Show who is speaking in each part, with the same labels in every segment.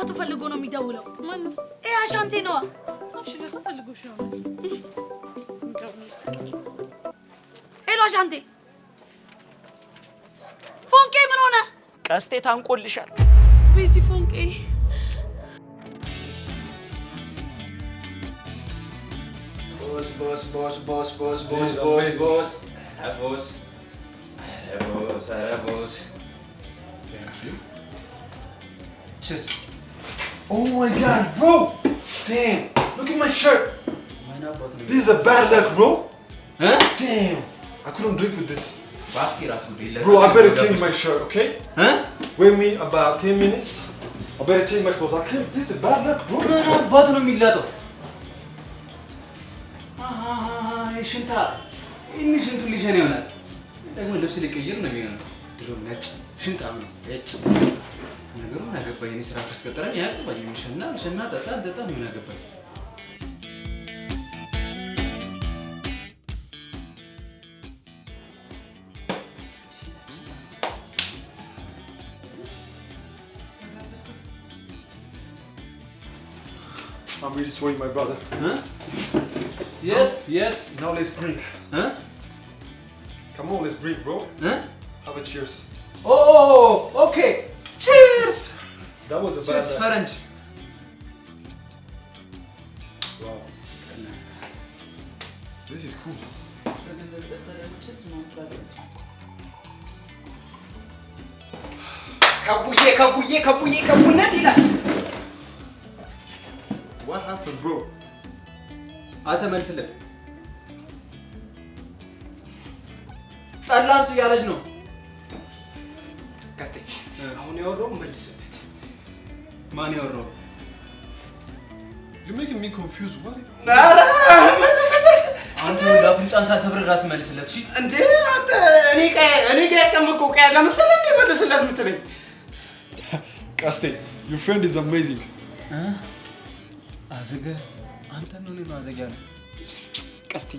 Speaker 1: አባቱ ፈልጎ ነው የሚደውለው።
Speaker 2: ማን ነው?
Speaker 1: አሻንቴ ነው።
Speaker 2: እሺ ለተፈልጎሽ ነው።
Speaker 1: ሄሎ አሻንቴ። ፎንቄ ምን ሆነ?
Speaker 3: ቀስቴ ታንቆልሻል።
Speaker 1: ቤዚ ፎንቄ
Speaker 3: boss.
Speaker 4: Thank you. Cheers. Oh my god, bro! Damn, look at my shirt. This is a bad luck, bro.
Speaker 3: Huh?
Speaker 4: Damn, I couldn't drink with this. Bro, I better change my shirt, okay?
Speaker 3: Huh?
Speaker 4: Wait me about 10 minutes. I better change my clothes. I can't. This is bad luck, bro.
Speaker 3: አባቱ ነው የሚላጠው። ሽንታ እኔ ሽንቱ ሊሸን ይሆናል። ደግሞ ልብስ ሊቀይር ነው የሚሆነው። ድሮ ነጭ ሽንታም ነው እጭ ነገሩ አገባኝ። እኔ ስራ ካስቀጠረኝ ያቀባኝ ሽና ጠጣ ምን አገባኝ።
Speaker 4: I'm really sorry, my brother.
Speaker 3: Huh? Yes.
Speaker 4: Now let's drink.
Speaker 3: Huh?
Speaker 4: Come on, let's drink, bro.
Speaker 3: Huh?
Speaker 4: Have a cheers.
Speaker 3: Oh, okay. Cheers.
Speaker 4: That was a bad
Speaker 3: Cheers,
Speaker 4: luck.
Speaker 3: Faranj.
Speaker 4: Wow. This is cool.
Speaker 3: ከቡነት ይላል።
Speaker 4: What happened, bro?
Speaker 3: አተመልስለት ጠላንት ያለች ነው።
Speaker 5: ቀስቴ አሁን ያወራው መልስለት።
Speaker 3: ማን ያወራው?
Speaker 4: You're making me confused. What?
Speaker 5: ኧረ መልስለት።
Speaker 3: አንተ ለአፍንጫን ሳልሰብር ራስ መልስለት። እሺ
Speaker 5: እንዴ አንተ እኔ ጋር ያስቀመጥከው ቀያ ለመሰለ እንዴ መልስለት የምትለኝ?
Speaker 4: Kaste, your friend is amazing.
Speaker 3: አዘገ አንተ ነው ነው አዘገ ነው።
Speaker 5: ቀስቴ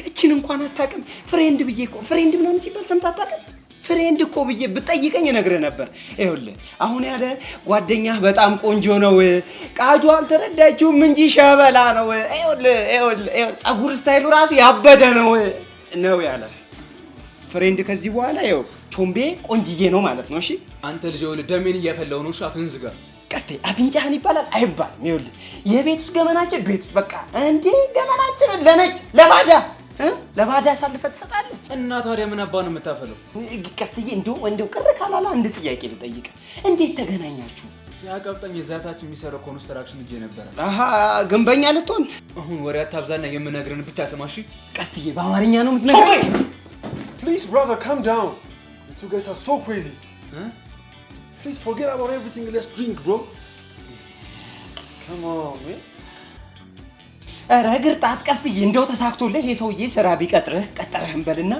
Speaker 5: እቺን እንኳን አታውቅም። ፍሬንድ ብዬ እኮ ፍሬንድ ምናምን ሲባል ሰምተህ አታውቅም? ፍሬንድ እኮ ብዬ ብጠይቀኝ እነግርህ ነበር። ይኸውልህ አሁን ያለ ጓደኛህ በጣም ቆንጆ ነው፣ ቃጁ አልተረዳችውም እንጂ ሸበላ ነው። ይኸውልህ ፀጉር ስታይሉ ራሱ ያበደ ነው ያለ ፍሬንድ። ከዚህ በኋላ ይኸው ቾምቤ ቆንጅዬ ነው ማለት ነው። እሺ
Speaker 3: አንተ ልጅ ይኸውልህ ደሜን እያፈላው ነው። ሻፍን ዝጋ።
Speaker 5: ቀስቴ አፍንጫህን ይባላል አይባልም። ይኸውልህ የቤት ውስጥ ገመናችን ቤት ውስጥ በቃ እንዴ ገመናችንን ለነጭ ለባዳ አሳልፈህ ትሰጣለህ።
Speaker 3: እና ታዲያ ምን አባ ነው የምታፈለው?
Speaker 5: ቀስትዬ እንደው ቅር ካላላ አንድ ጥያቄ ልጠይቅ። እንዴት ተገናኛችሁ?
Speaker 3: ሲያቀብጠኝ እዛታች የሚሰራው ኮንስትራክሽን እጄ ነበር።
Speaker 5: አሃ ግንበኛ ልትሆን?
Speaker 3: አሁን ወሬ አታብዛና የምነግርህን ብቻ ስማሽ።
Speaker 5: ቀስትዬ በአማርኛ ነው የምትነግረኝ?
Speaker 4: Please, brother, calm down. You two guys are so crazy.
Speaker 3: Huh?
Speaker 4: Please forget about everything and let's drink, bro. Come on, man.
Speaker 5: ኧረ እግር ጣት ቀስትዬ እንደው ተሳክቶልህ ይሄ ሰውዬ ስራ ቢቀጥርህ ቀጠረህም በልና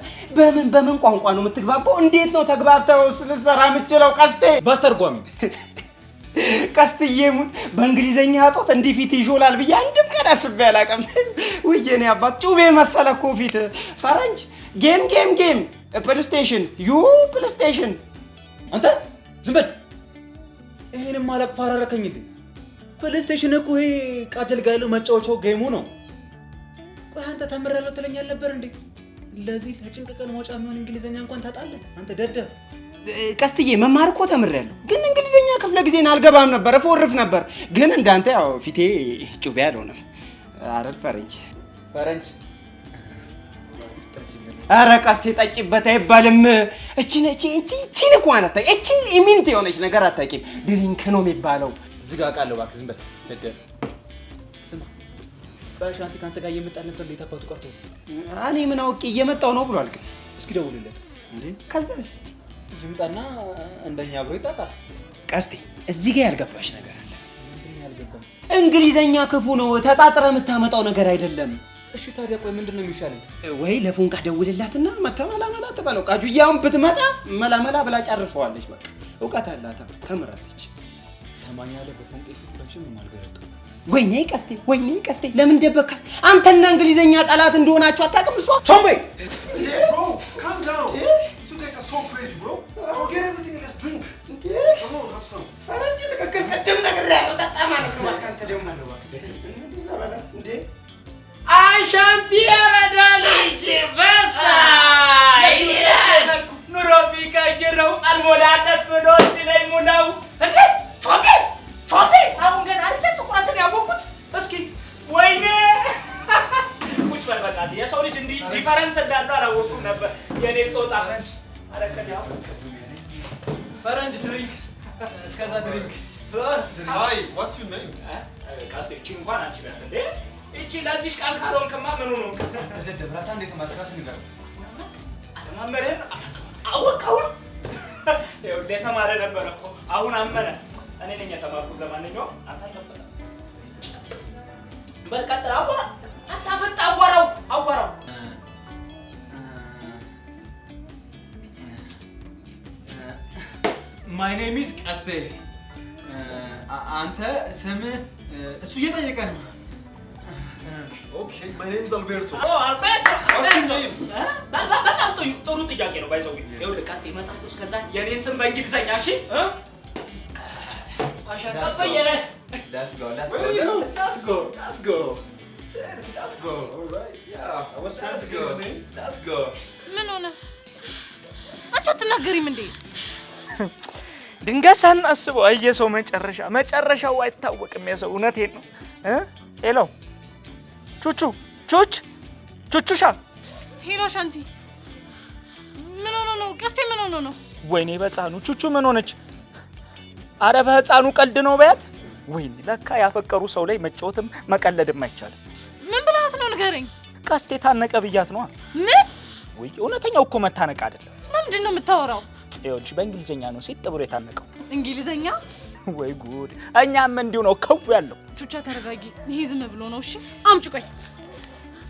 Speaker 5: በምን ቋንቋ ነው የምትግባባው? እንዴት ነው ተግባብተው ልትሰራ የምትችለው? ቀስቴ
Speaker 3: ባስተርጓሚ
Speaker 5: ቀስትዬ ሙት በእንግሊዘኛ አጦት እንዲህ ፊት ይሾላል ብዬ አንድም ቀን አስቤ አላውቅም። ውዬኔ አባት ጩቤ መሰለ እኮ ፊት። ፈረንጅ ጌም ፕሌስቴሽን ፕሌስቴሽን።
Speaker 3: አንተ ዝም በል። ይሄንም ማለቅ ፋራረከኝ እንዴ? ፕሌስቴሽን እኮ ይሄ ቃጀል ጋር ያለው መጫወቻው ጌሙ ነው። ቆይ አንተ ተምረህ ትለኛል ነበር እንዴ? ለዚህ ለጭንቅ ቀን መውጫ የሚሆን እንግሊዘኛ እንኳን ታጣለህ አንተ ደደብ።
Speaker 5: ቀስትዬ መማር እኮ ተምሬያለሁ፣ ግን እንግሊዘኛ ክፍለ ጊዜን አልገባም ነበር፣ እፎርፍ ነበር። ግን እንዳንተ ያው ፊቴ ጩቤ አልሆነም። አረድ ፈረንጅ ኧረ ቀስቴ ጠጪበት አይባልም። እቺን እኮ አናታ እቺ ኢሚንት የሆነች ነገር አታውቂም። ድሪንክ ነው የሚባለው።
Speaker 3: ዝጋ ቃል እባክህ ዝም በል ደደብ። ስማ ባሻንቲ ካንተ ጋር እየመጣ ነበር እንዴት አባቱ ቀርቶ?
Speaker 5: እኔ ምን አውቄ እየመጣው ነው ብሏል። ግን
Speaker 3: እስኪ ደውልለት
Speaker 5: እንዴ። ከዛስ
Speaker 3: ይምጣና እንደኛ አብሮ ይጣጣል።
Speaker 5: ቀስቴ እዚህ ጋር ያልገባሽ ነገር አለ።
Speaker 3: ምንድነው ያልገባኝ?
Speaker 5: እንግሊዘኛ ክፉ ነው፣ ተጣጥረ የምታመጣው ነገር አይደለም።
Speaker 3: እሺ ታዲያ ቆይ ምንድነው የሚሻለኝ?
Speaker 5: ወይ ለፎንቃ ደውልላትና መተመላመላ ትበለው። ቃጁያውን ብትመጣ መላመላ ብላ ጨርሰዋለች። በቃ እውቀት አላት፣ ተምራለች።
Speaker 3: ሰማኛለህ በፎንቄ ፍቅራችን ማልገረጥ።
Speaker 5: ወይኔ ቀስቴ ለምን ደበካ? አንተና እንግሊዘኛ ጠላት እንደሆናችሁ አታውቅም? እሷ ቾምቤ
Speaker 4: Bro, calm down. You guys are so crazy, bro. Forget everything and let's drink. Come on, have some.
Speaker 5: ፈረንጅ ትክክል ቅድም ነግሬሃለሁ። አሻንቲ ያረዳልሽ በስታ ኑሮ ቢቀይረው አልሞላለት ብሎ ሲለኝ ሙላው እንዴ ቾቤ አሁን ገና አይደለ ጥቁረትን ያወቁት እስኪ ወይኔ ቁጭ በል በእናትህ የሰው ልጅ እንዲህ ዲፈረንስ እንዳለው አላወኩም ነበር የኔ ጦጣ አረከኛው
Speaker 3: ፈረንጅ ድሪንክስ እስከዛ ድሪንክ
Speaker 4: Hi, what's your name?
Speaker 5: ካስቴ እቺ እንኳን አንቺ ጋር እንዴ እቺ ለዚህ ቃል ካልሆንክማ ምኑ ነው
Speaker 3: ተደደብ ራሳ እንዴት ማጥራስ ንገር
Speaker 5: አለማመረን አወቀው ይኸው ለተማረ ነበር እኮ አሁን አመነ እኔ ነኝ የተማርኩት ለማንኛውም አንተ ተፈታ በርቀጥራ አወራ አታፈጣ አወራው
Speaker 3: My name is ቀስቴ አንተ ስም እሱ እየጠየቀ ነው
Speaker 4: Okay, my name is Alberto.
Speaker 5: አልቤርቶ
Speaker 4: What's your name?
Speaker 5: በጣም ጥሩ ጥያቄ ነው ባይዘው ይኸውልህ ቀስቴ ይመጣል እስከዛ የኔን ስም በእንግሊዘኛ እሺ አሻንጣበየ
Speaker 3: Let's go.
Speaker 4: Where are you?
Speaker 3: Let's go. Cheers, let's go.
Speaker 4: All right. Yeah. What's
Speaker 3: Let's
Speaker 4: his
Speaker 3: go.
Speaker 4: name?
Speaker 3: Let's go.
Speaker 2: ምን ሆነ? አንቺ አትናገሪም እንዴ?
Speaker 5: ድንገት ሳናስበው አየሰው መጨረሻው አይታወቅም የሰው እውነቴን ነው ሄሎ ቹቹሻ
Speaker 2: ሄሎ አሻንቲ ምን ሆነ ነው? ቀስቴ ምን ሆነ ነው?
Speaker 5: ወይኔ በሕፃኑ ቹቹ ምን ሆነች? አረ በሕፃኑ ቀልድ ነው በያት። ወይኔ ለካ ያፈቀሩ ሰው ላይ መጫወትም መቀለድም አይቻልም።
Speaker 2: ምን ብለሃት ነው ንገረኝ።
Speaker 5: ቀስቴ ታነቀ ብያት ነው።
Speaker 2: ምን?
Speaker 5: ወይ እውነተኛው እኮ መታነቅ አይደለም።
Speaker 2: ለምንድን ነው የምታወራው?
Speaker 5: ይኸውልሽ በእንግሊዘኛ ነው ሲጥ ብሎ የታነቀው።
Speaker 2: እንግሊዘኛ?
Speaker 5: ወይ ጉድ! እኛም እንዲሁ ነው ከው ያለው።
Speaker 2: ቹቻ ተረጋጊ። ይሄ ዝም ብሎ ነው እሺ?
Speaker 1: አምጪ ቆይ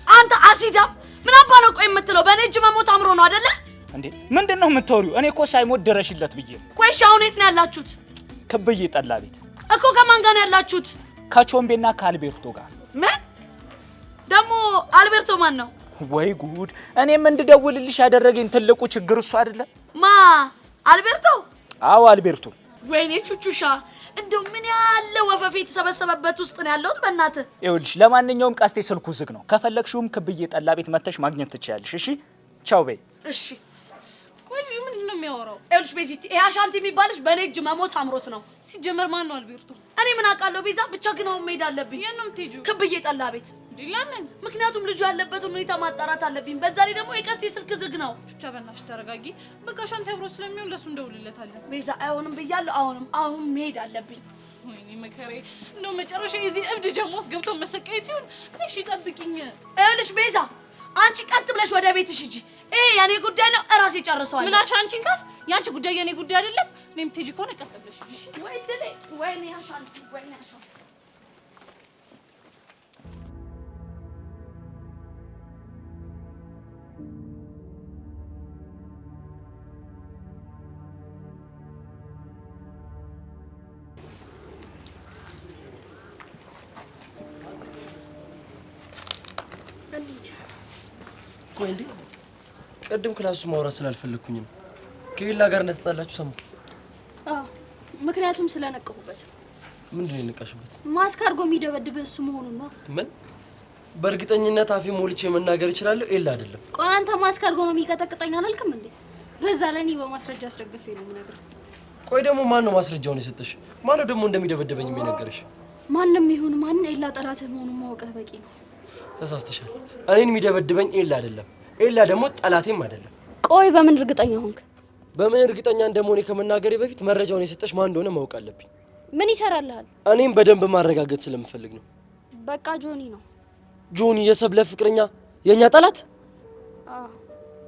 Speaker 1: አንተ አሲዳም ምን አባ ነው ቆይ የምትለው? በእኔ እጅ መሞት አምሮ ነው አይደለ
Speaker 5: እንዴ? ምንድነው የምትወሪው? እኔ እኮ ሳይሞት ድረሽለት ብዬ ነው።
Speaker 1: ቆይ እሺ አሁን የት ነው ያላችሁት?
Speaker 5: ክብዬ ጠላ ቤት
Speaker 1: እኮ ከማን ጋር ነው ያላችሁት?
Speaker 5: ከቾምቤና ከአልቤርቶ ጋር።
Speaker 1: ምን ደግሞ አልቤርቶ ማን ነው?
Speaker 5: ወይ ጉድ! እኔም እንድደውልልሽ ያደረገኝ ትልቁ ችግር እሱ አይደለ?
Speaker 1: ማ አልቤርቶ?
Speaker 5: አዎ አልቤርቶ።
Speaker 1: ወይኔ ቹቹሻ እንደው ምን ያለ ወፈፌ የተሰበሰበበት ውስጥ ነው ያለሁት በእናትህ።
Speaker 5: ይኸውልሽ ለማንኛውም ቀስቴ ስልኩ ዝግ ነው። ከፈለግሽውም ክብዬ ጠላ ቤት መተሽ ማግኘት ትችያለሽ። እሺ ቻው በይ።
Speaker 1: እሺ
Speaker 2: ቆይ ምንድን ነው የሚያወራው?
Speaker 1: ይኸውልሽ ቤዚቲ ይሄ አሻንቲ የሚባልሽ በእኔ እጅ መሞት አምሮት ነው።
Speaker 2: ሲጀመር ማን ነው አልቤርቶ?
Speaker 1: እኔ ምን አውቃለሁ ቤዛ፣ ብቻ ግን አሁን መሄድ አለብኝ።
Speaker 2: የት ነው የምትሄጂው?
Speaker 1: ክብዬ ጠላ ቤት።
Speaker 2: ለምን?
Speaker 1: ምክንያቱም ልጁ ያለበትን ሁኔታ ማጣራት አለብኝ። በዛ ላይ ደግሞ የቀስቴ ስልክ ዝግ ነው።
Speaker 2: ቹቻ በእናትሽ ተረጋጊ። በቃ አሻንቲ አብሮ ስለሚሆን ለሱ እንደውልለታለን።
Speaker 1: ቤዛ አይሆንም ብያለሁ። አሁን መሄድ አለብኝ።
Speaker 2: ወይኔ መከሬ! እንደው መጨረሻ የዚህ እብድ ጀሞስ ገብቶ መሰቃየት ሲሆን እሺ ጠብቂኝ።
Speaker 1: ይኸውልሽ ቤዛ አንቺ ቀጥ ብለሽ ወደ ቤትሽ ሂጂ። ይሄ የኔ ጉዳይ ነው፣ እራሴ ጨርሰዋለሁ።
Speaker 2: ምን አልሽ? አንቺን ካፍ ያንቺ ጉዳይ የኔ ጉዳይ አይደለም። እኔም ትሄጂ ከሆነ ቀጥ ብለሽ ሂጂ።
Speaker 1: ወይኔ አሻንቲ ወይኔ አሻንቲ
Speaker 6: ቆይ እንዴ ቅድም ክላሱ ማውራት ስላልፈለኩኝ ነው። ከሌላ ጋር እንደተጣላችሁ ሰማሁ።
Speaker 7: ምክንያቱም ስለነቀሁበት።
Speaker 6: ምንድን ነው የነቃሽበት?
Speaker 7: ማስክ አድርጎ የሚደበድብህ እሱ መሆኑን ነው።
Speaker 6: ምን? በእርግጠኝነት አፌ ሞልቼ መናገር እችላለሁ። ኤላ አይደለም።
Speaker 7: ቆይ አንተ ማስክ አድርጎ ነው የሚቀጠቅጠኝ አላልክም እንዴ? በዛ ላይ እኔ በማስረጃ አስደግፌ ነው የምነግርህ።
Speaker 6: ቆይ ደግሞ ማን ነው ማስረጃውን የሰጠሽ? ማን ነው ደግሞ እንደሚደበደበኝ የነገረሽ?
Speaker 7: ማንም ይሁን ማን ኤላ ጠላትህ መሆኑን ማወቅህ በቂ ነው።
Speaker 6: ተሳስተሻል። እኔን የሚደበድበኝ ኤላ አይደለም። ኤላ ደግሞ ጠላቴም አይደለም።
Speaker 7: ቆይ በምን እርግጠኛ ሆንክ?
Speaker 6: በምን እርግጠኛ እንደመሆኔ ከመናገሬ በፊት መረጃውን የሰጠሽ ማን እንደሆነ ማወቅ አለብኝ።
Speaker 7: ምን ይሰራልሃል?
Speaker 6: እኔም በደንብ ማረጋገጥ ስለምፈልግ ነው።
Speaker 7: በቃ ጆኒ ነው።
Speaker 6: ጆኒ የሰብለ ፍቅረኛ የኛ ጠላት?
Speaker 7: አዎ።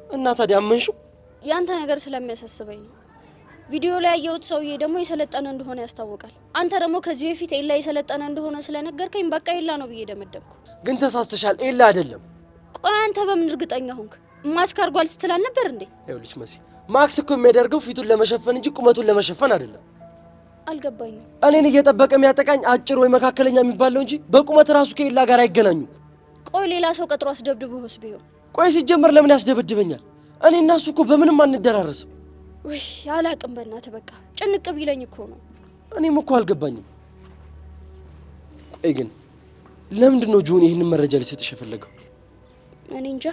Speaker 6: እና ታዲያ አመንሽው?
Speaker 7: ያንተ ነገር ስለሚያሳስበኝ ነው። ቪዲዮ ላይ ያየሁት ሰውዬ ደግሞ የሰለጠነ እንደሆነ ያስታውቃል። አንተ ደግሞ ከዚህ በፊት ኤላ የሰለጠነ እንደሆነ ስለነገርከኝ በቃ ኤላ ነው ብዬ ደመደምኩ።
Speaker 6: ግን ተሳስተሻል። ኤላ አይደለም።
Speaker 7: ቆይ አንተ በምን እርግጠኛ ሆንክ? ማስክ አድርጓል ስትል አልነበር እንዴ?
Speaker 6: ይኸውልሽ መሲ፣ ማክስ እኮ የሚያደርገው ፊቱን ለመሸፈን እንጂ ቁመቱን ለመሸፈን አይደለም።
Speaker 7: አልገባኝም።
Speaker 6: እኔን እየጠበቀ የሚያጠቃኝ አጭር ወይ መካከለኛ የሚባለው እንጂ በቁመት ራሱ ከኤላ ጋር አይገናኙ።
Speaker 7: ቆይ ሌላ ሰው ቀጥሮ አስደብድቦስ ቢሆን?
Speaker 6: ቆይ ሲጀመር ለምን ያስደበድበኛል? እኔ እና እሱ እኮ በምንም አንደራረስም።
Speaker 7: ወይ አላቅም። በእናትህ በቃ ጭንቅ ቢለኝ እኮ ነው።
Speaker 6: እኔም እኮ አልገባኝም። ቆይ ግን ለምንድን ነው ጆኒ ይህንን መረጃ ሊሰጥሽ የፈለገው?
Speaker 7: እኔ እንጃ።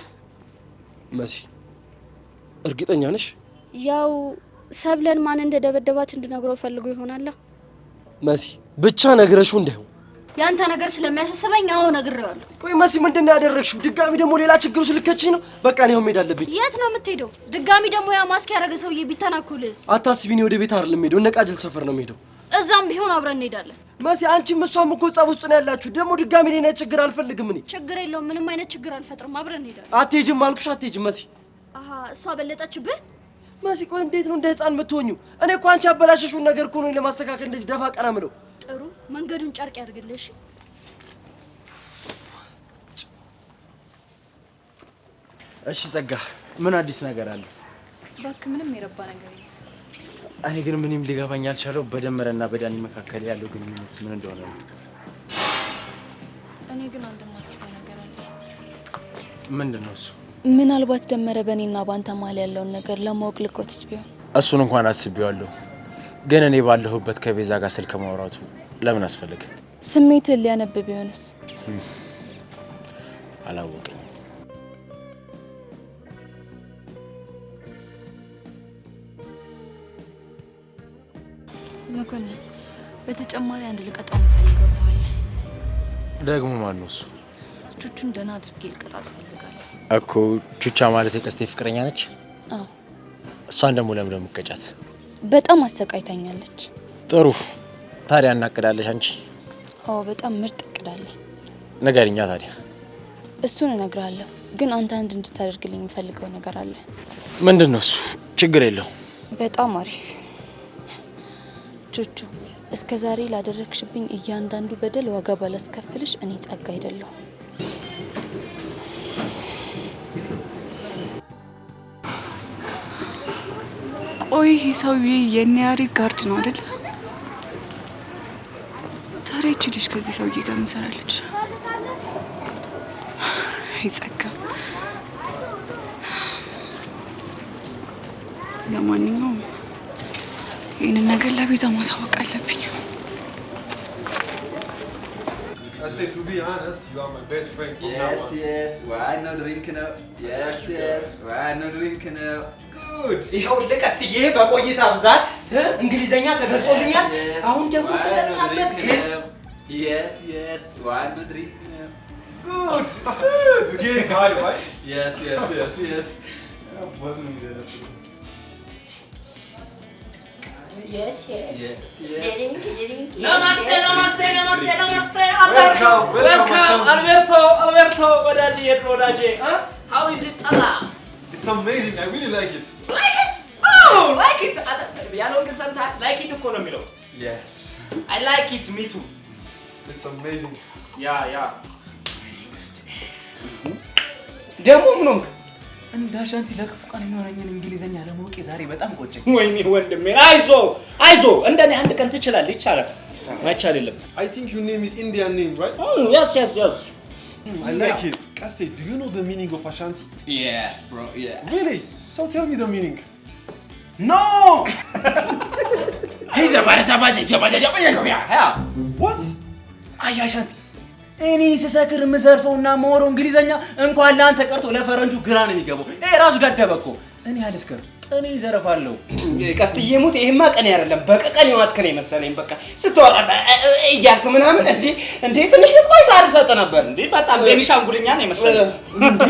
Speaker 6: መሲ እርግጠኛ ነሽ?
Speaker 7: ያው ሰብለን ማን እንደደበደባት እንድነግረው ፈልጎ ይሆናል።
Speaker 6: መሲ ብቻ ነግረሽው እንዳይሆን።
Speaker 7: ያንተ ነገር ስለሚያሳስበኝ አዎ ነግሬዋለሁ።
Speaker 6: ቆይ መሲ ምንድነው ያደረግሽው? ድጋሚ ደግሞ ሌላ ችግር ውስጥ ልከችኝ ነው? በቃ እኔ አሁን መሄድ አለብኝ።
Speaker 7: የት ነው የምትሄደው? ድጋሚ ደግሞ ያ ማስክ ያደረገ ሰውዬ ቢተናኮልስ?
Speaker 6: አታስቢ፣ እኔ ወደ ቤት አይደለም የምሄደው፣ እነ ቃጀል ሰፈር ነው የምሄደው።
Speaker 7: እዛም ቢሆን አብረን እንሄዳለን።
Speaker 6: መሲ አንቺም እሷም እኮ ጸብ ውስጥ ነው ያላችሁ። ደግሞ ድጋሚ ሌላ ችግር አልፈልግም እኔ።
Speaker 7: ችግር የለውም፣ ምንም አይነት ችግር አልፈጥርም። አብረን እንሄዳለን።
Speaker 6: አትሄጂም አልኩሽ፣ አትሄጂም መሲ።
Speaker 7: አሃ እሷ በለጠችብህ?
Speaker 6: መሲ ቆይ እንዴት ነው እንደ ህፃን የምትሆኙ? እኔ እኮ አንቺ አበላሸሽውን ነገር እኮ ነው ለማስተካከል እንደዚህ ደፋ ቀና ምለው።
Speaker 7: ጥሩ መንገዱን ጨርቅ ያድርግልሽ።
Speaker 3: እሺ ጸጋ፣ ምን አዲስ ነገር አለ?
Speaker 2: እባክህ ምንም የረባ ነገር የለም።
Speaker 3: እኔ ግን ምንም ሊገባኝ አልቻለው በደመረና በዳኒ መካከል ያለው ግንኙነት ምን እንደሆነ ነው።
Speaker 2: እኔ ግን አንድ ማስበው ነገር አለ።
Speaker 3: ምንድን ነው እሱ?
Speaker 2: ምናልባት ደመረ በእኔና ባንተ መሀል ያለውን ነገር ለማወቅ ልቆትስ ቢሆን?
Speaker 3: እሱን እንኳን አስቤዋለሁ፣ ግን እኔ ባለሁበት ከቤዛ ጋር ስልክ ማውራቱ ለምን አስፈልግ?
Speaker 2: ስሜትህን ሊያነብ ቢሆንስ?
Speaker 3: አላወቀኝም።
Speaker 2: መኮንን፣ በተጨማሪ አንድ ልቀጣው የምፈልገው ሰው አለ።
Speaker 3: ደግሞ ማን ነው እሱ?
Speaker 2: ቹቹን ደህና አድርጌ ልቀጣት እፈልጋለሁ
Speaker 3: እኮ። ቹቻ ማለት የቀስቴ ፍቅረኛ ነች?
Speaker 2: አዎ።
Speaker 3: እሷን ደግሞ ለምን እንደምትቀጫት?
Speaker 2: በጣም አሰቃይታኛለች።
Speaker 3: ጥሩ፣ ታዲያ እናቅዳለሽ አንቺ?
Speaker 2: አዎ፣ በጣም ምርጥ እቅዳለሁ።
Speaker 3: ንገሪኛ ታዲያ።
Speaker 2: እሱን እነግርሃለሁ፣ ግን አንተ አንድ እንድታደርግልኝ የምፈልገው ነገር አለ።
Speaker 3: ምንድን ነው እሱ? ችግር የለው።
Speaker 2: በጣም አሪፍ ቹቹ፣ እስከ ዛሬ ላደረግሽብኝ እያንዳንዱ በደል ዋጋ ባላስከፍልሽ እኔ ጸጋ አይደለሁ።
Speaker 8: ቆይ ይህ ሰውዬ የኔ ያሬድ ጋርድ ነው አይደል? ታዲያ ይቺ ልጅ ከዚህ ሰውዬ ጋር ምን ሰራለች? ጸጋ፣ ለማንኛውም ይህንን ነገር ለቤዛ ማሳወቅ አለብኝ።
Speaker 4: To be honest, you are my best friend from now on.
Speaker 5: Yes, why no drink now? Yes, why no drink now? Good. ይኸው ልቀስትዬ በቆይታ ብዛት እንግሊዘኛ ተገልጦልኛል። አሁን ደግሞ ስጠጣበት ግን yes, why no drink now? Good.
Speaker 4: You're getting high, right?
Speaker 5: Yes. Yes.
Speaker 3: Namaste.
Speaker 4: Welcome,
Speaker 3: Alberto, ወዳጄ የድሮ ወዳጄ። How is it?
Speaker 4: It's amazing. I really like it.
Speaker 3: Like it? Oh, like it. ያለው ግን ሰምተሃል? Like it እኮ ነው የሚለው።
Speaker 4: Yes.
Speaker 3: I like it, me too.
Speaker 4: It's amazing.
Speaker 3: ያ
Speaker 5: ደግሞ ምን ሆንክ?
Speaker 3: እንዳሻንቲ ለክፉ ቀን የሚሆነኝን እንግሊዘኛ ለማወቅ ዛሬ በጣም ቆጨኝ።
Speaker 5: ወይኔ ወንድሜ፣ አይዞ እንደኔ አንድ ቀን ትችላለህ። ይቻላል ማቻ አይደለም።
Speaker 4: I think your name is Indian name, right?
Speaker 5: Yes.
Speaker 4: I like it. Kaste, do you know the meaning of Ashanti?
Speaker 5: Yes, bro. Yeah.
Speaker 4: Really? So tell me the meaning.
Speaker 5: No. Hey,
Speaker 4: What?
Speaker 3: አያሻንቲ እኔ ስሰክር የምዘርፈውና የማወራው እንግሊዘኛ እንኳን ለአንተ ቀርቶ ለፈረንጁ ግራ ነው የሚገባው። ይሄ ራሱ ደደበ እኮ። እኔ አልስከር፣ እኔ ዘረፋለሁ።
Speaker 5: ቀስትዬ ሙት፣ ይሄማ ቀን አይደለም በቀቀን ይዋትከኝ መሰለኝ። በቃ ስትወራ እያልክ ምናምን እንዴ ትንሽ ልትቆይ ሳልሰጥ ነበር እንዴ። በጣም ቤኒሻንጉልኛ ነው መሰለኝ እንዴ።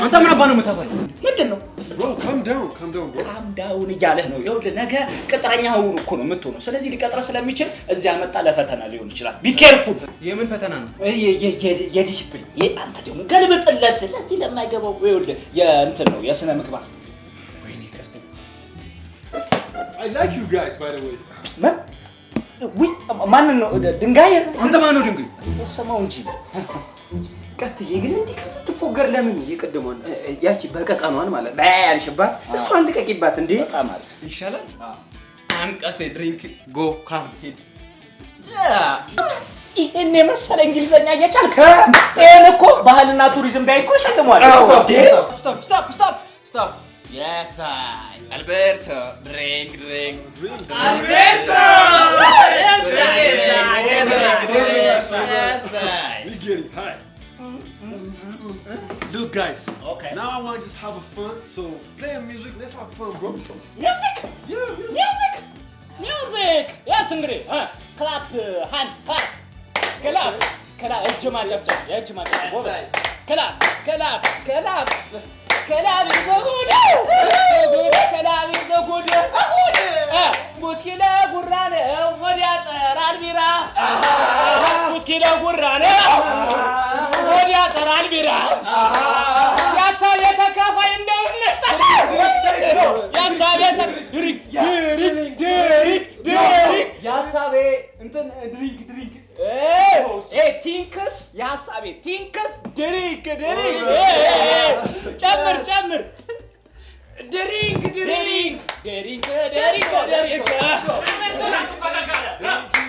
Speaker 3: አንተ ምን አባ ነው የምታፈለው?
Speaker 5: ምንድን ነው?
Speaker 4: Bro, calm down, bro.
Speaker 5: ካም ዳውን እያለህ ነው። ይኸውልህ ነገ ቅጥረኛ ሆኖ እኮ ነው የምትሆነው። ስለዚህ ሊቀጥረ ስለሚችል እዚያ መጣ ለፈተና ሊሆን ይችላል። ቢ ኬርፉል።
Speaker 3: የምን ፈተና ነው?
Speaker 5: የዲሲፕሊን አንተ ደግሞ ገልብጥለት። ስለዚህ ለማይገባው ይኸውልህ የእንትን ነው የስነ ምግባር። ወይኔ ቀስተኝ።
Speaker 4: I like you guys, by the way.
Speaker 5: ማን ነው ድንጋይ?
Speaker 3: አንተ ማን ነው ድንጋይ?
Speaker 5: ሰማው እንጂ ቀስትዬ ግን እንዲህ ከምትፎገር ለምን ይቀድሞን ያቺ በቀቀኗን ማለት ባያልሽባት እሷን ልቀቂባት እንዴ። በጣም አሪፍ
Speaker 3: ይሻላል። አም ቀስቴ ድሪንክ ጎ ካም ሂድ።
Speaker 5: ይሄን የመሰለ እንግሊዘኛ እየቻልክ ይሄን እኮ ባህልና ቱሪዝም ቢያይ እኮ ሸልሟል።
Speaker 3: Stop. Yes, Alberto, drink.
Speaker 5: Alberto!
Speaker 4: We're getting high. Look, guys.
Speaker 6: Okay.
Speaker 4: Now I want to just have a fun. So play music. Let's have fun, bro.
Speaker 5: Music!
Speaker 4: Yeah, music.
Speaker 5: Music! Music! Yes, እንግዲህ clap hand clap. Clap. Clap. እጅ ማጨብጨብ የእጅ ማጨብጨብ ጎበዝ። Clap. Clap. Clap. Clap is the good. Clap is the good. ሙስኪለ ጉራ ነው ወዲያ ጠራል ቢራ ሙስኪለ ጉራ ነው ወዲያ ጠራል ቢራ ያሳብ የተካፋይ እንደምንስታ ያሳብ ድሪንክ ያሳብ እንትን ድሪንክ ቲንክስ ያሳብ ቲንክስ ድሪንክ ጨምር ድሪንክ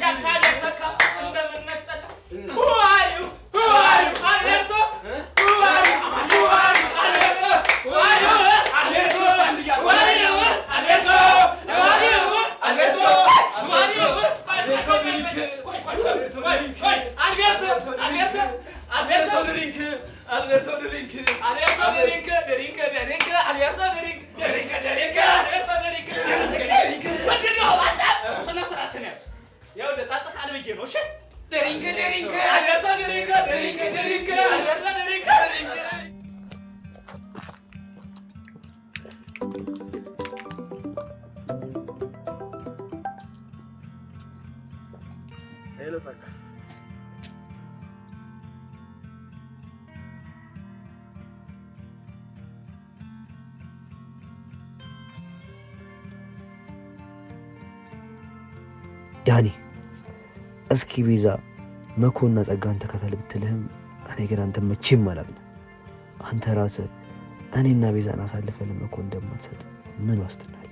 Speaker 5: ያሳብ የተካፋይ እንደምንስታ Who are you? Alberto? Who are you? Alberto? Who are you? Alberto? Who are you? Alberto? Who are you? Alberto? Who are you? Alberto drink. Alberto drink. Alberto drink. ያው ለጣጣ አልብዬ ነው እሺ ድሪንክ አልበርቶ ድሪንክ
Speaker 6: ሄሎ ጸጋ
Speaker 9: ዳኒ እስኪ ቤዛ መኮና ጸጋን ተከተል ብትልህም እኔ ግን አንተ መቼም አላምንም። አንተ ራስህ እኔና ቤዛን አሳልፈህ ለመኮ እንደማትሰጥ ምን ዋስትና አለ?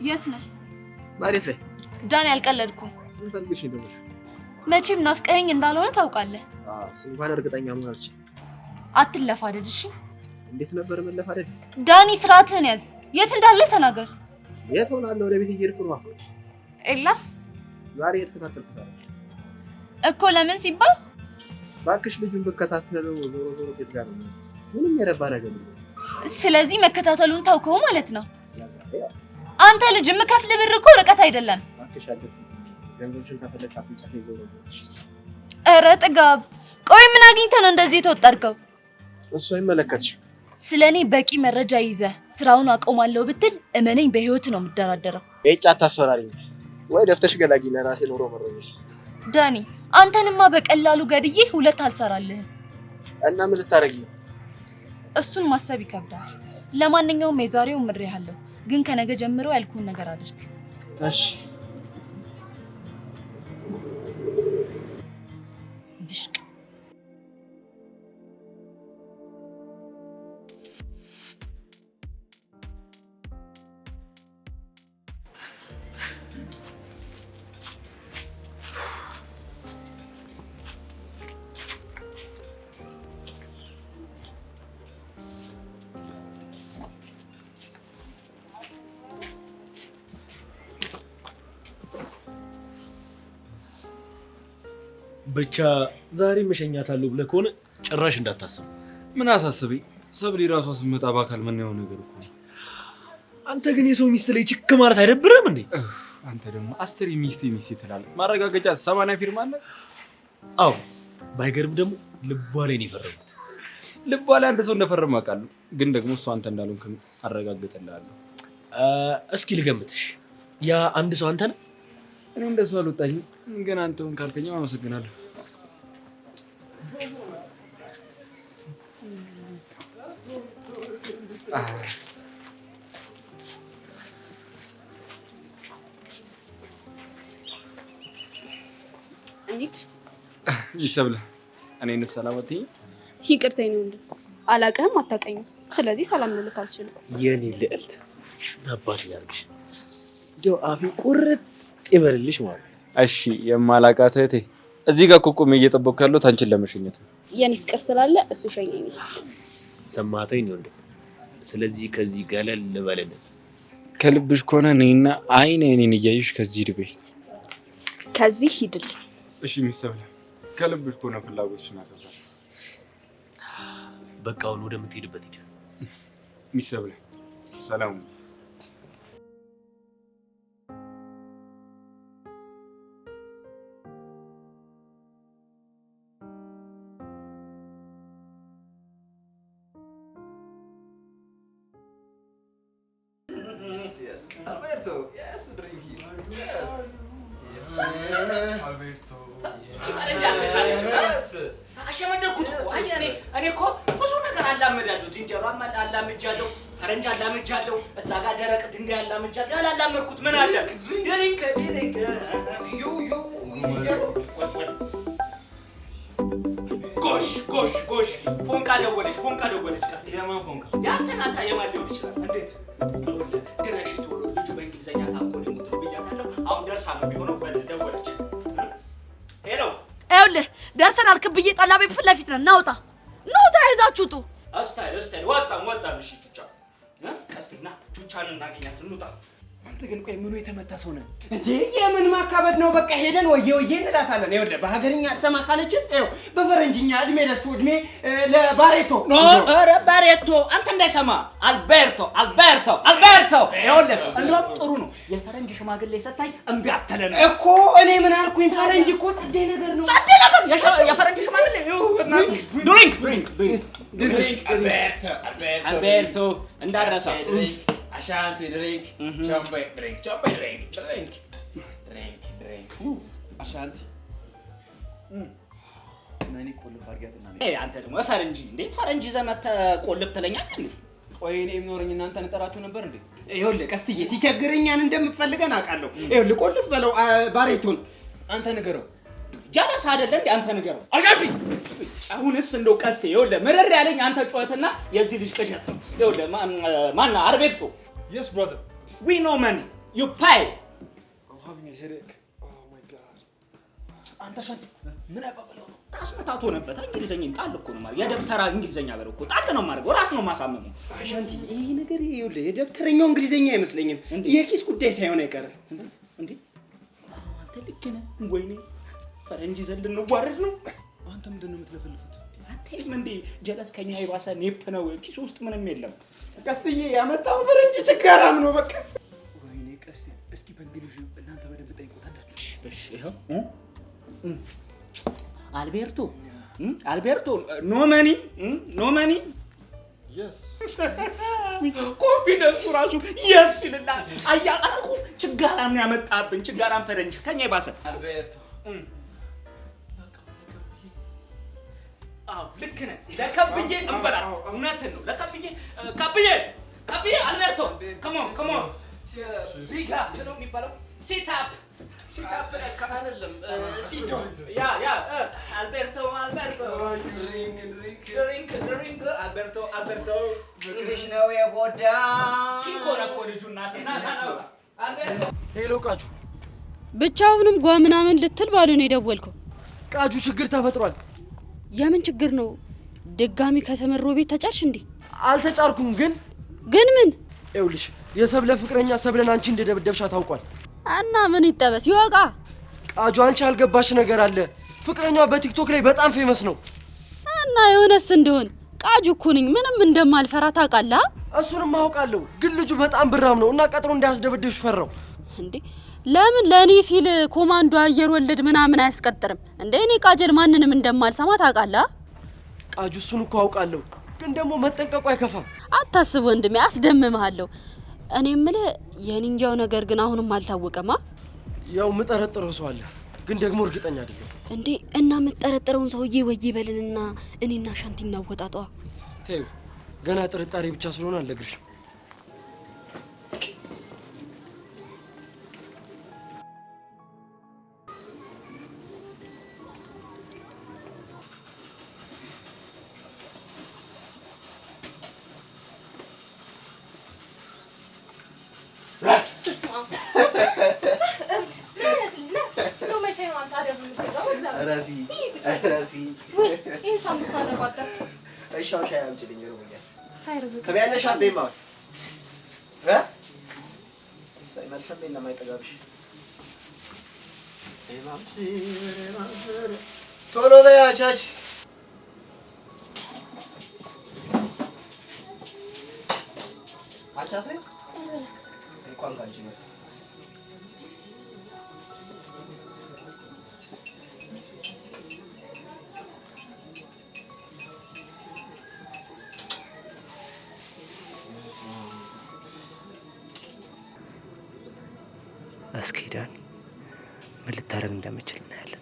Speaker 10: የት ነህ?
Speaker 6: መሬት ላይ
Speaker 10: ዳኒ አልቀለድኩም።
Speaker 6: ምን ፈልገሽ ነው?
Speaker 10: መቼም ናፍቀኸኝ እንዳልሆነ ታውቃለህ።
Speaker 6: እንኳን እርግጠኛ መሆን አልችልም።
Speaker 10: አትለፋደድ እሺ?
Speaker 6: እንዴት ነበር መለፋደድ?
Speaker 10: ዳኒ ስርዓትህን ያዝ። የት እንዳለ ተናገር።
Speaker 6: የት ሆናለሁ? ወደ ቤት እየሄድኩ ነው።
Speaker 10: ኤላስ
Speaker 6: ዛሬ የተከታተልኩት
Speaker 10: እኮ ለምን ሲባል
Speaker 6: ባክሽ ልጁን በከታተለው ዞሮ ቤት ጋር ነው። ምንም የረባ ነገር ነው።
Speaker 10: ስለዚህ መከታተሉን ታውከው ማለት ነው። አንተ ልጅ የምከፍል ብር እኮ ርቀት አይደለም።
Speaker 6: ባክሽ አደረኩ ገንዘብሽን ከፈለካት እንጨት ይዞ ነው።
Speaker 10: ኧረ ጥጋብ። ቆይ ምን አግኝተህ ነው እንደዚህ የተወጠርከው?
Speaker 6: እሱ አይመለከትሽም።
Speaker 10: ስለኔ በቂ መረጃ ይዘህ ስራውን አቆማለሁ ብትል እመነኝ በህይወት ነው የምደራደረው።
Speaker 6: እጫ ታስፈራሪኝ ወይ ደፍተሽ ገላጊ ለራሴ ኖሮ መረኝ።
Speaker 10: ዳኒ አንተንማ በቀላሉ ገድዬ ሁለት አልሰራልህም።
Speaker 6: እና ምን ልታረጊ ነው?
Speaker 10: እሱን ማሰብ ይከብዳል። ለማንኛውም የዛሬው ምሬሃለሁ፣ ግን ከነገ ጀምሮ ያልኩህን ነገር አድርግ።
Speaker 6: እሺ።
Speaker 10: ብሽቅ
Speaker 6: ብቻ ዛሬ መሸኛታለሁ ብለህ ከሆነ ጭራሽ እንዳታስብ።
Speaker 3: ምን አሳስበኝ? ሰብሊ ራሷ ስትመጣ በአካል ምን ነው ነገር እኮ።
Speaker 6: አንተ ግን የሰው ሚስት ላይ ችክ ማለት አይደብርም እንዴ?
Speaker 3: አንተ ደግሞ 10 ሚስቴ ትላለህ። ማረጋገጫ 80 ፊርማ አለ።
Speaker 6: አዎ ባይገርም ደግሞ ልቧ ላይ ነው የፈረሙት።
Speaker 3: ልቧ ላይ አንድ ሰው እንደፈረመ አውቃለሁ፣ ግን ደግሞ እሱ አንተ እንዳልሆንክ አረጋግጥልሃለሁ።
Speaker 6: እስኪ ልገምትሽ፣ ያ አንድ ሰው አንተ ነህ?
Speaker 3: እኔ እንደሱ አልወጣኝም፣ ግን አንተውን ካልከኝ አመሰግናለሁ።
Speaker 8: እንዴት
Speaker 3: ይሰብለ እኔን ሰላም አትይኝ?
Speaker 8: ይቅርታኝ ነው እንዴ? አላቀህም፣ አታቀኝም። ስለዚህ ሰላም ልልክ አልችልም።
Speaker 6: የኔ ልዕልት አባቴ ያርግሽ፣ እንደው አፌ ቁርጥ ይበልልሽ ማለት።
Speaker 3: እሺ የማላቃት እህቴ፣ እዚህ ጋር ቆሜ እየጠበቅኩ ያለሁት አንቺን ለመሸኘት ነው።
Speaker 8: የኔ ፍቅር ስላለ እሱ ሸኘኛል።
Speaker 6: ሰማተኝ ነው እንዴ? ስለዚህ ከዚህ ገለል ልበልልህ።
Speaker 3: ከልብሽ ከሆነ እኔና አይኔን እያየሽ ከዚህ ድቤ
Speaker 8: ከዚህ ሂድልኝ።
Speaker 3: እሺ ሚሰብለ ከልብሽ ከሆነ ፍላጎትሽን አከብራለሁ።
Speaker 11: በቃ አሁን ወደምትሄድበት ሂድ።
Speaker 3: ሚሰብለ ሰላም
Speaker 6: Alberto, yes, drink it. Yes. Yes. Alberto.
Speaker 11: አሸመደኩት እኮ እኔ እኮ ብዙ ነገር አላመዳለሁ። ዝንጀሮ አላምጃለሁ፣ ፈረንጅ አላምጃለሁ፣ እዛ ጋር ደረቅ ድንጋይ አላምጃለሁ። ያላላመድኩት ምን አለ? ድሪንክ ዝንጀሮ ጎሽ ፎንቃ ደወለች ቀስ
Speaker 6: የማን ፎንቃ?
Speaker 11: ያንተ ናታ። የማን ሊሆን ይችላል? እንዴት ድረሽ ቶሎ ልጁ በእንግሊዝኛ ታውቆ ነው የሞተው ብያታለሁ። አሁን ደርሳ ነው የሚሆነው። ደወለች። ሄሎ
Speaker 1: ይኸውልህ ደርሰናል። ክብዬ ጠላ ቤት ፊት ለፊት ነን። ናውጣ ይዛችሁ ውጡ።
Speaker 11: እስታይል ወጣን። እሺ ቹቻ ቀስቲና ቹቻን እናገኛት እንውጣ።
Speaker 3: አንተ ግን ቆይ ምኑ የተመታ ሰው ነህ
Speaker 5: እንዴ? የምን ማካበድ ነው? በቃ ሄደን ወየ እንላታለን። ይኸውልህ በሀገርኛ አትሰማ ካለችን ይኸው በፈረንጅኛ እድሜ ለሱ እድሜ ለባሬቶ
Speaker 11: ኧረ ባሬቶ አንተ እንዳይሰማ አልቤርቶ ይኸውልህ እንደውም ጥሩ ነው። የፈረንጅ ሽማግሌ ሰታይ እምቢ አትለን
Speaker 5: እኮ። እኔ ምን አልኩኝ? ፈረንጅ እኮ ጸዴ ነገር ነው።
Speaker 11: የፈረንጅ ሽማግሌ ድሪንክ አልቤርቶ እንዳረሳ
Speaker 3: Ashanti drink, Chombe drink. Ashanti. ማን ይቆልፍ አርጋትና
Speaker 11: አንተ ደግሞ ፈረንጅ ዘመተ ቆልፍ ትለኛለህ እንዴ?
Speaker 3: ቆይ እኔ የሚኖርኝ እናንተ እንጠራችሁ ነበር እንዴ?
Speaker 5: ይኸውልህ ቀስትዬ ሲቸግረኛን እንደምትፈልገን አውቃለሁ። ይኸውልህ ቆልፍ በለው ባሬቶን።
Speaker 3: አንተ ንገረው።
Speaker 11: ጃላስ አይደለ እንዴ? አንተ ንገረው። አሻንቲ አሁንስ እንደው ቀስቴ ይኸውልህ ምርር ያለኝ አንተ ጩኸትና የዚህ ልጅ ቅዠት ነው። ይኸውልህ ማን አርቤቶ?
Speaker 4: Yes, brother.
Speaker 11: We know money. You pay.
Speaker 4: I'm having a headache. Oh my god.
Speaker 11: አንተ ሻንቲ ምን አባባለው ነው? ራስ መታቶ ነበር። እንግሊዘኛ ጣል እኮ ነው ማለት የደብተራ እንግሊዘኛ በለው እኮ ጣል ነው ማድረግ። ራስ ነው ማሳመሙ።
Speaker 5: ሻንቲ ይሄ ነገር ይኸውልህ የደብተረኛው እንግሊዘኛ አይመስለኝም። የኪስ ጉዳይ ሳይሆን አይቀርም።
Speaker 11: እንዴ አንተ ልክ ነህ። ወይኔ ፈረንጅ ዘል እንዋረድ ነው።
Speaker 3: አንተ ምንድን ነው የምትለፈልፉት?
Speaker 11: አትይም እንዴ ጀለስ ከኛ የባሰ ኔፕ ነው። ኪስ ውስጥ ምንም የለም።
Speaker 5: ቀስትዬ ያመጣው ፈረንጅ ችጋራም ነው በቃ።
Speaker 3: ወይኔ ቀስቴ እስኪ በእንግሊዝ እናንተ በደንብ ጠይቁታላችሁ።
Speaker 11: እሺ ይሄው አልቤርቶ ኖ መኒ
Speaker 4: Yes.
Speaker 11: ኮንፊደንሱ ራሱ yes ይላል። አያቃልኩ ችጋራም ያመጣብን ችጋራም ፈረንጅ ከኛ የባሰ
Speaker 6: አልቤርቶ
Speaker 11: ልክ ነህ። ለከብዬ እንበላት። እውነትን ነው። ለከብዬ ከብዬ አልቤርቶ come on ቢጋ ነው የሚባለው። ሲት አፕ አይደለም ሲዶ ያ አልቤርቶ ድሪንክ አልቤርቶ
Speaker 5: ፍቅርሽ ነው የጎዳ
Speaker 11: እኮ ልጁ እናቴ ና አልቤርቶ።
Speaker 6: ሄሎ ቃጁ፣
Speaker 12: ብቻ አሁንም ጓ ምናምን ልትል ባሉ ነው የደወልከው?
Speaker 6: ቃጁ ችግር ተፈጥሯል።
Speaker 12: የምን ችግር ነው? ድጋሚ ከተመሮ ቤት ተጫርሽ እንዴ?
Speaker 6: አልተጫርኩም። ግን
Speaker 12: ምን?
Speaker 6: ይኸውልሽ የሰብለ ፍቅረኛ ሰብለን አንቺ እንደደበደብሻ ታውቋል።
Speaker 12: እና ምን ይጠበስ ይወቃ።
Speaker 6: ቃጁ አንቺ ያልገባሽ ነገር አለ። ፍቅረኛዋ በቲክቶክ ላይ በጣም ፌመስ ነው።
Speaker 12: እና የሆነስ እንደሆን ቃጁ እኮ ነኝ። ምንም እንደማልፈራ ታውቃለህ?
Speaker 6: እሱንም አውቃለሁ። ግን ልጁ በጣም ብራም ነው እና ቀጥሮ እንዳያስደበድብሽ ፈራው።
Speaker 12: እንዴ ለምን ለኔ ሲል ኮማንዶ አየር ወለድ ምናምን አያስቀጥርም እንዴ? እኔ ቃጀል ማንንም እንደማልሰማ ታውቃለህ?
Speaker 6: ቃጁ እሱን እኮ አውቃለሁ። ግን ደግሞ መጠንቀቁ አይከፋም።
Speaker 12: አታስብ ወንድሜ፣ አስደምምሃለሁ። እኔ የምልህ የኒንጃው ነገር ግን አሁንም አልታወቀማ።
Speaker 6: ያው የምጠረጥረው ሰው አለ፣ ግን ደግሞ እርግጠኛ አይደለም።
Speaker 12: እንዴ እና የምጠረጥረውን ሰውዬ ወይ በልንና እኔና ሻንቲ እናወጣጣዋ።
Speaker 6: ተይው፣ ገና ጥርጣሬ ብቻ ስለሆነ አልነግርሽም። ቶሎ በይ አቻች። አቻት ነኝ እንኳን ካንቺ ነው።
Speaker 9: እስኪ ዳኒ ምን ልታደርግ እንደምችል እናያለን።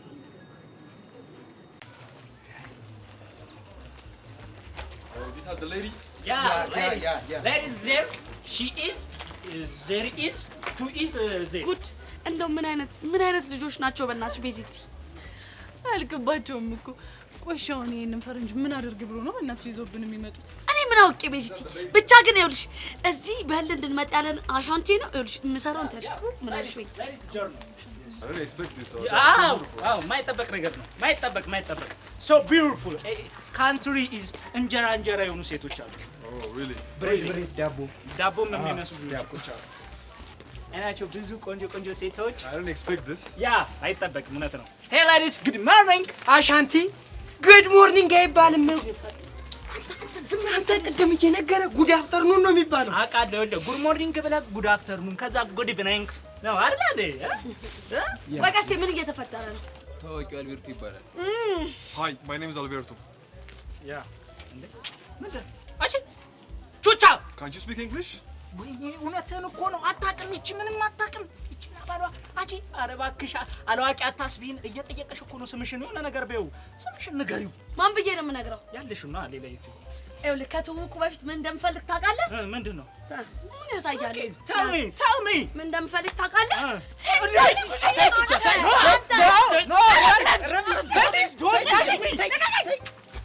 Speaker 4: These are the ladies?
Speaker 11: Ladies there. She is. There is. Who is there?
Speaker 1: ጉድ! እንደው ምን አይነት ልጆች ናቸው በእናትሽ ቤዚቲ?
Speaker 2: አልገባቸውም እኮ። ቆይ አሁን ይሄንን ፈረንጅ ምን አድርግ ብሎ ነው በእናትሽ ይዞብን የሚመጡት?
Speaker 1: እኔ ምን አውቄ ቤዚቲ። ብቻ ግን ይኸውልሽ እዚህ በህል እንድንመጣ ያለን አሻንቴ ነው። ይኸውልሽ የምሰራውን ታዲያ ምን አልሽ ቤት?
Speaker 4: I didn't expect this.
Speaker 11: Wow, ማይጠበቅ ነገር ነው። ማይጠበቅ. So beautiful. Country is እንጀራ የሆኑ ሴቶች አሉ።
Speaker 4: Oh, really?
Speaker 11: ብሬት ዳቦ የሚመስሉ ልጆች አሉ። እናቸው ብዙ ቆንጆ ሴቶች።
Speaker 4: I didn't expect this.
Speaker 11: ያ አይጠበቅም፣ እውነት ነው። Hey ladies, good morning.
Speaker 5: አሻንቲ ጉድ ሞርኒንግ አይባልም። አንተ ቅድም እየነገረ ጉድ አፍተርኑን ነው የሚባለው።
Speaker 11: አውቃለሁ። ይኸውልህ ጉድ ሞርኒንግ ብለህ ጉድ አፍተርኑን ከዛ ጉድ ኢቭኒንግ ነው አይደል?
Speaker 1: በቃ ምን እየተፈጠረ ነው?
Speaker 3: ታዋቂው አልቤርቶ ይባላል።
Speaker 4: Hi, my name is Alberto.
Speaker 11: ያ እንዴ ምንድን አቺ ቹቻ
Speaker 4: Can't you speak English?
Speaker 11: ወይኔ እውነትህን እኮ ነው። አታውቅም፣ ይቺ ምንም አታውቅም። ይቺ ባሏ አቺ ኧረ እባክሽ አላዋቂ አታስቢን። እየጠየቀሽ እኮ ነው ስምሽን፣ የሆነ ነገር በይው፣ ስምሽን ንገሪው።
Speaker 1: ማን ብዬ ነው የምነግረው?
Speaker 11: ያለሽውና ሌላ ይቱ
Speaker 1: ይኸውልህ ከትውውቁ በፊት ምን እንደምፈልግ ታውቃለህ?
Speaker 11: ምንድን ነው?
Speaker 1: ምን ያሳያል?
Speaker 11: Tell me
Speaker 1: ምን እንደምፈልግ ታውቃለህ?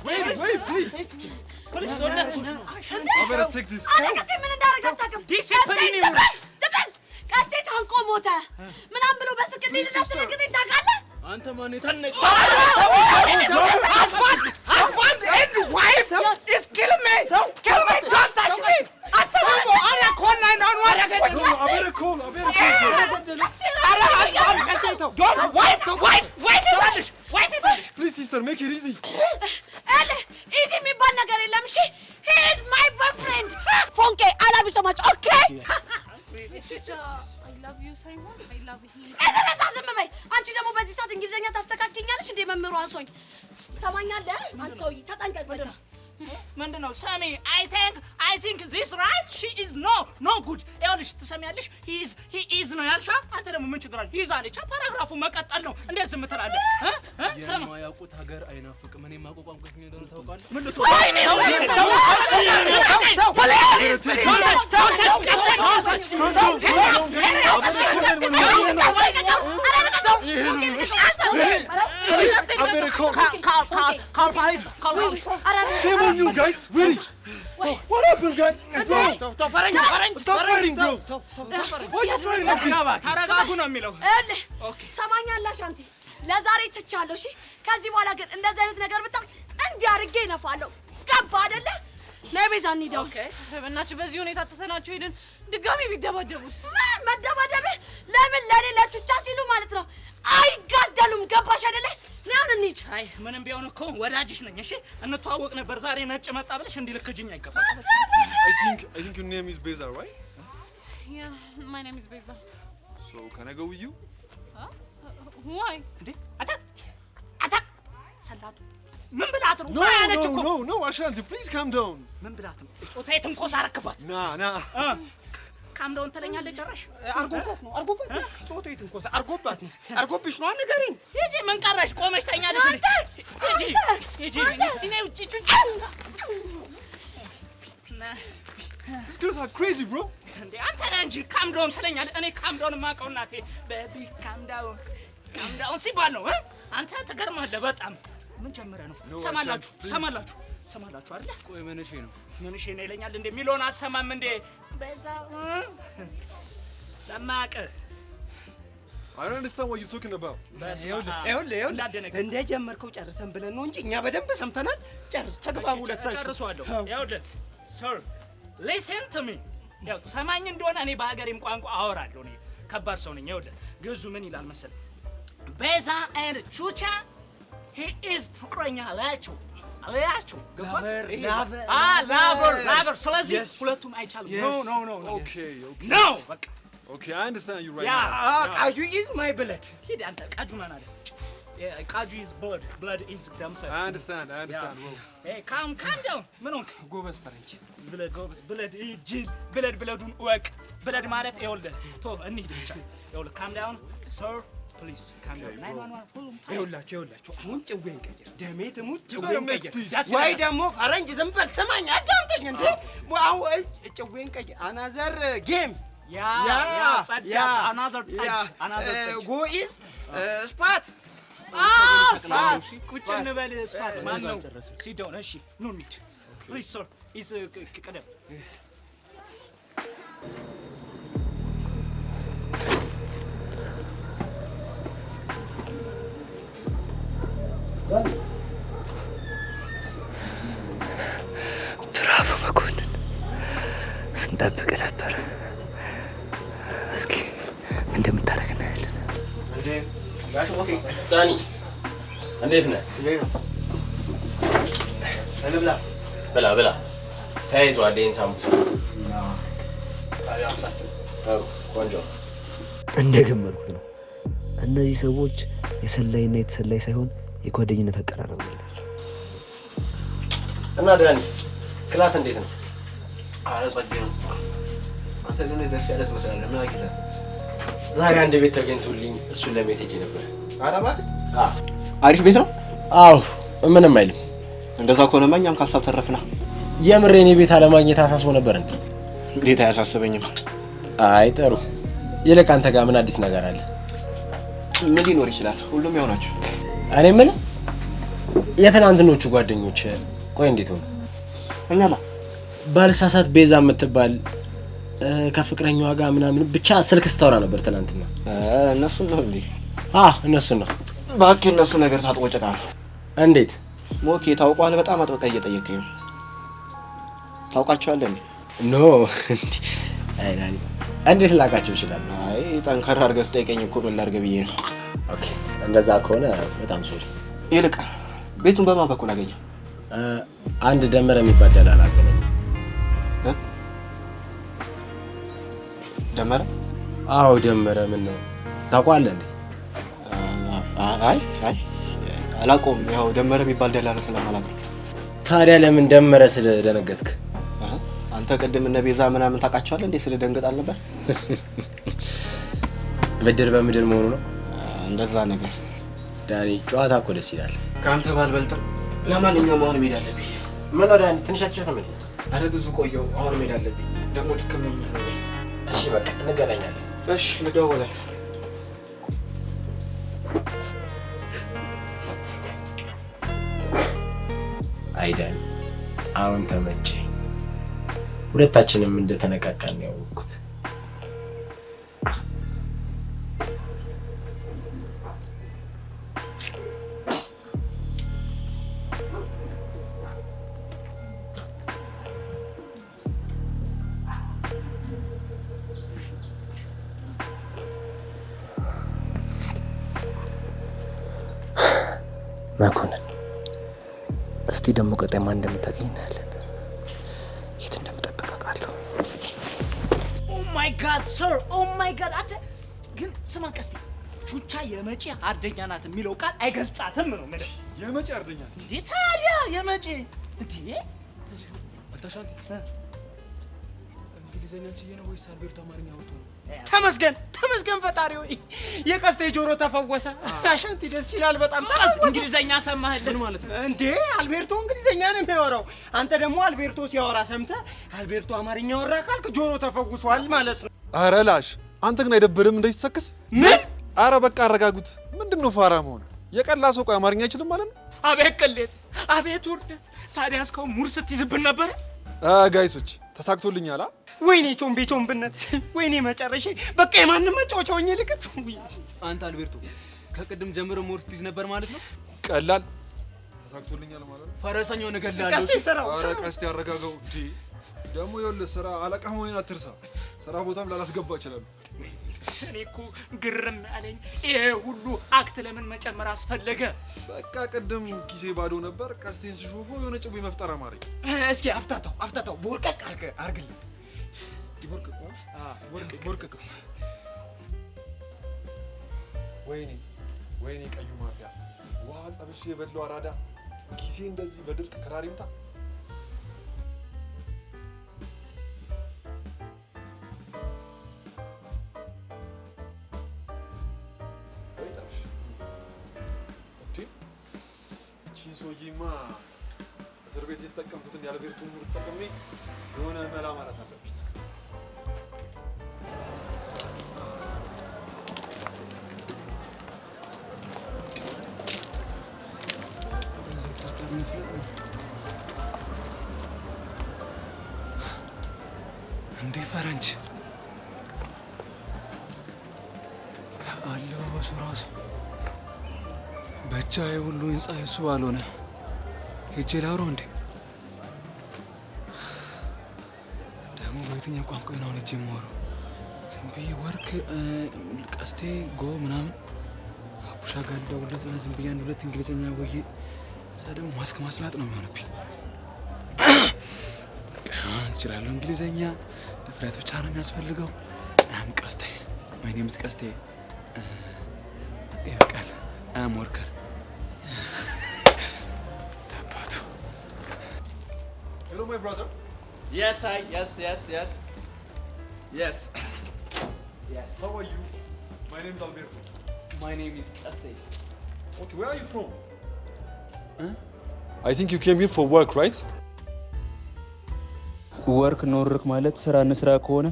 Speaker 4: Wait, please.
Speaker 11: Police don't let you.
Speaker 4: I better take this.
Speaker 1: አለቀሴ ምን እንዳደረገ አታውቅም። ቀስቴ ታንቆ ሞተ ምናምን ብሎ በስልክ እንዴት እንዳስደነገጠኝ ታውቃለህ?
Speaker 3: አንተ ማን የታነቀ?
Speaker 5: Husband and wife is killing me. Kill me, don't touch me. Atamo, ara call 911.
Speaker 4: I better call.
Speaker 5: Ara husband, don't wife.
Speaker 4: Please, sister, make it easy.
Speaker 1: easy የሚባል ነገር የለም። እሺ he is my boyfriend. ፎንቄ I love you so much. Okay?
Speaker 2: I love you ሳይሆን I love him.
Speaker 1: እረሳ ዝም በይ። አንቺ ደግሞ በዚህ ሰዓት እንግሊዘኛ ታስተካክኛለሽ እንዴ? መምህሩ አንሶኝ ሰማኛለህ? አንተ ሰውዬ ተጠንቀቅ።
Speaker 11: ምንድን ነው ሰሚ? I think this right she is no good። ይኸውልሽ ትሰሚያለሽ? he is ነው ያልሻ። አንተ ደግሞ ምን ችግር አለ? ይዛ ነች። ፓራግራፉ መቀጠል ነው። እንዴት ዝም ትላለህ? ሰማ
Speaker 3: የማያውቁት ሀገር አይናፍቅም። እኔ የማውቀው ቋንቋ የትኛው እንደሆነ ታውቃለህ?
Speaker 11: ምን
Speaker 4: Call police. Shame on you guys. Really? What happened, guys? Stop fighting, bro. Why are you fighting like this?
Speaker 11: ተረጋጉ ነው የሚለው።
Speaker 1: ሰማኛለህ አሻንቲ፣ ለዛሬ ትቻለሁ። እሺ ከዚህ በኋላ ግን እንደዚህ አይነት ነገር ብታውቅ እንዲህ አድርጌ እነፋለሁ። ገባ አይደለ? ነይ ቤዛ እንሂድ።
Speaker 2: በእናትሽ በዚህ ሁኔታ ትተናቸው ሄደን ድጋሚ ቢደባደቡስ?
Speaker 1: መደባደብ ለምን? ለኔ ለቹቻ ሲሉ ማለት ነው። አይጋደሉም። ገባሽ አይደለ? ናውን እንሂድ።
Speaker 11: አይ ምንም ቢሆን እኮ ወዳጅሽ ነኝ። እሺ እንተዋወቅ ነበር። ዛሬ ነጭ መጣ ብለሽ እንዲልክጅኝ አይገባም።
Speaker 4: I think your name is Beza, right?
Speaker 2: Yeah, my name is Beza.
Speaker 4: So can I go with you?
Speaker 2: Huh? Why?
Speaker 11: እንዴ አታ ሰላቱ ምን ብላት ነው? ማያነች እኮ
Speaker 4: No, Ashanti, please calm down.
Speaker 11: ምን ብላት ነው? ጾታዬ ትንኮሳ አረክባት።
Speaker 4: Nah.
Speaker 11: calm down ትለኛለህ ጭራሽ።
Speaker 5: አርጎባት ነው ጾታዬ ትንኮሳ አርጎባት ነው። አርጎብሽ ነው ንገሪኝ።
Speaker 11: ሂጂ ምን ቀረሽ? ቆመሽ ተኛለሽ እንዴ? ሂጂ እስቲ ነይ ውጪ ቹቻ።
Speaker 4: These girls are crazy, bro.
Speaker 11: እንዴ አንተ ነህ እንጂ calm down ትለኛለህ። እኔ calm down የማውቀው እናቴ baby calm down ሲባል ነው። አንተ ትገርማለህ በጣም። ምን ጀምረህ ነው? ሰማላችሁ አይደል?
Speaker 3: ቆይ ምንሽ
Speaker 11: ነው ይለኛል እንዴ? ሚሊዮን አሰማም እንዴ? በዛ ለማቀ
Speaker 4: I don't understand what you're talking about.
Speaker 5: ይኸውልህ እንደጀመርከው ጨርሰን ብለን ነው እንጂ እኛ በደንብ ሰምተናል። ጨርስ ተግባቡ። ሁለታችሁ
Speaker 11: ጨርሷለሁ። ይኸውልህ sir listen to me። ያው ሰማኝ እንደሆነ እኔ በሀገሬም ቋንቋ አወራለሁ። እኔ ከባድ ሰው ነኝ። ይኸውልህ ግዙ ምን ይላል መሰለህ? ቤዛ and ቹቻ he is ፍቅረኛ አላቸው ላቨር ስለዚህ ሁለቱም አይቻልም ኖ በቃ
Speaker 4: Okay, I understand you right
Speaker 11: now.
Speaker 5: Kaju is my blood.
Speaker 11: ሂድ አንተ ቃጁ ማን አለ ቃጁ is blood is ደምሰ
Speaker 4: I understand bro.
Speaker 11: Hey, calm down. ምን ሆንክ?
Speaker 5: ጎበዝ ፈረንጅ
Speaker 11: ብለድ ጅል ብለዱን እወቅ ብለድ ማለት ይኸውልህ ቶ እንሂድ ብቻ ይኸውልህ calm down sir please calm down 911 ሁሉም
Speaker 5: ይኸውላችሁ አሁን ጭዌን ቀይር ደሜ ትሙት ጭዌን ቀይር ወይ ደግሞ ፈረንጅ ዝም በል ስማኝ አዳምጠኝ እንዴ ዋው ጭዌን ቀይር አናዘር ጌም
Speaker 11: another touch
Speaker 5: go is spot
Speaker 11: ስፓት ቁጭ እንበል ስፓት ማን ነው ሲዶን እሺ ኑ እንሂድ please sir is ቀደም
Speaker 9: ብራቮ መኮንን ስንጠብቅ ነበር። እስኪ እንደምታደርግ እናያለን።
Speaker 6: ዳኒ እንዴት ነህ? ብላ ተያይዘዋል። ይሄን ሳምቡሳ ቆንጆ
Speaker 9: እንደገመርኩት ነው። እነዚህ ሰዎች የሰላይና የተሰላይ ሳይሆን የጓደኝነት አቀራረብ አላቸው።
Speaker 6: እና ዳኒ ክላስ እንዴት ነው?
Speaker 13: አረ ጸዴ ነው። አንተ ግን ደስ ያለህ መስላለህ። ምን አግኝተህ?
Speaker 6: ዛሬ አንድ ቤት ተገኝቶልኝ እሱን ለማየት ሄጄ ነበር።
Speaker 13: አረ እባክህ አሪፍ ቤት ነው?
Speaker 6: አዎ ምንም አይልም።
Speaker 13: እንደዛ ከሆነማ እኛም ከሀሳብ ተረፍና።
Speaker 6: የምሬን የቤት አለማግኘት አሳስቦ ነበር እንዴ?
Speaker 13: እንዴት አያሳስበኝም?
Speaker 6: አይ ጥሩ። ይልቅ አንተ ጋር ምን አዲስ ነገር አለ?
Speaker 13: ምን ሊኖር ይችላል? ሁሉም ያው ናቸው።
Speaker 6: እኔ ምን የትናንትኖቹ ጓደኞች ቆይ እንዴት ሆነ?
Speaker 13: እኛማ
Speaker 6: ባልሳሳት ቤዛ የምትባል ከፍቅረኛዋ ጋር ምናምን ብቻ ስልክ ስታወራ ነበር ትናንትና።
Speaker 13: እነሱ ነው እንዴ?
Speaker 6: እነሱ ነው።
Speaker 13: እባክህ እነሱ ነገር ታጥቦ ጭቃ ነው።
Speaker 6: እንዴት?
Speaker 13: ሞኬ ታውቀዋለህ? በጣም አጥብቀህ እየጠየቀኝ ነው። ታውቃቸዋለህ እንዴ?
Speaker 6: ኖ አይ ዳኒ እንዴት ላውቃቸው ይችላል?
Speaker 13: አይ ጠንከር አድርገህ ስጠይቀኝ እኮ ምን ላድርግ ብዬ ነው።
Speaker 6: ኦኬ እንደዛ ከሆነ በጣም ሶሪ።
Speaker 13: ይልቅ ቤቱን በማን በኩል አገኘው?
Speaker 6: አንድ ደመረ የሚባል ደላላ አገኘኝ።
Speaker 13: ደመረ?
Speaker 6: አዎ ደመረ። ምን ነው ታውቀዋለህ እንዴ?
Speaker 13: አይ አላውቀውም። ያው ደመረ የሚባል ደላላ ስለማላውቅ።
Speaker 6: ታዲያ ለምን ደመረ ስለደነገጥክ?
Speaker 13: አንተ ቅድም እነ ቤዛ ምናምን ታውቃቸዋለህ እንዴ? ስለደንገጥ አልነበር?
Speaker 6: ምድር በምድር መሆኑ ነው
Speaker 13: እንደዛ ነገር።
Speaker 6: ዳኒ ጨዋታ እኮ ደስ ይላል።
Speaker 13: ከአንተ ባልበልጥም ለማንኛውም አሁን መሄድ አለብኝ።
Speaker 6: ምን ነው ዳኒ ትንሽ አትጨስም እንዴ?
Speaker 13: አረ ብዙ ቆየው። አሁን መሄድ አለብኝ። ደግሞ ድክም ነው።
Speaker 6: እሺ በቃ እንገናኛለን።
Speaker 13: እሺ እንደዋወላለን።
Speaker 6: አይ ዳኒ አሁን ተመቸኝ። ሁለታችንም እንደተነቃቃን ነው ያወቅኩት።
Speaker 9: መኮንን እስቲ ደግሞ ቀጣይ ማን እንደምታገኝ እናያለን። የት እንደምጠብቅ አውቃለሁ።
Speaker 11: ኦ ማይ ጋድ ሰር ኦ ማይ ጋድ አንተ ግን ስማ ቀስቲ ቹቻ የመጪ አርደኛ ናት የሚለው ቃል አይገልጻትም ነው ማለት
Speaker 4: የመጪ አርደኛ
Speaker 11: እንዴ? ታዲያ የመጪ እንዴ?
Speaker 3: አታሻንቲ እንግሊዘኛ ችዬ ነው ወይስ አልቤርቶ አማርኛ ወጥቶ ነው?
Speaker 5: ተመስገን ፈጣሪ ሆይ የቀስቴ ጆሮ ተፈወሰ። አሻንቲ ደስ ይላል በጣም።
Speaker 11: እንግሊዘኛ ሰማህልን ማለት ነው
Speaker 5: እንዴ? አልቤርቶ እንግሊዘኛ ነው የሚያወራው። አንተ ደግሞ አልቤርቶ ሲያወራ ሰምተህ አልቤርቶ አማርኛ ወራ ካልክ ጆሮ ተፈውሷል ማለት ነው።
Speaker 4: አረ ላሽ አንተ ግን አይደብርም እንደዚህ ተሰክስ?
Speaker 5: ምን?
Speaker 4: አረ በቃ አረጋጉት። ምንድነው ፋራ መሆን? የቀላ ሰው ቆይ አማርኛ አይችልም ማለት ነው?
Speaker 11: አቤት ቅሌት፣ አቤት ውርደት። ታዲያ እስካሁን ሙር ስትይዝብን ነበር?
Speaker 4: ጋይሶች ተሳክቶልኛል።
Speaker 5: ወይኔ ቾምቤነት፣ ወይኔ መጨረሻ በቃ የማንም መጫወቻ ሆኜ ልቀር።
Speaker 3: አንተ አልቤርቶ ከቅድም ጀምሮ ሞር ስትይዝ ነበር ማለት ነው?
Speaker 4: ቀላል ተሳክቶልኛል ማለት ነው።
Speaker 3: ፈረሰኛው ነገላለው።
Speaker 5: ቀስቴ ሰራው።
Speaker 4: አረ ቀስቴ ያረጋጋው እንጂ ደግሞ ይኸውልህ ስራ አለቃ መሆኔን አትርሳ። ስራ ቦታም ላላስገባ ይችላል።
Speaker 11: እኔ እኮ ግርም ያለኝ ይሄ ሁሉ አክት ለምን መጨመር አስፈለገ?
Speaker 4: በቃ ቅድም ኪሴ ባዶ ነበር። ቀስቴን ስሾፈው የሆነ ጭቡ መፍጠር አማረኝ።
Speaker 5: እስኪ አፍታታው ቦርቀቅ አርግልኝ። ቦርቀቅ
Speaker 4: ወይኔ ቀዩ ማፊያ ውሃ ጠብሼ የበላው አራዳ ኪሴ እንደዚህ በድርቅ ክራር ይምጣ። ሰውዬማ እስር ቤት የተጠቀምኩትን የአልቤርቱን ሙድ ተጠቅሜ የሆነ መላ ማለት አለብኝ።
Speaker 3: እንዴ ፈረንጅ አለባበሱ ራሱ ብቻ የሁሉ ህንፃ የሱ ባልሆነ ሄጄ ላውራው እንዴ? ደግሞ በየትኛው ቋንቋ ነው ሄጄ የማወራው? ዝም ብዬ ወርክ ቀስቴ ጎ ምናምን አቡሻ ጋር ልደውልለትና ዝም ብዬ አንድ ሁለት እንግሊዝኛ ወዬ እዛ ደግሞ ማስክ ማስላጥ ነው የሚሆንብኝ። ትችላለሁ እንግሊዝኛ ድፍረት ብቻ ነው የሚያስፈልገው። ቀስቴ my name is ቀስቴ ይበቃል። አም ወርከር
Speaker 4: Hello, my brother.
Speaker 14: Yes.
Speaker 4: How are you? My name is Alberto.
Speaker 14: My name is Caste.
Speaker 4: Okay, where are you from? I think you came here for work, right?
Speaker 3: ወርክ ኖርክ ማለት ስራ እንስራ ከሆነ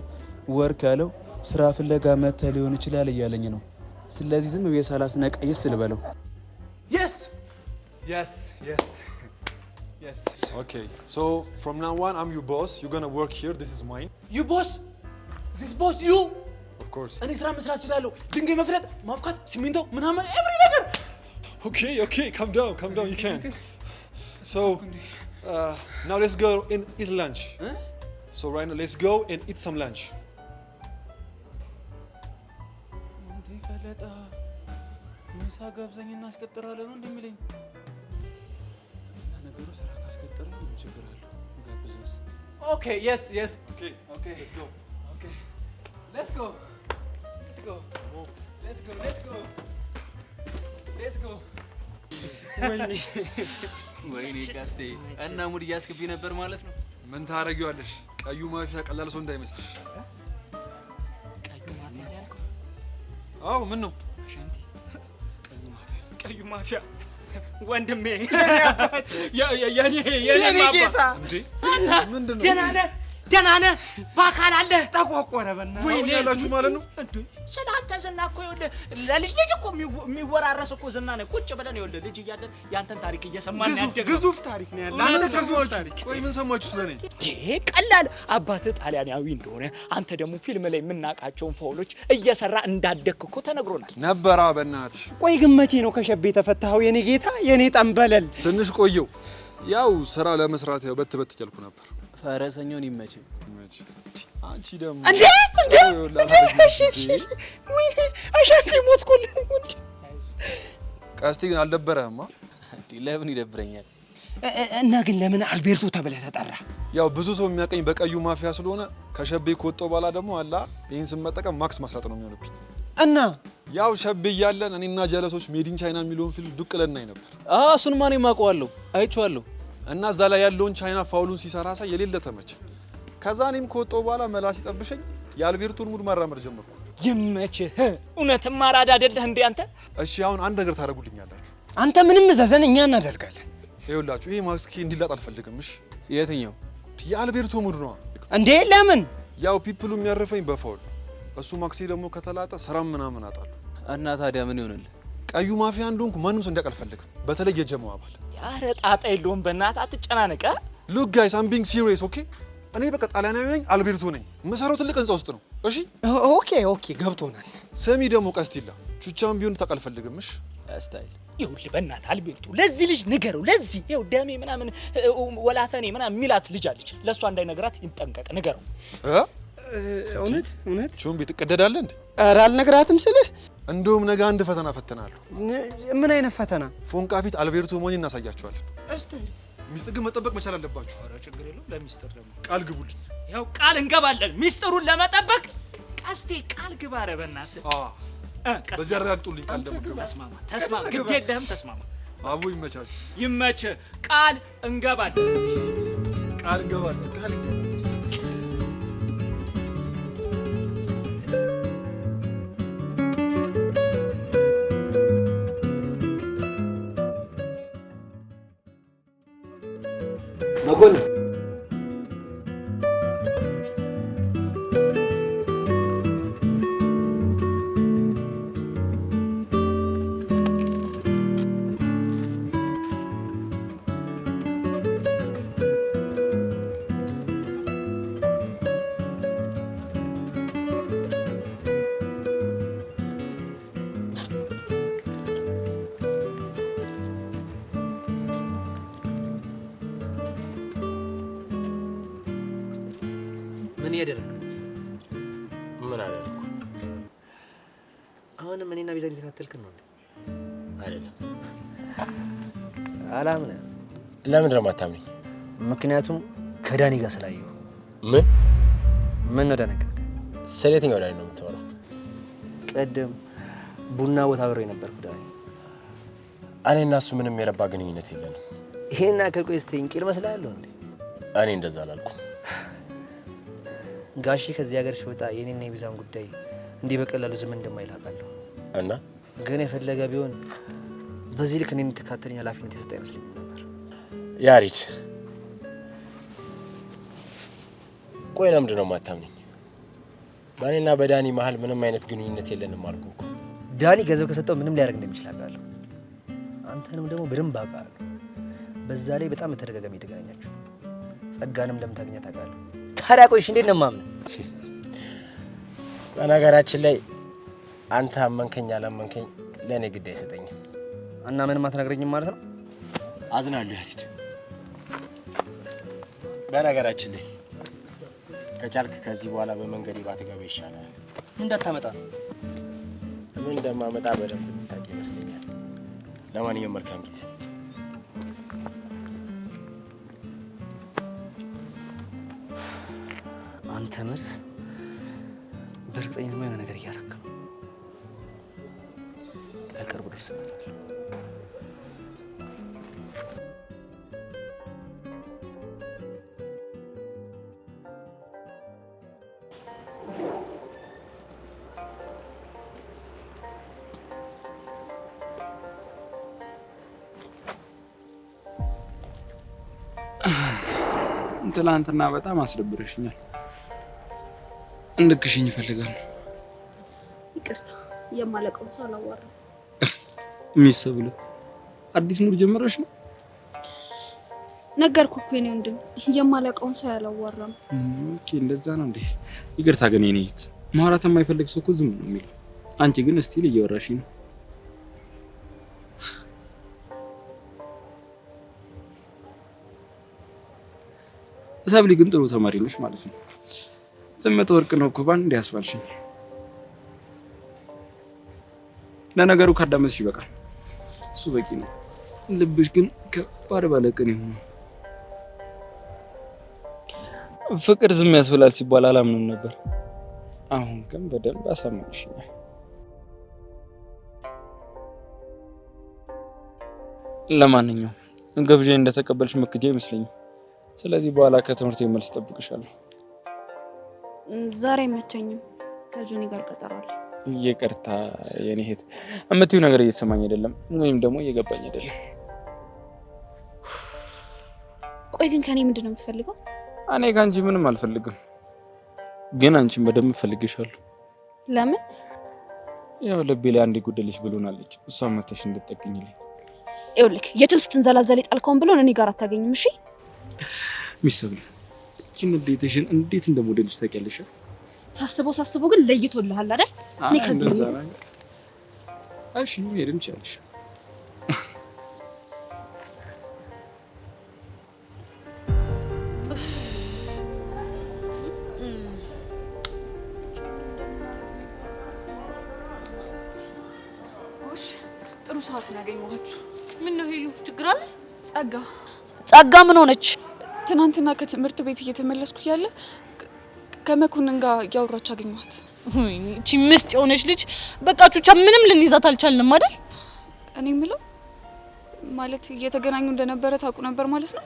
Speaker 3: ወርክ ያለው ስራ ፍለጋ መጥተህ ሊሆን ይችላል እያለኝ ነው። ስለዚህ ዝም ብዬ ሳላስነቀይስ ልበለው።
Speaker 14: Yes.
Speaker 4: Okay, so from now on, I'm your boss. You're gonna work here. This is mine.
Speaker 14: You boss? This boss you?
Speaker 4: Of course.
Speaker 14: እኔ ስራ መስራት እችላለሁ። ድንጋይ መፍለጥ፣ ማፍካት፣ ሲሚንቶ ምናምን every ነገር።
Speaker 4: Okay, calm down. You can. So now let's go and eat lunch. So right now, let's go and eat some lunch.
Speaker 3: ምሳ ጋብዘኝ እና አስቀጥራለሁ ነው እንደሚለኝ። ነገሩ ስራ ካስቀጠረ ምን ችግር አለው? ጋብዘንስ።
Speaker 14: Okay, yes.
Speaker 4: Okay, let's go.
Speaker 14: Okay. Let's go.
Speaker 3: ወይኔ ቀስቴ እና ሙድ እያስገቢ ነበር ማለት ነው።
Speaker 4: ምን ታረጊዋለሽ? ቀዩ ማፊያ ቀላል ሰው እንዳይመስልሽ።
Speaker 11: ቀዩ ማፊያ ያልከው?
Speaker 4: አዎ፣ ምን ነው?
Speaker 11: ቀዩ ማፊያ ወንድሜ የኔ ጌታ
Speaker 4: እንዴ!
Speaker 11: ምንድን ነው? ደህና ነህ? በአካል አለ?
Speaker 5: ጠቆቆረ በእናትህ።
Speaker 4: ወይኔ ያላችሁ ማለት ነው
Speaker 11: እንዴ? ስላንተ ዝና እኮ ይኸውልህ ለልጅ እኮ የሚወራረስ እኮ ዝና ነው። ቁጭ ብለን ይኸውልህ ልጅ እያለን ያንተን ታሪክ እየሰማን ያደግነው
Speaker 5: ግዙፍ ታሪክ ነው ያለው። አንተ ግዙፍ ታሪክ።
Speaker 4: ቆይ ምን ሰማችሁ ስለኔ?
Speaker 11: ቀላል አባትህ ጣሊያናዊ እንደሆነ አንተ ደግሞ ፊልም ላይ የምናውቃቸውን ፋውሎች እየሰራ እንዳደግክ እኮ ተነግሮናል።
Speaker 4: ነበራ በእናትሽ።
Speaker 5: ቆይ ግን መቼ ነው ከሸቤ የተፈታኸው የኔ ጌታ የኔ ጠንበለል?
Speaker 4: ትንሽ ቆየው። ያው ስራ ለመስራት ያው በት እያልኩ ነበር።
Speaker 3: ፈረሰኛውን ይመች።
Speaker 4: አንቺ ደግሞ
Speaker 5: እንዴ ወይኔ አሻንቴ ሞትኩልህ።
Speaker 4: ቀስቴ ግን አልደበረህማ?
Speaker 3: ለምን ይደብረኛል?
Speaker 5: እና ግን ለምን አልቤርቶ ተብለህ ተጠራ?
Speaker 4: ያው ብዙ ሰው የሚያቀኝ በቀዩ ማፊያ ስለሆነ ከሸቤ ከወጣሁ በኋላ ደግሞ አላ ይህን ስም መጠቀም ማክስ ማስላጥ ነው የሚሆንብኝ።
Speaker 5: እና
Speaker 4: ያው ሸቤ እያለን እኔና ጀለሶች ሜድ ኢን ቻይና የሚለውን ፊልም ዱቅ ለናይ ነበር።
Speaker 3: እሱን ማን የማውቀዋለሁ አይቼዋለሁ።
Speaker 4: እና እዛ ላይ ያለውን ቻይና ፋውሉን ሲሰራ ሳይ የሌለ ተመቸኝ። ከዛ እኔም ከወጣሁ በኋላ መላ ሲጠብሸኝ የአልቤርቶን ሙድ ማራመድ ጀመርኩ።
Speaker 11: ይመችህ። እውነትም አራዳ አይደለህ እንዴ አንተ?
Speaker 4: እሺ አሁን አንድ ነገር ታደርጉልኛላችሁ።
Speaker 5: አንተ ምንም ዘዘን እኛ እናደርጋለን።
Speaker 4: ይኸውላችሁ ይሄ ማስክ እንዲላጥ አልፈልግም። እሺ
Speaker 3: የትኛው?
Speaker 4: የአልቤርቶ ሙድ ነው
Speaker 5: እንዴ? ለምን?
Speaker 4: ያው ፒፕሉ የሚያርፈኝ በፋውል፣ እሱ ማክሲ ደግሞ ከተላጠ ስራም ምናምን አጣለሁ።
Speaker 3: እና ታዲያ ምን ይሆንልህ?
Speaker 4: ቀዩ ማፊያ እንደሆንኩ ማንም ሰው እንዲያውቅ አልፈልግም፣ በተለይ የጀማው አባል።
Speaker 11: ኧረ ጣጣ የለውም በእናትህ አትጨናነቅ።
Speaker 4: ሉክ ጋይስ አም ቢንግ ሲሪየስ ኦኬ። እኔ በቃ ጣሊያናዊ ነኝ፣ አልቤርቶ ነኝ። የምሰራው ትልቅ ህንጻ ውስጥ ነው። እሺ
Speaker 5: ኦኬ ገብቶናል።
Speaker 4: ስሚ ደግሞ ቀስቲላ ቹቻም ቢሆን ታውቅ አልፈልግም። እሺ
Speaker 3: ስታይል
Speaker 11: ይኸውልህ በእናትህ አልቤርቶ ለዚህ ልጅ ንገረው። ለዚህ ይኸው ደሜ ምናምን ወላፈኔ ምናምን ሚላት ልጅ አለች። ለእሷ እንዳይነግራት ይጠንቀቅ፣ ንገረው።
Speaker 5: እውነት
Speaker 4: ቹም ቤት ትቀደዳለህ እንዴ?
Speaker 5: ኧረ አልነግራትም ስልህ
Speaker 4: እንደውም ነገ አንድ ፈተና ፈተናለሁ።
Speaker 5: ምን አይነት ፈተና?
Speaker 4: ፎንቃ ፊት አልቤርቶ ሞኒ እናሳያቸዋለን።
Speaker 5: እስቲ
Speaker 4: ሚስጥር ግን መጠበቅ መቻል አለባችሁ።
Speaker 11: ኧረ ችግር የለውም። ለሚስጥር ደግሞ
Speaker 4: ቃል ግቡልኝ።
Speaker 11: ያው ቃል እንገባለን። ሚስጥሩን ለመጠበቅ ቀስቴ ቃል ግባ። ኧረ በእናትህ
Speaker 4: በዚህ አረጋግጡልኝ። ቃል እንደምትገባ
Speaker 11: ተስማማ። ግድ የለህም ተስማማ።
Speaker 4: አቡ ይመቻች።
Speaker 11: ይመችህ። ቃል እንገባለን።
Speaker 4: ቃል እንገባለን። ቃል
Speaker 6: መኮንን
Speaker 9: ምን እያደረግህ?
Speaker 6: ምን አደረኩ?
Speaker 9: አሁንም እኔና ቤዛን እየተከታተልክን ነው እንዴ?
Speaker 6: አይደለም።
Speaker 9: አላምነህም።
Speaker 6: ለምንድን ነው የማታምነኝ?
Speaker 9: ምክንያቱም ከዳኒ ጋር ስላየሁ።
Speaker 6: ምን
Speaker 9: ነው ደነገጥክ?
Speaker 6: ስለ የትኛው ዳኒ ነው የምታወራው?
Speaker 9: ቅድም ቡና ቦታ አብሬው የነበርኩ ዳኒ።
Speaker 6: እኔ እና እሱ ምንም የረባ ግንኙነት የለንም።
Speaker 9: ይሄን አክል ቆይ ስትይኝ ቂል እመስልሃለሁ እንዴ?
Speaker 6: እኔ እንደዛ አላልኩም።
Speaker 9: ጋሺ ከዚህ ሀገር ሲወጣ የኔና የቤዛን ጉዳይ እንዲህ በቀላሉ ዝም እንደማይል አውቃለሁ።
Speaker 6: እና
Speaker 9: ግን የፈለገ ቢሆን በዚህ ልክ እኔን ተካተለኝ ኃላፊነት የሰጠ አይመስለኝም ነበር።
Speaker 6: ያሪድ፣ ቆይ ለምንድን ነው የማታምነኝ? በእኔና በዳኒ መሀል ምንም አይነት ግንኙነት የለንም አልኩህ እኮ።
Speaker 9: ዳኒ ገንዘብ ከሰጠው ምንም ሊያደርግ እንደሚችል አውቃለሁ። አንተንም ደግሞ በደንብ አውቃለሁ። በዛ ላይ በጣም በተደጋጋሚ የተገናኛችሁ። ጸጋንም እንደምታገኛት አውቃለሁ። ታዲያ ቆይሽ እንዴት ነው የማምነው?
Speaker 6: በነገራችን ላይ አንተ አመንከኝ አላመንከኝ ለእኔ ግድ አይሰጠኝም።
Speaker 9: እና ምንም አትነግረኝም ማለት ነው?
Speaker 6: አዝናለሁ ያሪድ። በነገራችን ላይ ከቻልክ ከዚህ በኋላ በመንገድ ባትገባ ይሻላል።
Speaker 9: እንዳታመጣ
Speaker 6: ምን እንደማመጣ በደንብ የምታውቅ ይመስለኛል። ለማንኛውም መልካም ጊዜ።
Speaker 9: አንተ መርዝ በእርግጠኝነት የሆነ ነገር እያደረክ ነው። በቅርቡ ደርስበታል።
Speaker 3: ትላንትና በጣም አስደብረሽኛል። እንድክሽኝ እፈልጋለሁ።
Speaker 8: ይቅርታ፣ የማለቀውን ሰው አላዋራም።
Speaker 3: ሚሰብለ አዲስ ሙድ ጀመረሽ ነው?
Speaker 8: ነገርኩህ እኮ የኔ ወንድም፣ የማለቀውን ሰው አላዋራም።
Speaker 3: ኦኬ፣ እንደዛ ነው እንዴ? ይቅርታ ግን የኔ እህት፣ ማውራት የማይፈልግ ሰው እኮ ዝም ነው የሚለው። አንቺ ግን እስቲል እያወራሽኝ ነው። ሰብሊ ግን ጥሩ ተማሪ ነሽ ማለት ነው። ስምንት ወርቅ ነው እኮ ባንድ ያስፋልሽኝ። ለነገሩ ካዳመጥሽ ይበቃል፣ እሱ በቂ ነው። ልብሽ ግን ከባድ ባለቅን ይሆናል። ፍቅር ዝም ያስብላል ሲባል አላምንም ነበር። አሁን ግን በደንብ አሳመንሽኛል። ለማንኛውም ግብዣዬን እንደተቀበልሽ መክጄ አይመስለኝም። ስለዚህ በኋላ ከትምህርት መልስ እጠብቅሻለሁ።
Speaker 8: ዛሬ አይመቸኝም፣ ከጁኒ ጋር ቀጠሮ አለ።
Speaker 3: ይቅርታ የኔ እህት፣ የምትይው ነገር እየተሰማኝ አይደለም፣ ወይም ደግሞ እየገባኝ አይደለም።
Speaker 8: ቆይ ግን ከኔ ምንድን ነው የምትፈልገው?
Speaker 3: እኔ ከአንቺ ምንም አልፈልግም፣ ግን አንቺን በደንብ እፈልግሻለሁ።
Speaker 8: ለምን?
Speaker 3: ያው ልቤ ላይ አንዴ ጉደልሽ ብሎናለች፣ እሷን መተሽ እንድትጠቅኝልኝ።
Speaker 8: ይኸውልህ የትም ስትንዘላዘል ጣልከውን ብሎን እኔ ጋር አታገኝም። እሺ
Speaker 3: ሚሰብል እቺን እንዴትሽን እንዴት እንደሞዴልሽ ታውቂያለሽ?
Speaker 8: ሳስበው ግን ለይቶልሃል አይደል? እኔ ከዚህ
Speaker 3: እሺ ሄድም ቻለሽ።
Speaker 2: ሰዓት ነው ያገኘኋችሁ። ምን ነው ሄሉ ችግር አለ?
Speaker 1: ጸጋ ምን ሆነች?
Speaker 15: ትናንትና ከትምህርት ቤት እየተመለስኩ እያለ ከመኮንን ጋር እያወራች አገኘኋት።
Speaker 2: እቺ ምስጥ የሆነች ልጅ በቃ ቹቻ ምንም ልንይዛት አልቻልንም አይደል?
Speaker 15: እኔ የምለው ማለት እየተገናኙ እንደነበረ ታውቁ ነበር ማለት ነው?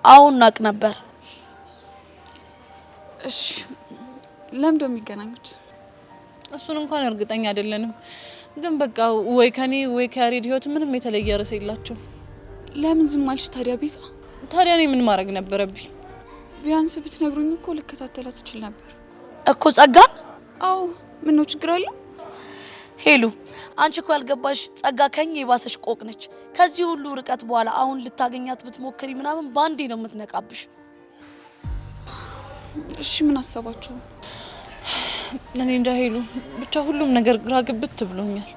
Speaker 1: አሁን ናቅ ነበር።
Speaker 15: እሺ ለምን እንደሚገናኙት
Speaker 2: እሱን እንኳን እርግጠኛ አይደለንም። ግን በቃ ወይ ከኔ ወይ ከያሬድ ህይወት ምንም የተለየ ርዕስ የላቸው።
Speaker 15: ለምን ዝም አልሽ ታዲያ ቤዛ?
Speaker 2: ታዲያ እኔ ምን ማድረግ ነበረብኝ?
Speaker 15: ቢያንስ ብትነግሩኝ እኮ ልከታተላት እችል ነበር
Speaker 1: እኮ ጸጋን።
Speaker 15: አዎ ምን ነው ችግር አለ?
Speaker 1: ሄሉ አንቺ እኮ ያልገባሽ ጸጋ ከኛ የባሰሽ ቆቅ ነች። ከዚህ ሁሉ ርቀት በኋላ አሁን ልታገኛት ብትሞክሪ ምናምን ባንዴ ነው የምትነቃብሽ።
Speaker 15: እሺ ምን አሰባችሁ?
Speaker 2: እኔ እንጃ ሄሉ፣ ብቻ ሁሉም ነገር ግራ ግብት ብሎኛል።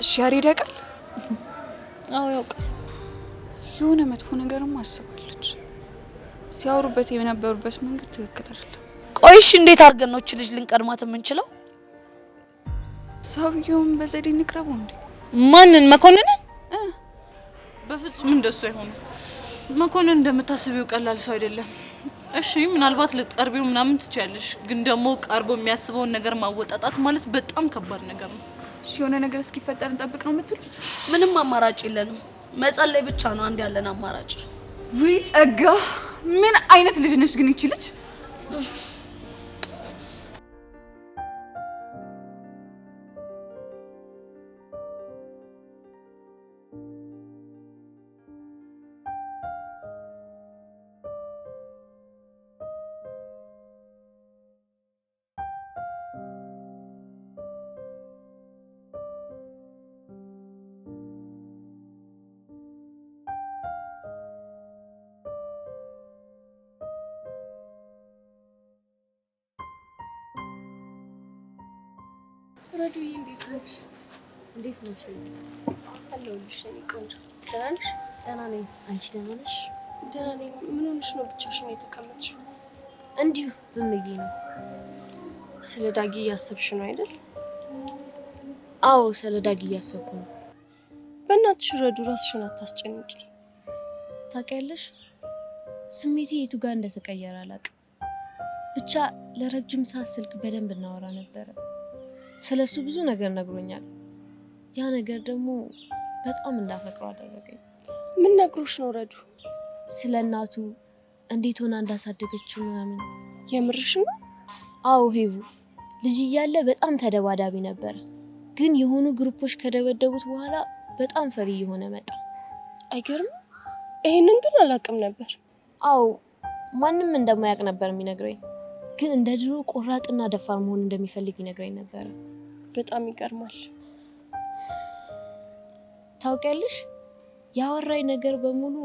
Speaker 15: እሺ ያሬድ ያውቃል?
Speaker 2: አዎ ያውቃል።
Speaker 15: የሆነ መጥፎ ነገርም አስባለች። ሲያወሩበት የነበሩበት መንገድ ትክክል አይደለም።
Speaker 1: ቆይሽ እንዴት አድርገን ነው እቺ ልጅ ልንቀድማት የምንችለው?
Speaker 15: ሰውየውን በዘዴ እንቅረበው እንዴ?
Speaker 2: ማንን? መኮንንን? በፍጹም እንደሱ አይሆንም። መኮንን እንደምታስቢው ቀላል ሰው አይደለም። እሺ ምናልባት ልትቀርቢው ምናምን ትችያለሽ፣ ግን ደግሞ ቀርቦ የሚያስበውን ነገር ማወጣጣት ማለት በጣም ከባድ ነገር ነው።
Speaker 15: እሺ የሆነ ነገር እስኪፈጠር እንጠብቅ ነው የምትሉት?
Speaker 1: ምንም አማራጭ የለንም። መጸለይ ብቻ ነው አንድ ያለን አማራጭ።
Speaker 15: ውይ ጸጋ፣ ምን አይነት ልጅ ነሽ ግን ይቺ ልጅ?
Speaker 16: ረዱዬ እንዴት ነሽ? እንዴት ነሽ? አለሁልሽ የኔ ቆንጆ። ደህና ነሽ? ደህና ነኝ። አንቺ ደህና ነሽ? ደህና ነኝ። ምን ሆነሽ ነው ብቻሽን የተቀመጥሽው? እንዲሁ ዝም ብዬ ነው። ስለ ዳጊ እያሰብሽ ነው አይደል? አዎ ስለ ዳጊ እያሰብኩ ነው። በእናትሽ ረዱ ራስሽን አታስጨንቂ። ታውቂያለሽ ስሜቴ የቱ ጋር እንደተቀየረ አላውቅም። ብቻ ለረጅም ሰዓት ስልክ በደንብ እናወራ ነበረ። ስለሱ ብዙ ነገር ነግሮኛል። ያ ነገር ደግሞ በጣም እንዳፈቅረው አደረገኝ። ምን ነግሮሽ ነው ረዱ? ስለ እናቱ እንዴት ሆና እንዳሳደገችው ምናምን። የምርሽ ነው? አዎ ሄቡ ልጅ እያለ በጣም ተደባዳቢ ነበር። ግን የሆኑ ግሩፖች ከደበደቡት በኋላ በጣም ፈሪ የሆነ መጣ። አይገርም? ይሄንን ግን አላውቅም ነበር። አዎ ማንም እንደማያውቅ ነበር የሚነግረኝ። ግን እንደ ድሮ ቆራጥና ደፋር መሆን እንደሚፈልግ ይነግረኝ ነበር። በጣም ይገርማል። ታውቂያለሽ ያወራኝ ነገር በሙሉ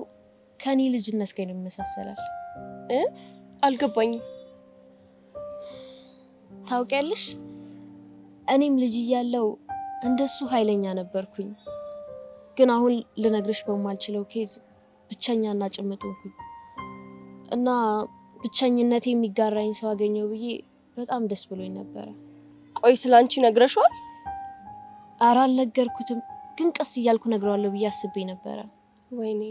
Speaker 16: ከኔ ልጅነት ጋር ይመሳሰላል። አልገባኝም። ታውቂያለሽ እኔም ልጅ እያለው እንደሱ ኃይለኛ ነበርኩኝ። ግን አሁን ልነግርሽ በማልችለው ኬዝ ብቸኛና ጭምት ሆንኩኝ እና ብቸኝነት የሚጋራኝ ሰው አገኘው ብዬ በጣም ደስ ብሎኝ ነበር። ቆይ ስላንቺ ነግረሽዋል? ኧረ አልነገርኩትም፣ ግን ቀስ እያልኩ ነግረዋለሁ ብዬ አስቤ ነበር። ወይኔ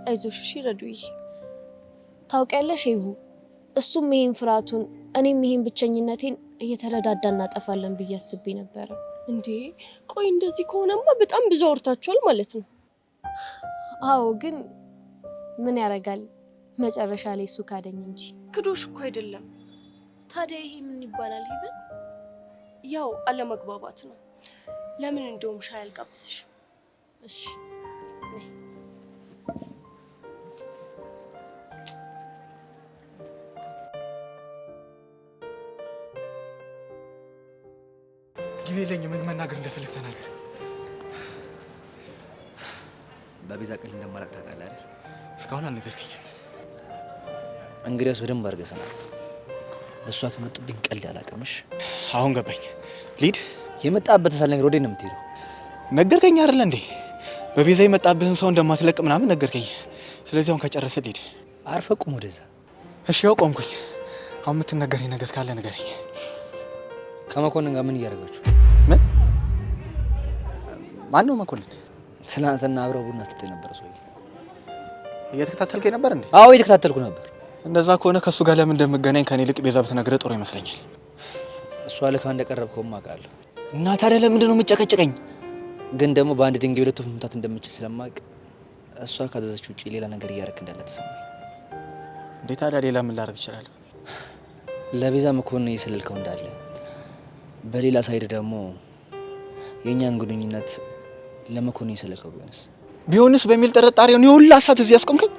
Speaker 16: አይዞሽ እሺ ረዱዬ። ታውቂያለሽ ሄቡ እሱም ይሄን ፍርሃቱን እኔም ይሄን ብቸኝነቴን እየተረዳዳን እናጠፋለን ብዬ አስቤ ነበር። እንዴ ቆይ እንደዚህ ከሆነማ በጣም ብዙ አውርታችኋል ማለት ነው? አዎ ግን ምን ያደርጋል መጨረሻ ላይ እሱ ካደኝ እንጂ። ክዶሽ እኮ አይደለም። ታዲያ ይሄ ምን ይባላል ሄበን? ያው አለመግባባት ነው። ለምን እንደውም ሻይ አልጋብዝሽ? እሺ ነይ።
Speaker 4: ጊዜ የለኝም። ምን መናገር እንደፈለግ ተናገር።
Speaker 9: በቤዛ ቀል እንደማላቅ ታውቃለህ አይደል?
Speaker 4: እስካሁን አልነገርከኝም።
Speaker 9: እንግዲያውስ በደንብ አድርገህ ሰማ። በእሷ ከመጡብኝ ቀልድ አላውቅምሽ።
Speaker 4: አሁን ገባኝ። ሊድ
Speaker 9: የመጣበትን ሳልነግርህ ወዴት ነው የምትሄደው?
Speaker 4: ነገርከኝ አይደለ እንዴ? በቤዛ የመጣብህን ሰው እንደማትለቅ ምናምን ነገርከኝ። ስለዚህ አሁን ከጨረሰ ሊድ
Speaker 9: አርፈህ ቁም ወደዛ።
Speaker 4: እሺ ያው ቆምኩኝ። አሁን የምትነገረኝ ነገር ካለ ንገረኝ።
Speaker 9: ከመኮንን ጋር ምን እያደረጋችሁ?
Speaker 4: ምን ማን ነው መኮንን?
Speaker 17: ትናንትና አብረው ቡና ስጠኝ ነበር ሰው።
Speaker 4: እየተከታተልከኝ ነበር እንዴ?
Speaker 17: አዎ እየተከታተልኩ ነበር።
Speaker 4: እንደዛ ከሆነ ከሱ ጋር ለምን እንደምገናኝ ከኔ ልቅ ቤዛ ብትነግረህ ጥሩ ይመስለኛል።
Speaker 17: እሷ ልካ እንደቀረብከውም አውቃለሁ።
Speaker 4: እና ታዲያ ለምንድን ነው የምጨቀጭቀኝ?
Speaker 17: ግን ደግሞ በአንድ ድንጋይ ሁለት ወፍ መምታት እንደምችል ስለማውቅ እሷ ካዘዘች ውጪ ሌላ ነገር እያደረክ እንዳለ ተሰማኝ።
Speaker 4: እንዴ ታዲያ ሌላ ምን ላደርግ እችላለሁ?
Speaker 17: ለቤዛ መኮንን እየሰለልከው እንዳለ፣ በሌላ ሳይድ ደግሞ የእኛን ግንኙነት ለመኮንን እየሰለልከው ቢሆንስ በሚል ጥርጣሬ ነው ሁላ ሰዓት እዚህ ያስቆምከኝ።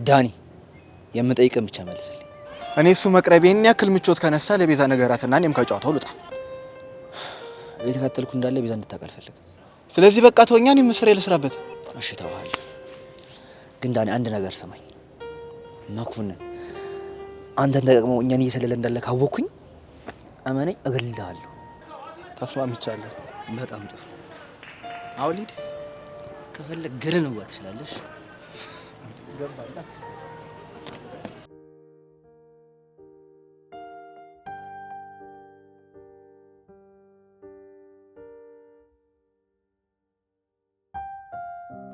Speaker 17: ዳኒ የምጠይቅን ብቻ መልስልኝ።
Speaker 4: እኔ እሱ መቅረቤን ያክል ምቾት ከነሳ ለቤዛ ነገራትና እኔም ከጨዋታው ልውጣ።
Speaker 17: እየተከታተልኩ እንዳለ ቤዛ እንድታውቅ አልፈልግም።
Speaker 4: ስለዚህ በቃ ተወኛ፣ እኔም ስራዬ ልስራበት።
Speaker 17: እሺ ተውሃል። ግን ዳኒ አንድ ነገር ሰማኝ። መኮንን አንተን ተጠቅሞ እኛን እየሰለለ እንዳለ ካወቅኩኝ እመነኝ እገልልሃለሁ።
Speaker 4: ተስማምቻለሁ።
Speaker 17: በጣም ጥሩ።
Speaker 4: አሁን ሊድ
Speaker 17: ከፈለግ ገደል መግባት ትችላለሽ።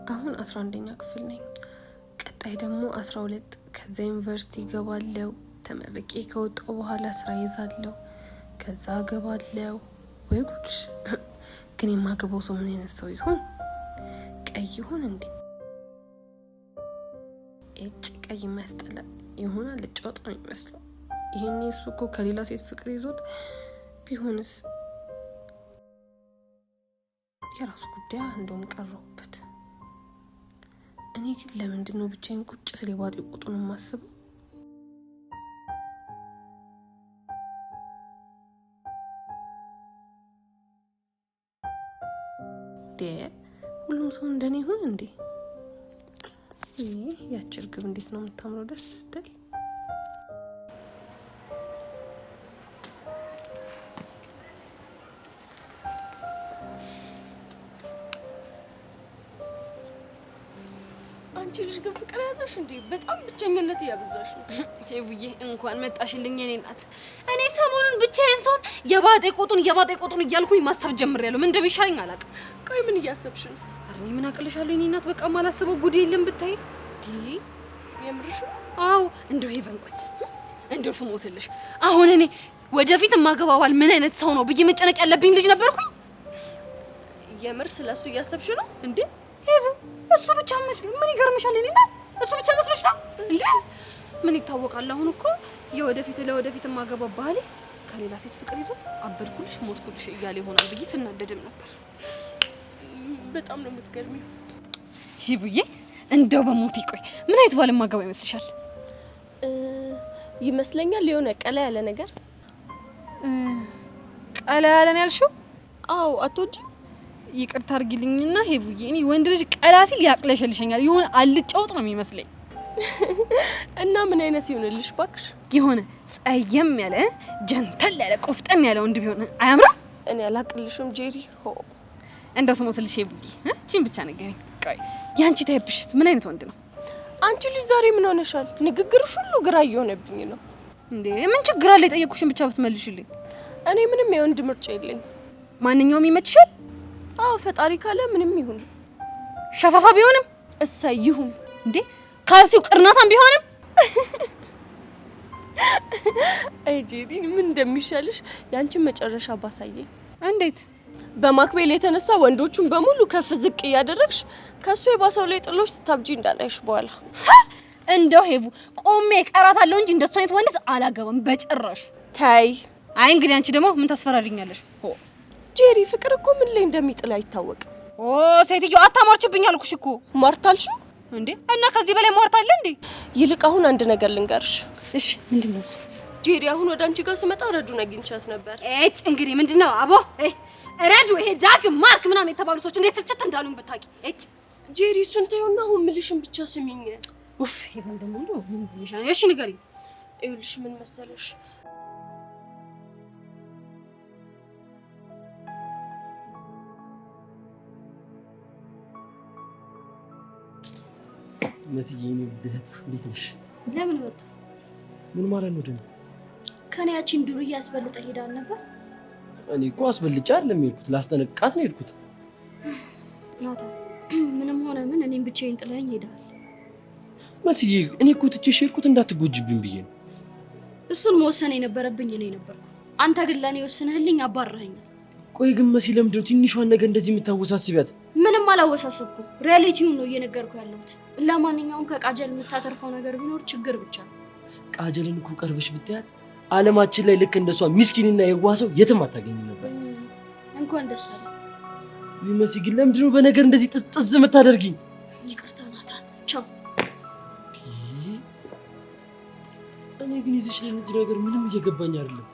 Speaker 16: አሁን 11ኛ ክፍል ነኝ። ቀጣይ ደግሞ 12 ከዛ ዩኒቨርሲቲ ገባለው። ተመርቄ ከወጣው በኋላ ስራ ይዛለው። ከዛ ገባለው። ወይ ጉድ! ግን የማገባው ሰው ምን አይነት ሰው ይሆን? ቀይ ይሆን እንዴ? ቀይ የሚያስጠላ ይሆናል። ልጫወት ነው የሚመስለው። ይሄኔ እሱ እኮ ከሌላ ሴት ፍቅር ይዞት ቢሆንስ? የራሱ ጉዳይ እንደውም ቀረውበት። እኔ ግን ለምንድን ነው ብቻዬን ቁጭ ስለ ባጤ ቁጡን የማስበው? ሁሉም ሰው እንደኔ ይሁን እንዴ? ያቺ እርግብ እንዴት ነው የምታምረው ደስ ስትል።
Speaker 1: አንቺ ልጅ ግን ፍቅር ያዘሽ እንዴ? በጣም ብቸኝነት እያበዛሽ ነው። ሄቡዬ እንኳን መጣሽልኝ የኔ እናት። እኔ ሰሞኑን ብቻዬን ሰውን የባጤ ቁጡን እያልኩኝ ማሰብ ጀምሬያለሁ። ምን እንደሚሻለኝ አላውቅም። ቆይ ምን እያሰብሽ ነው? እኔ ምን አቅልሻለሁ የኔ እናት። በቃ ማላስበው ጉድ የለም ብታይ። የምርሽ? አዎ እንደው ሄቨን ቆይ እንደው ስሞትልሽ አሁን እኔ ወደፊት የማገባው ባል ምን አይነት ሰው ነው ብዬ መጨነቅ ያለብኝ ልጅ ነበርኩኝ። የምር ስለሱ እያሰብሽ ነው እንዴ? ሄቨን እሱ ብቻ መስሎኝ። ምን ይገርምሻል የኔ እናት? እሱ ብቻ መስሎሽ ነው እንዴ? ምን ይታወቃል? አሁን እኮ ለወደፊት የማገባው ባል ከሌላ ሴት ፍቅር ይዞት አበድኩልሽ ሞትኩልሽ እያለ ይሆናል ብዬ ስናደድም ነበር። በጣም ነው የምትገርሚው ሄቡዬ። እንደው በሞት ይቆይ ምን አይነት ባል ማገባ ይመስልሻል? ይመስለኛል የሆነ ቀላ ያለ ነገር። ቀላ ያለ ነው ያልሽው? አዎ። አትወጂ? ይቅርታ አድርጊልኝና ሄቡዬ፣ እኔ ወንድ ልጅ ቀላ ሲል ያቅለሸልሸኛል። የሆነ አልጫውጥ ነው የሚመስለኝ። እና ምን አይነት ይሆንልሽ ባክሽ? የሆነ ጸየም ያለ ጀንተል ያለ ቆፍጠን ያለ ወንድ ቢሆን አያምራም? እኔ አላቅልሽም ጄሪ። እንደው ስሞትልሽ ሄቡዬ፣ እቺን ብቻ ንገሪኝ። ቆይ ያንቺ ታይፕሽስ ምን አይነት ወንድ ነው? አንቺ ልጅ ዛሬ ምን ሆነሻል? ንግግርሽ ሁሉ ግራ እየሆነብኝ ነው። እንዴ ምን ችግር አለ? የጠየኩሽን ብቻ ብትመልሽልኝ። እኔ ምንም የወንድ ምርጫ የለኝ። ማንኛውም ይመችሻል? አዎ ፈጣሪ ካለ ምንም ይሁን። ሸፋፋ ቢሆንም እሰይ ይሁን። እንዴ ካልሲው ቅርናታም ቢሆንም አይ ጄሪ ምን እንደሚሻልሽ ያንቺን መጨረሻ ባሳየኝ። እንዴት? በማክቤል የተነሳ ወንዶቹን በሙሉ ከፍ ዝቅ እያደረግሽ ከሱ የባሰው ላይ ጥሎሽ ስታብጂ እንዳላይሽ በኋላ እንደው ሄቡ ቆሜ ቀራታለሁ እንጂ እንደሱ አይነት ወንድ አላገባም በጭራሽ። ታይ አይ እንግዲህ አንቺ ደግሞ ምን ታስፈራሪኛለሽ? ጄሪ ፍቅር እኮ ምን ላይ እንደሚጥል አይታወቅም። ሴትዮ አታማርችብኝ አልኩሽ እኮ። ሟርታልሽ እንዴ? እና ከዚህ በላይ ሟርታለ እንዴ? ይልቅ አሁን አንድ ነገር ልንገርሽ። እሺ ምንድነው እሱ? ጄሪ አሁን ወደ አንቺ ጋር ስመጣ ረዱን አግኝቻት ነበር። እንግዲህ ምንድነው አቦ ረዱ ይሄ ዛግ ማርክ ምናምን የተባሉ ሰዎች እንዴት ስልችት እንዳሉኝ ብታቂ። ጄሪ እሱን ተይውና አሁን ምልሽን ብቻ ስሚኝ። ኡፍ ይሄን ደግሞ እንደው ምን እንደሚሻል እሺ ንገሪኝ። ይኸውልሽ ምን መሰለሽ
Speaker 6: መስዬ ነው እንዴት ነሽ?
Speaker 7: ለምን ወጣ?
Speaker 6: ምን ማለት ነው ደግሞ?
Speaker 7: ከኔ ያቺን ዱርዬ አስበልጠ ሄዳል ነበር።
Speaker 6: እኔ እኮ አስበልጫ አይደለም የሄድኩት፣ ላስጠነቅቃት ነው የሄድኩት።
Speaker 7: ናታ ምንም ሆነ ምን እኔም ብቻዬን ጥለኸኝ ሄደሃል።
Speaker 6: መስዬ እኔ እኮ ትቼሽ ሄድኩት እንዳትጎጂብኝ ብዬ ነው።
Speaker 7: እሱን መወሰን የነበረብኝ እኔ ነበርኩ። አንተ ግን ለእኔ ወስነህልኝ አባረኸኛል።
Speaker 6: ቆይ ግን መሲ ለምንድን ነው ትንሿን ነገር እንደዚህ የምታወሳስቢያት?
Speaker 7: ምንም አላወሳሰብኩም። ሪያሊቲውን ነው እየነገርኩ ያለሁት። ለማንኛውም ከቃጀል የምታተርፈው ነገር ቢኖር ችግር ብቻ ነው።
Speaker 6: ቃጀልን እኮ ቀርበሽ ብታያት ዓለማችን ላይ ልክ እንደሷ ምስኪንና የዋህ ሰው የትም አታገኝም ነበር።
Speaker 7: እንኳን ደስ አለ።
Speaker 6: መሲ ግን ለምንድን ነው በነገር እንደዚህ ጥዝ የምታደርጊኝ?
Speaker 7: ይቅርታ ናታን፣ ቻው።
Speaker 6: እኔ ግን ይዘሽ ልጅ ነገር ምንም እየገባኝ አይደለም።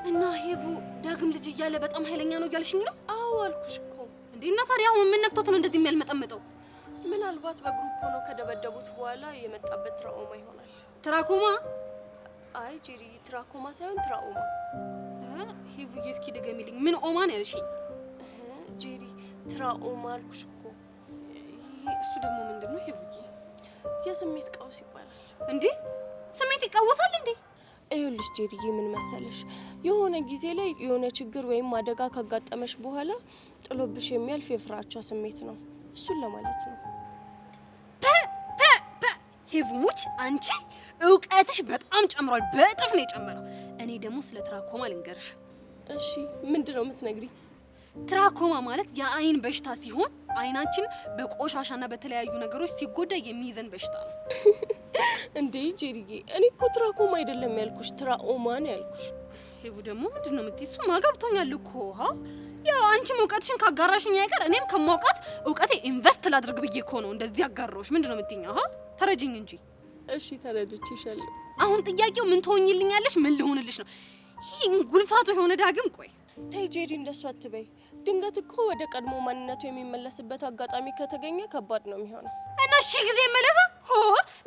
Speaker 1: እና ሄቡ ዳግም ልጅ እያለ በጣም ኃይለኛ ነው እያልሽኝ ነው?
Speaker 16: አዎ አልኩሽ እኮ።
Speaker 1: እንዴ እና ታዲያ አሁን ምን ነክቶት ነው እንደዚህ የሚያልመጠመጠው?
Speaker 16: ምናልባት በግሩፕ ሆኖ ከደበደቡት በኋላ የመጣበት ትራውማ ይሆናል።
Speaker 1: ትራኮማ?
Speaker 16: አይ ጄሪ፣ ትራኮማ ሳይሆን ትራውማ።
Speaker 1: ሄቡዬ እስኪ ድገሚልኝ። ምን ኦማ ነው ያልሽኝ?
Speaker 16: ጄሪ፣ ትራውማ አልኩሽ እኮ።
Speaker 1: እሱ ደግሞ ምንድነው ሄቡዬ?
Speaker 16: የስሜት ቀውስ ይባላል።
Speaker 1: እንዴ ስሜት ይቀወሳል እንዴ?
Speaker 16: ይኸውልሽ ጄሪዬ፣ ምን መሰለሽ፣ የሆነ ጊዜ ላይ የሆነ ችግር ወይም አደጋ ካጋጠመሽ በኋላ ጥሎብሽ የሚያልፍ የፍራቻ ስሜት ነው። እሱን ለማለት ነው።
Speaker 1: ሄቡሙች አንቺ እውቀትሽ በጣም ጨምሯል። በእጥፍ ነው የጨመረው። እኔ ደግሞ ስለ ትራኮማ ልንገርሽ።
Speaker 16: እሺ ምንድነው የምትነግሪኝ?
Speaker 1: ትራኮማ ማለት የአይን በሽታ ሲሆን አይናችን በቆሻሻና በተለያዩ ነገሮች ሲጎዳ የሚይዘን በሽታ ነው።
Speaker 16: እንዴ ጄሪዬ፣ እኔ እኮ ትራኮማ አይደለም ያልኩሽ፣ ትራኦማ ነው ያልኩሽ።
Speaker 1: ሄቡ ደግሞ ምንድነው የምትይው? እሱ ማጋብቶኛል እኮ ያው አንቺም እውቀትሽን ካጋራሽኝ አይቀር እኔም ከማውቃት እውቀቴ ኢንቨስት ላድርግ ብዬ እኮ ነው እንደዚህ አጋራሁሽ። ምንድነው የምትይኝ? ተረጅኝ እንጂ።
Speaker 16: እሺ ተረድቼሻለሁ።
Speaker 1: አሁን ጥያቄው ምን ትሆኝልኛለሽ? ምን ልሆንልሽ ነው? ይሄ ጉልፋቱ የሆነ ዳግም። ቆይ
Speaker 16: ተይ ጄሪ፣ እንደሱ አትበይ። ድንገት እኮ ወደ ቀድሞ ማንነቱ የሚመለስበት አጋጣሚ ከተገኘ ከባድ ነው የሚሆነው።
Speaker 1: እና እሺ ጊዜ ይመለሳ?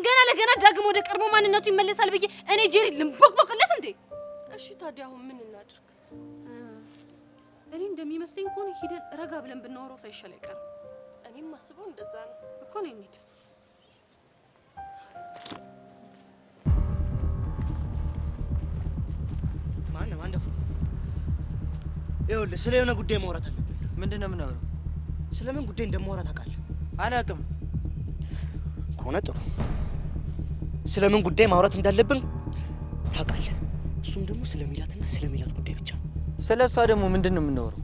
Speaker 1: ገና ለገና ዳግም ወደ ቀድሞ ማንነቱ ይመለሳል ብዬ እኔ ጄሪ ልንቦቅቦቅለት እንዴ?
Speaker 16: እሺ ታዲያ አሁን ምን እናድርግ?
Speaker 1: እኔ እንደሚመስለኝ ከሆነ ሂደን ረጋ ብለን ብናወራው ሳይሻል አይቀርም።
Speaker 16: እኔም ማስበው እንደዛ ነው
Speaker 1: እኮ ነው። እንሂድ።
Speaker 4: ማነው አንደፉ? ይኸውልህ ስለ የሆነ ጉዳይ ማውራት አለብን።
Speaker 17: ምንድን ነው የምናወራው?
Speaker 4: ስለምን ጉዳይ እንደማወራ ታውቃለህ?
Speaker 17: አላውቅም።
Speaker 4: ከሆነ ጥሩ። ስለምን ጉዳይ ማውራት እንዳለብን ታውቃለህ? እሱም ደግሞ ስለ ሚላትና ስለ ሚላት ጉዳይ ብቻ ነው።
Speaker 17: ስለ እሷ ደግሞ ምንድን ነው የምናወራው?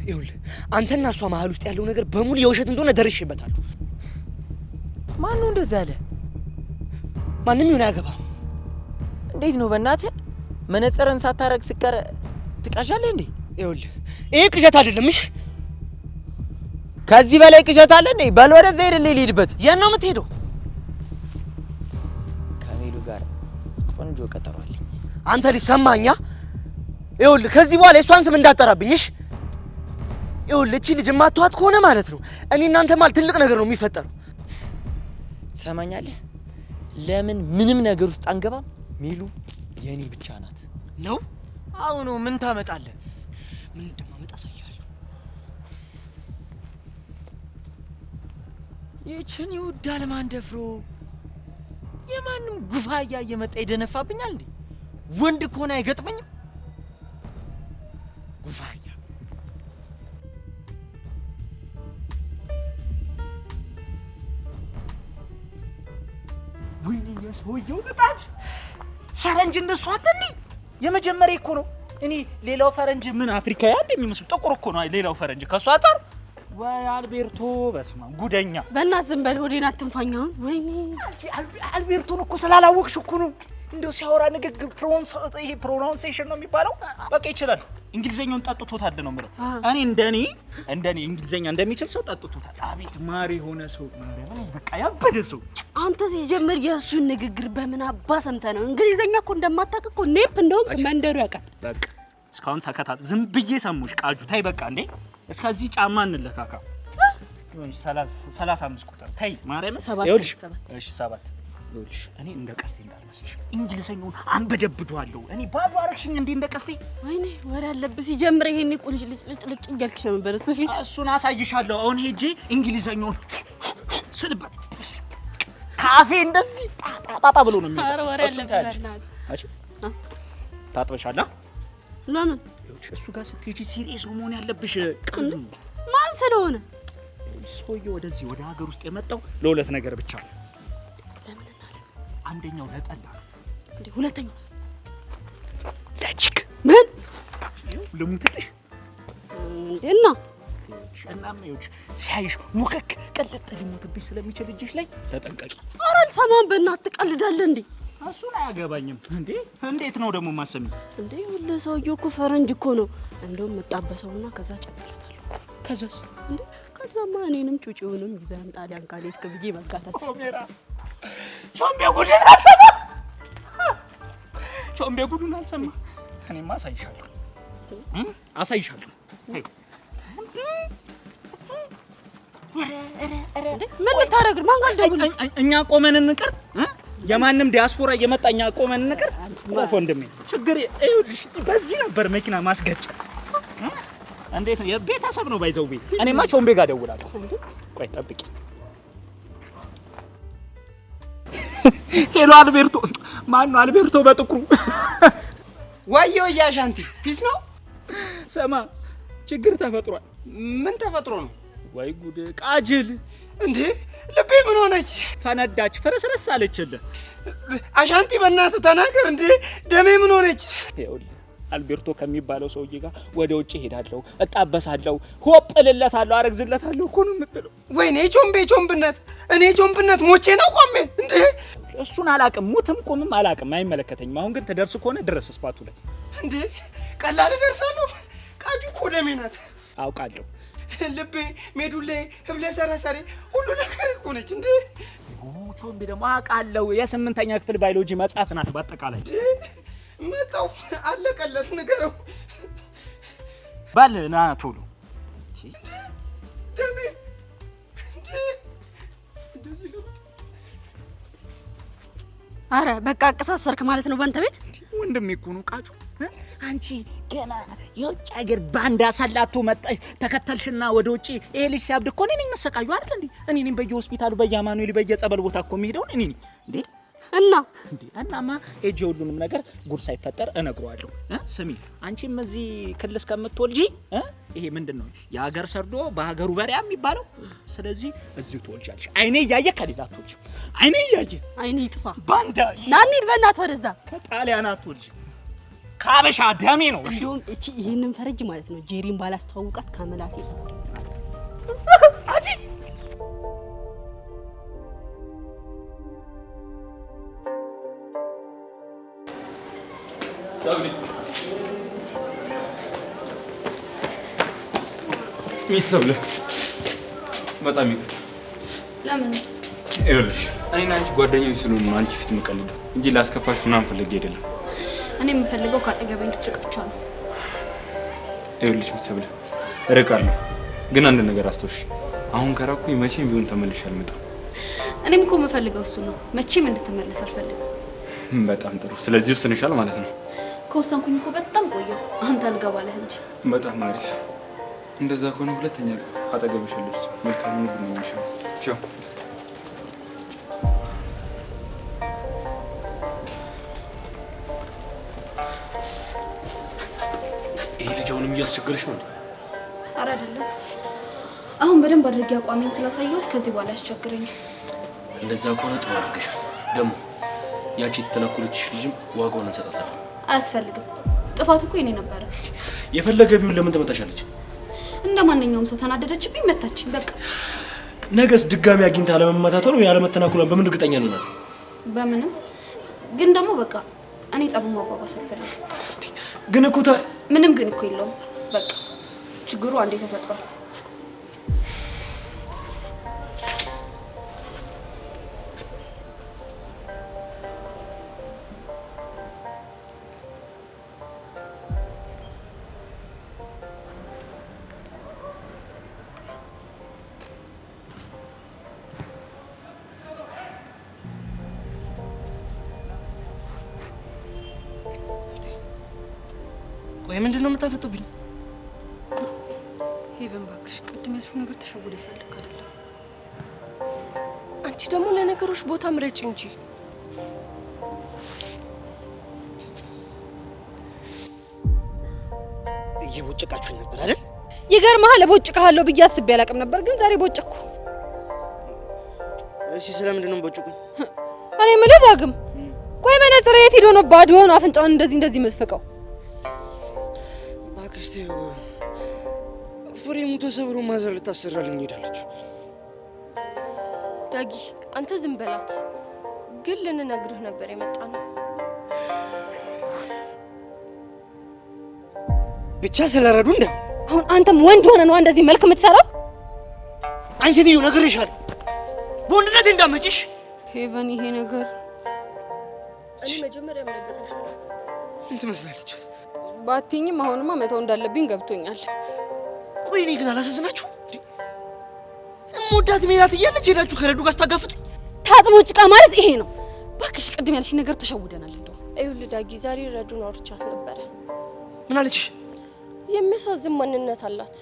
Speaker 4: ይኸውልህ አንተና እሷ መሀል ውስጥ ያለው ነገር በሙሉ የውሸት እንደሆነ ደርሼበታለሁ።
Speaker 17: ማን ነው እንደዛ ያለ?
Speaker 4: ማንም ይሁን አያገባም።
Speaker 17: እንዴት ነው በእናትህ? መነጽርን ሳታረግ ስቀር ትቃዣለህ እንዴ?
Speaker 4: ይኸውልህ ይሄ ቅዠት አይደለም። እሺ
Speaker 17: ከዚህ በላይ ቅዠት አለ እንዴ? በል ወደዛ ሄድልኝ፣ ልሂድበት።
Speaker 4: የት ነው የምትሄደው?
Speaker 17: ከሜሉ ጋር ቆንጆ ቀጠሮ አለኝ።
Speaker 4: አንተ ልጅ ሰማኛ? ይኸውልህ ከዚህ በኋላ የእሷን ስም እንዳጠራብኝ። እሺ ይኸውልህ እቺ ልጅ የማትዋት ከሆነ ማለት ነው እኔ እናንተ ማለት ትልቅ ነገር ነው የሚፈጠረው።
Speaker 17: ትሰማኛለህ? ለምን ምንም ነገር ውስጥ አንገባም? ሜሉ የኔ ብቻ ናት
Speaker 4: ነው።
Speaker 17: አሁኑ ምን ታመጣለህ?
Speaker 4: ምን እንደማመጣ አሳያለሁ።
Speaker 17: ይችን ይውዳ ለማን ደፍሮ የማንም ጉፋያ እየመጣ ይደነፋብኛል እንዴ? ወንድ ከሆነ አይገጥመኝም ጉፋያ።
Speaker 11: ወይኔ የሰውየው ልጣት ፈረንጅ እንደሱ አለልኝ። የመጀመሪያ እኮ ነው። እኔ ሌላው ፈረንጅ ምን አፍሪካዊ አንድ የሚመስሉ ጥቁር እኮ ነው ሌላው ፈረንጅ ከሷ አንፃር። ወይ አልቤርቶ በስመ አብ ጉደኛ።
Speaker 12: በእናትህ ዝም በል፣ ሆዴን አትንፋኝ። አሁን ወይኔ
Speaker 11: አልቤርቶን እኮ ስላላወቅሽ እኮ ነው እንደው ሲያወራ ንግግር ፕሮናንሴሽን ነው የሚባለው። በቃ ይችላል። እንግሊዘኛውን ጠጥቶታል ነው የምለው። እኔ እንደኔ እንግሊዘኛ እንደሚችል ሰው ጠጥቶታል። አቤት ማር የሆነ ሰው ማርያም፣ በቃ ያበደ ሰው።
Speaker 12: አንተ ሲጀምር የእሱን ንግግር በምን አባ ሰምተህ ነው? እንግሊዘኛ እኮ እንደማታውቅ እኮ ኔፕ እንደሆንክ መንደሩ ያውቃል።
Speaker 11: በቃ እስካሁን ተከታተል። ዝም ብዬ ሰሙሽ ቃጁ። ታይ በቃ እንዴ እስከዚህ ጫማ እንለካካ። 35 ቁጥር ታይ ማርያም። ይኸውልሽ እሺ 7 ይኸውልሽ እኔ እንደ ቀስቴ እንዳልመስልሽ እንግሊዘኛውን አንበደብደዋለሁ። እኔ ባዶ አረግሽኝ እንዴ እንደ ቀስቴ።
Speaker 12: ወይኔ ወሬ አለብህ ሲጀምር። ይሄኔ ቁልጭ ልጭ እያልክሽ ነበር እሱ ፊት።
Speaker 11: እሱን አሳይሻለሁ። አሁን ሄጄ እንግሊዘኛውን ስልበት ካፌ እንደዚህ ጣጣ ብሎ ነው የሚወጣው።
Speaker 12: ኧረ ወሬ አለብህ።
Speaker 11: እሺ ታጥበሻል?
Speaker 12: ለምን?
Speaker 11: እሱ ጋር ስትሄጂ ሲሪየስ ነው መሆን ያለብሽ።
Speaker 12: ማን ስለሆነ
Speaker 11: ሰውዬው ወደዚህ ወደ ሀገር ውስጥ የመጣው ለሁለት ነገር ብቻ ነው። አንደኛው ለጠላ
Speaker 12: እንዴ፣ ሁለተኛው
Speaker 11: ለቺክ
Speaker 12: ምን
Speaker 11: ልሙትልሽ
Speaker 12: እና
Speaker 11: እናም ይኸውልሽ ሲያይሽ ሙከክ ቀለጥ ሊሞትብሽ ስለሚችል እጅሽ ላይ ተጠንቀቂ።
Speaker 12: ኧረ አልሰማም። በእናትህ ትቀልዳለህ እንዴ?
Speaker 11: እሱን አያገባኝም እንዴ። እንዴት ነው ደግሞ ማሰሚ
Speaker 12: እንዴ? ሁሉ ሰውዬው እኮ ፈረንጅ እኮ ነው። እንደውም መጣበሰውና ከዛ ጨምረታለሁ።
Speaker 11: ከዛስ
Speaker 12: እንዴ? ከዛማ እኔንም ጩጪውንም ይዘን ጣሊያን ካሌት ከብዬ መጋታት
Speaker 11: ኦሜራ ቾምቤ ጉዱን አልሰማ ቾምቤ ጉዱን አልሰማ። እኔማ አሳይሻለሁ አሳይሻለሁ።
Speaker 12: ምን ልታረግ? ማን ጋር ደውል?
Speaker 11: እኛ ቆመን እንቀር? የማንም ዲያስፖራ እየመጣ እኛ ቆመን እንቀር? ቆፎ ወንድሜ ችግር ይኸውልሽ፣ በዚህ ነበር መኪና ማስገጨት። እንዴት ነው የቤተሰብ ነው ባይዘው ቤት። እኔማ ቾምቤ ጋር ደውላለሁ። ቆይ ጠብቂ። ሄሎ አልቤርቶ። ማን ነው አልቤርቶ በጥቁሩ?
Speaker 5: ዋየው ያሻንቲ ፒስ ነው።
Speaker 11: ሰማ ችግር ተፈጥሯል።
Speaker 5: ምን ተፈጥሮ ነው?
Speaker 11: ወይ ጉድ! ቃጅል
Speaker 5: እንዴ! ልቤ ምን ሆነች?
Speaker 11: ፈነዳች፣ ፍርስርስ አለችልህ።
Speaker 5: አሻንቲ በእናትህ ተናገር እንዴ! ደሜ ምን ሆነች?
Speaker 11: ይኸውልህ አልቤርቶ ከሚባለው ሰውዬ ጋር ወደ ውጭ ሄዳለሁ፣ እጣበሳለሁ፣ ሆፕ እልለታለሁ፣ አረግዝለታለሁ እኮ ነው የምትለው።
Speaker 5: ወይኔ ቾምቤነት! እኔ ቾምብነት ሞቼ ነው ቆሜ እንዴ!
Speaker 11: እሱን አላቅም፣ ሙትም ቆምም አላቅም፣ አይመለከተኝም። አሁን ግን ትደርስ ከሆነ ድረስ ስፓቱ ላይ
Speaker 5: እንዴ! ቀላል ደርሳለሁ። ቃጁ እኮ ደሜ ናት።
Speaker 11: አውቃለሁ።
Speaker 5: ልቤ፣ ሜዱሌ፣ ህብለ ሰረሰሬ ሁሉ ነገር እኮ ነች እንዴ!
Speaker 11: ቾምቤ ደግሞ አውቃለሁ። የ8ኛ ክፍል ባዮሎጂ መጽሐፍ ናት በአጠቃላይ።
Speaker 5: መጣው አለቀለት ንገረው።
Speaker 11: ባል ና ቶሎ።
Speaker 5: ደሜ እንዴ! እንደዚህ ነው።
Speaker 12: አረ በቃ አቀሳሰርክ ማለት ነው ባንተ ቤት።
Speaker 11: ወንድሜ እኮ ነው ቃጩ። አንቺ ገና የውጭ ሀገር ባንዳ ሰላቶ መጣሽ ተከተልሽና ወደ ውጪ። ይሄ ልጅ ሲያብድ እኮ እኔ ነኝ መሰቃዩ አይደል እንዴ? እኔ ነኝ በየሆስፒታሉ በየአማኑኤል በየጸበል ቦታ እኮ የሚሄደው እኔ ነኝ እንዴ? እናማ ሄጄ ሁሉንም ነገር ጉድ ሳይፈጠር እነግረዋለሁ። ስሚ አንቺም እዚህ ክልስ ከምትወልጂ ይሄ ምንድነው የሀገር ሰርዶ በሀገሩ በሪያ የሚባለው። ስለዚህ እዚሁ ትወልጃለሽ። አይኔ እያየ ከሌላ አትወልጂ። አይኔ እያየ
Speaker 12: አይኔ ይጥፋ
Speaker 11: ባንዳ
Speaker 12: ና እንሂድ በእናትህ ወደዛ።
Speaker 11: ከጣሊያን አትወልጂ፣ ከአበሻ ደሜ ነው።
Speaker 12: እንደውም እቺ ይሄንን ፈረጅ ማለት ነው ጄሪን ባላስተዋውቃት ከመላሴ ሰፈር
Speaker 11: አጂ
Speaker 3: ሚስተር በጣም ይቅርታ።
Speaker 1: ለምን?
Speaker 3: ይኸውልሽ እኔና አንቺ ጓደኞች ስለሆኑ ነው አንቺ ፊት የምቀልደው እንጂ ላስከፋሽ ምናምን ፈልጌ አይደለም።
Speaker 1: እኔ የምፈልገው ካጠገቤ እንድትርቅ ብቻ ነው።
Speaker 3: ይኸውልሽ ሚስተር እርቃለሁ፣ ግን አንድ ነገር አስተውሽ። አሁን ከራኩኝ መቼም ቢሆን ተመልሼ አልመጣም።
Speaker 1: እኔም እኮ የምፈልገው እሱ ነው። መቼም እንድትመለስ አልፈልግም።
Speaker 3: በጣም ጥሩ። ስለዚህ ወስንሻል ማለት ነው?
Speaker 1: ከወሰንኩኝ እኮ በጣም ቆየሁ። አንተ አልገባለህ እንጂ።
Speaker 3: በጣም አሪፍ። እንደዛ ከሆነ ሁለተኛ አጠገብሽ ልድረስ። መልካም ነው ብለሽኝ። ቻው።
Speaker 6: ይሄ ልጅ አሁንም እያስቸገረሽ ነው?
Speaker 1: ኧረ አይደለም። አሁን በደንብ አድርጌ አቋሜን ስላሳየሁት ከዚህ በኋላ ያስቸግረኛል።
Speaker 6: እንደዛ ከሆነ ጥሩ አድርገሻል። ደግሞ ያቺ የተተናኮለችሽ ልጅም ዋጋውን እንሰጣታለን።
Speaker 1: አያስፈልግም። ጥፋቱ እኮ የኔ ነበረ።
Speaker 6: የፈለገ ቢሆን ለምን ትመታሻለች?
Speaker 1: እንደ ማንኛውም ሰው ተናደደችብኝ፣ መታችኝ። በቃ
Speaker 6: ነገስ ድጋሚ አግኝታ ለመመታተሉ ያለ መተናኮሏን በምን እርግጠኛ ነን?
Speaker 1: በምንም። ግን ደግሞ በቃ እኔ ጸቡን ማጓጓዝ አልፈልግም።
Speaker 6: ግን እኮ
Speaker 1: ምንም ግን እኮ የለውም። በቃ ችግሩ አንዴ ተፈጥሯል።
Speaker 6: ቆይ ምንድነው የምታፈጡብኝ?
Speaker 1: ሄቨን እባክሽ፣ ቅድም ያልሽው ነገር ተሸውደሻል። ልክ አይደለም።
Speaker 16: አንቺ ደግሞ ለነገሮች ቦታ ምረጭ እንጂ።
Speaker 6: እየቦጨቃችሁኝ ነበር አይደል?
Speaker 1: ይገርምሃል ቦጭቀሃለሁ ብዬ አስቤ አላቅም ነበር፣ ግን ዛሬ ቦጨኩ።
Speaker 9: እሺ ስለምንድን ነው ቦጭቁኝ?
Speaker 1: እኔ የምልህ ዳግም፣ ቆይ መነጽር የት ሄዶ ነው ባዶ ሆኖ አፍንጫውን እንደዚህ የምትፍቀው?
Speaker 9: እባክሽ ተይው። ፍሬሙ ተሰብሮ ማዘር ልታሰራልኝ ሄዳለች።
Speaker 16: ዳጊ አንተ ዝም በላት። ግን ልንነግርህ ነበር የመጣነው።
Speaker 9: ብቻ ስለረዱ እንደ
Speaker 1: አሁን አንተም ወንድ ሆነ ነው እንደዚህ መልክ የምትሰራው?
Speaker 9: አንቺ ሴትዮ ነግሬሻለሁ፣ በወንድነት እንዳመጭሽ።
Speaker 1: ሄቨን ይሄ ነገር
Speaker 16: እኔ መጀመሪያም ነግሬሻለሁ።
Speaker 9: ምን ትመስላለች?
Speaker 1: ባትኝም አሁንማ መተው እንዳለብኝ ገብቶኛል።
Speaker 9: ቆይ እኔ ግን አላሳዝናችሁ? እምወዳት ሜላት እያለች ሄዳችሁ ከረዱ ጋር ስታጋፍጡኝ።
Speaker 1: ታጥቦ ጭቃ ማለት ይሄ ነው። እባክሽ ቅድም ያልሽኝ ነገር ተሸውደናል። እንደው
Speaker 16: ይኸውልህ ዳጊ ዛሬ ረዱን አውርቻት ነበረ።
Speaker 9: ምን አለችሽ?
Speaker 16: የሚያሳዝን ማንነት አላት።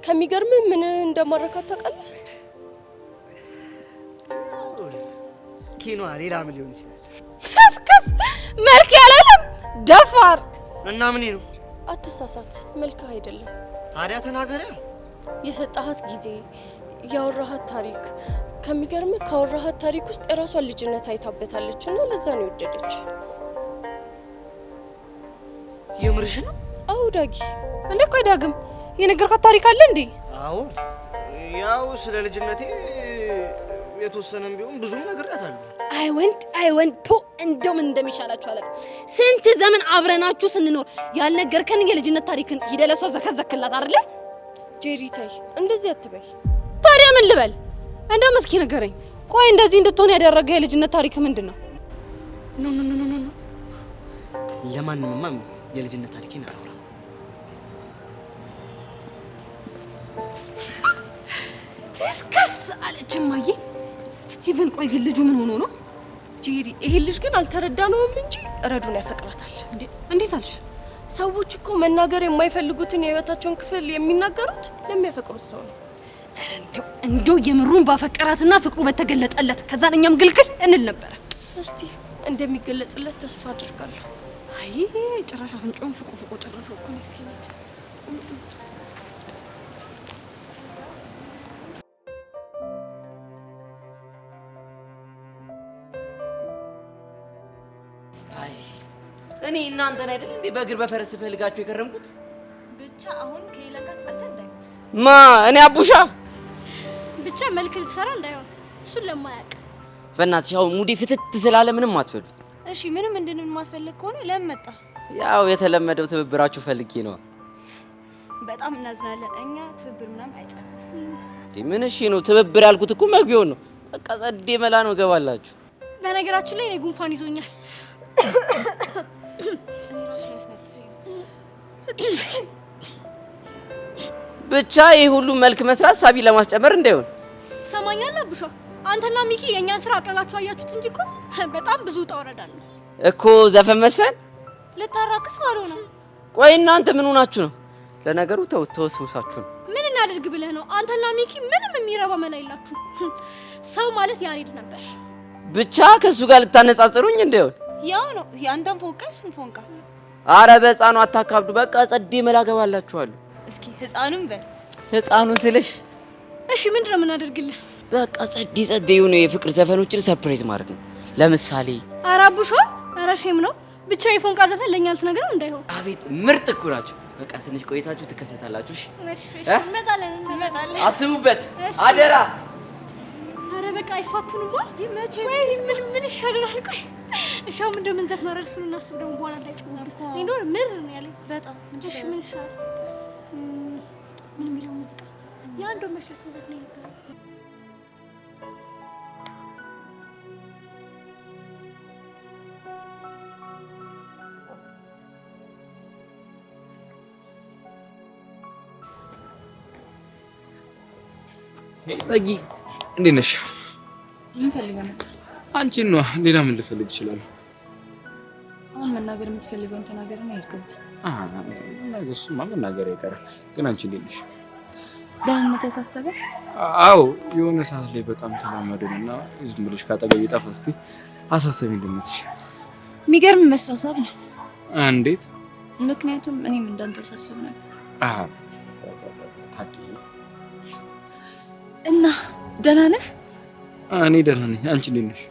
Speaker 16: ከሚገርምህ ምን እንደማረካት ታውቃለህ?
Speaker 9: ኪኗ ሌላ ምን ሊሆን ይችላል?
Speaker 1: ከስከስ መልክ ያላለም ደፋር
Speaker 9: እና ምን ነው?
Speaker 16: አትሳሳት፣ መልክህ አይደለም።
Speaker 9: ታዲያ ተናገሪያ።
Speaker 16: የሰጣሃት ጊዜ፣ ያወራሃት ታሪክ፣ ከሚገርምህ ካወራሃት ታሪክ ውስጥ የራሷን ልጅነት አይታበታለች እና ለዛ ነው የወደደች።
Speaker 9: የምርሽ ነው?
Speaker 16: አዎ ዳጊ።
Speaker 1: እንዴ ቆይ ዳግም የነገርካት ታሪክ አለ እንዴ?
Speaker 9: አዎ ያው ስለ ልጅነቴ የተወሰነም ቢሆን ብዙም ነግሬያታለሁ።
Speaker 1: አይ ወንድ ቶ እንደው ምን እንደሚሻላችሁ አላውቅም። ስንት ዘመን አብረናችሁ ስንኖር ያልነገርከን የልጅነት ታሪክን ሂደህ ለሷ ዘከዘክላት አይደለ?
Speaker 16: ጄሪ ተይ እንደዚህ አትበይ።
Speaker 1: ታዲያ ምን ልበል? እንደውም እስኪ ንገረኝ። ቆይ እንደዚህ እንድትሆን ያደረገ የልጅነት ታሪክ ምንድን ነው?
Speaker 9: ኖ ለማንምማ የልጅነት ታሪኬን አላወራም።
Speaker 1: እስከስ አለች እማዬ። ሄቨን ቆይ ግን ልጁ ምን ሆኖ ነው?
Speaker 16: ጄሪ ይሄ ልጅ ግን አልተረዳነውም እንጂ ረዱን ያፈቅራታል።
Speaker 1: እንዴት አልሽ?
Speaker 16: ሰዎች እኮ መናገር የማይፈልጉትን የህይወታቸውን ክፍል የሚናገሩት ለሚያፈቅሩት ሰው ነው።
Speaker 1: እንደው የምሩን ባፈቀራትና ፍቅሩ በተገለጠለት ከዛን እኛም ግልግል እንል ነበር።
Speaker 16: እስቲ እንደሚገለጽለት ተስፋ አደርጋለሁ።
Speaker 1: አይ ጭራሽ አፍንጫውን ፍቁ ጨርሰው እኮ ነው እስኪነች።
Speaker 18: እኔ እናንተን አይደል እንዴ በእግር በፈረስ ፈልጋችሁ የከረምኩት?
Speaker 1: ብቻ አሁን ከሌላ ጋር እንዳይ
Speaker 18: ማ እኔ አቡሻ
Speaker 7: ብቻ መልክ ልትሰራ እንዳይሆን እሱን ለማያውቅ
Speaker 18: በእናትሽ አሁን ሙዲ ፍትት ስላለ ምንም አትበሉ።
Speaker 7: እሺ ምንም እንድንን ማስፈልግ ከሆነ ለምን መጣ?
Speaker 18: ያው የተለመደው ትብብራችሁ ፈልጌ ነው።
Speaker 7: በጣም እናዝናለን። እኛ ትብብር ምናምን አይጠራም።
Speaker 18: ምን እሺ ነው ትብብር ያልኩት እኮ መግቢያው ነው። በቃ ጸዴ መላ ነው ገባላችሁ።
Speaker 7: በነገራችን ላይ እኔ ጉንፋን ይዞኛል። እኔ ራስ ላይ አስነጥሰኝ።
Speaker 18: ብቻ ይሄ ሁሉ መልክ መስራት ሳቢ ለማስጨመር እንዳይሆን
Speaker 7: ትሰማኛለህ አቡሻ? አንተና ሚኪ የኛን ስራ አቅላላችሁ አያችሁት እንጂ እኮ በጣም ብዙ ውጣ ውረድ አለ
Speaker 18: እኮ። ዘፈን መስፈን
Speaker 7: ልታራክስ ማለት ነው።
Speaker 18: ቆይ እናንተ ምን ሆናችሁ ነው? ለነገሩ ተወስውሳችሁ ነው።
Speaker 7: ምን እናድርግ ብለህ ነው? አንተና ሚኪ ምንም የሚረባ መላ የላችሁ። ሰው ማለት ያሬድ ነበር።
Speaker 18: ብቻ ከሱ ጋር ልታነጻጽሩኝ እንዳይሆን።
Speaker 7: ያው ነው ያንተን ፎንቃ እሱን ፎንቃ።
Speaker 18: አረ በህፃኑ አታካብዱ። በቃ ጸዴ መላ ገባላችኋለሁ።
Speaker 7: እስኪ ህፃኑን በል።
Speaker 18: ህፃኑን ስልሽ
Speaker 7: እሺ ምንድነው የምናደርግልህ?
Speaker 18: በቃ ጸዴ የሆነ የፍቅር ዘፈኖችን ሰርፕራይዝ ማድረግ ነው። ለምሳሌ
Speaker 7: ኧረ አቡሻ፣ ኧረ ሼም ነው። ብቻ የፎንቃ ዘፈን ለኛ ልትነግረው እንዳይሆን።
Speaker 18: አቤት ምርጥ እኮ ናቸው። በቃ ትንሽ ቆይታችሁ ትከሰታላችሁ። እሺ
Speaker 7: እንመጣለን።
Speaker 18: አስቡበት አደራ።
Speaker 7: ኧረ በቃ አይፋቱንማ። መቼ ምን ይሻለናል? ቆይ እሺ አሁን ምንድነው የምንዘፍነው? አይደል እሱን እናስብ ደግሞ በኋላ እንዳይጮህ ይኖር ምር ነው ያለኝ በጣም። እሺ ምን ይሻላል? ምን የሚለው ሙዚቃ የአንዱ መሽለስ ዘፈን ነበር።
Speaker 3: ጠጊ እንዴት ነሽ?
Speaker 15: ምን ፈልገህ ነው?
Speaker 3: አንቺን ነው። ሌላ ምን ልፈልግ እችላለሁ?
Speaker 15: አሁን መናገር የምትፈልገውን ተናገርና ሄድ ከዚህ።
Speaker 3: እሱማ መናገር አይቀርም። ግን አንቺ እንዴት ነሽ?
Speaker 15: ደህንነት ያሳሰበ?
Speaker 3: አዎ የሆነ ሰዓት ላይ በጣም ተላመደንና ዝም ብለሽ ካጠገቤ ጠፋ ስትይ አሳሰበኝ። እንደምትሽ
Speaker 15: የሚገርም መሳሳብ ነው።
Speaker 3: እንዴት?
Speaker 15: ምክንያቱም እኔም እንዳንተ ሳስብ ነበር።
Speaker 10: እና ደህና ነህ?
Speaker 3: እኔ ደህና ነኝ። አንቺ እንዴት ነሽ?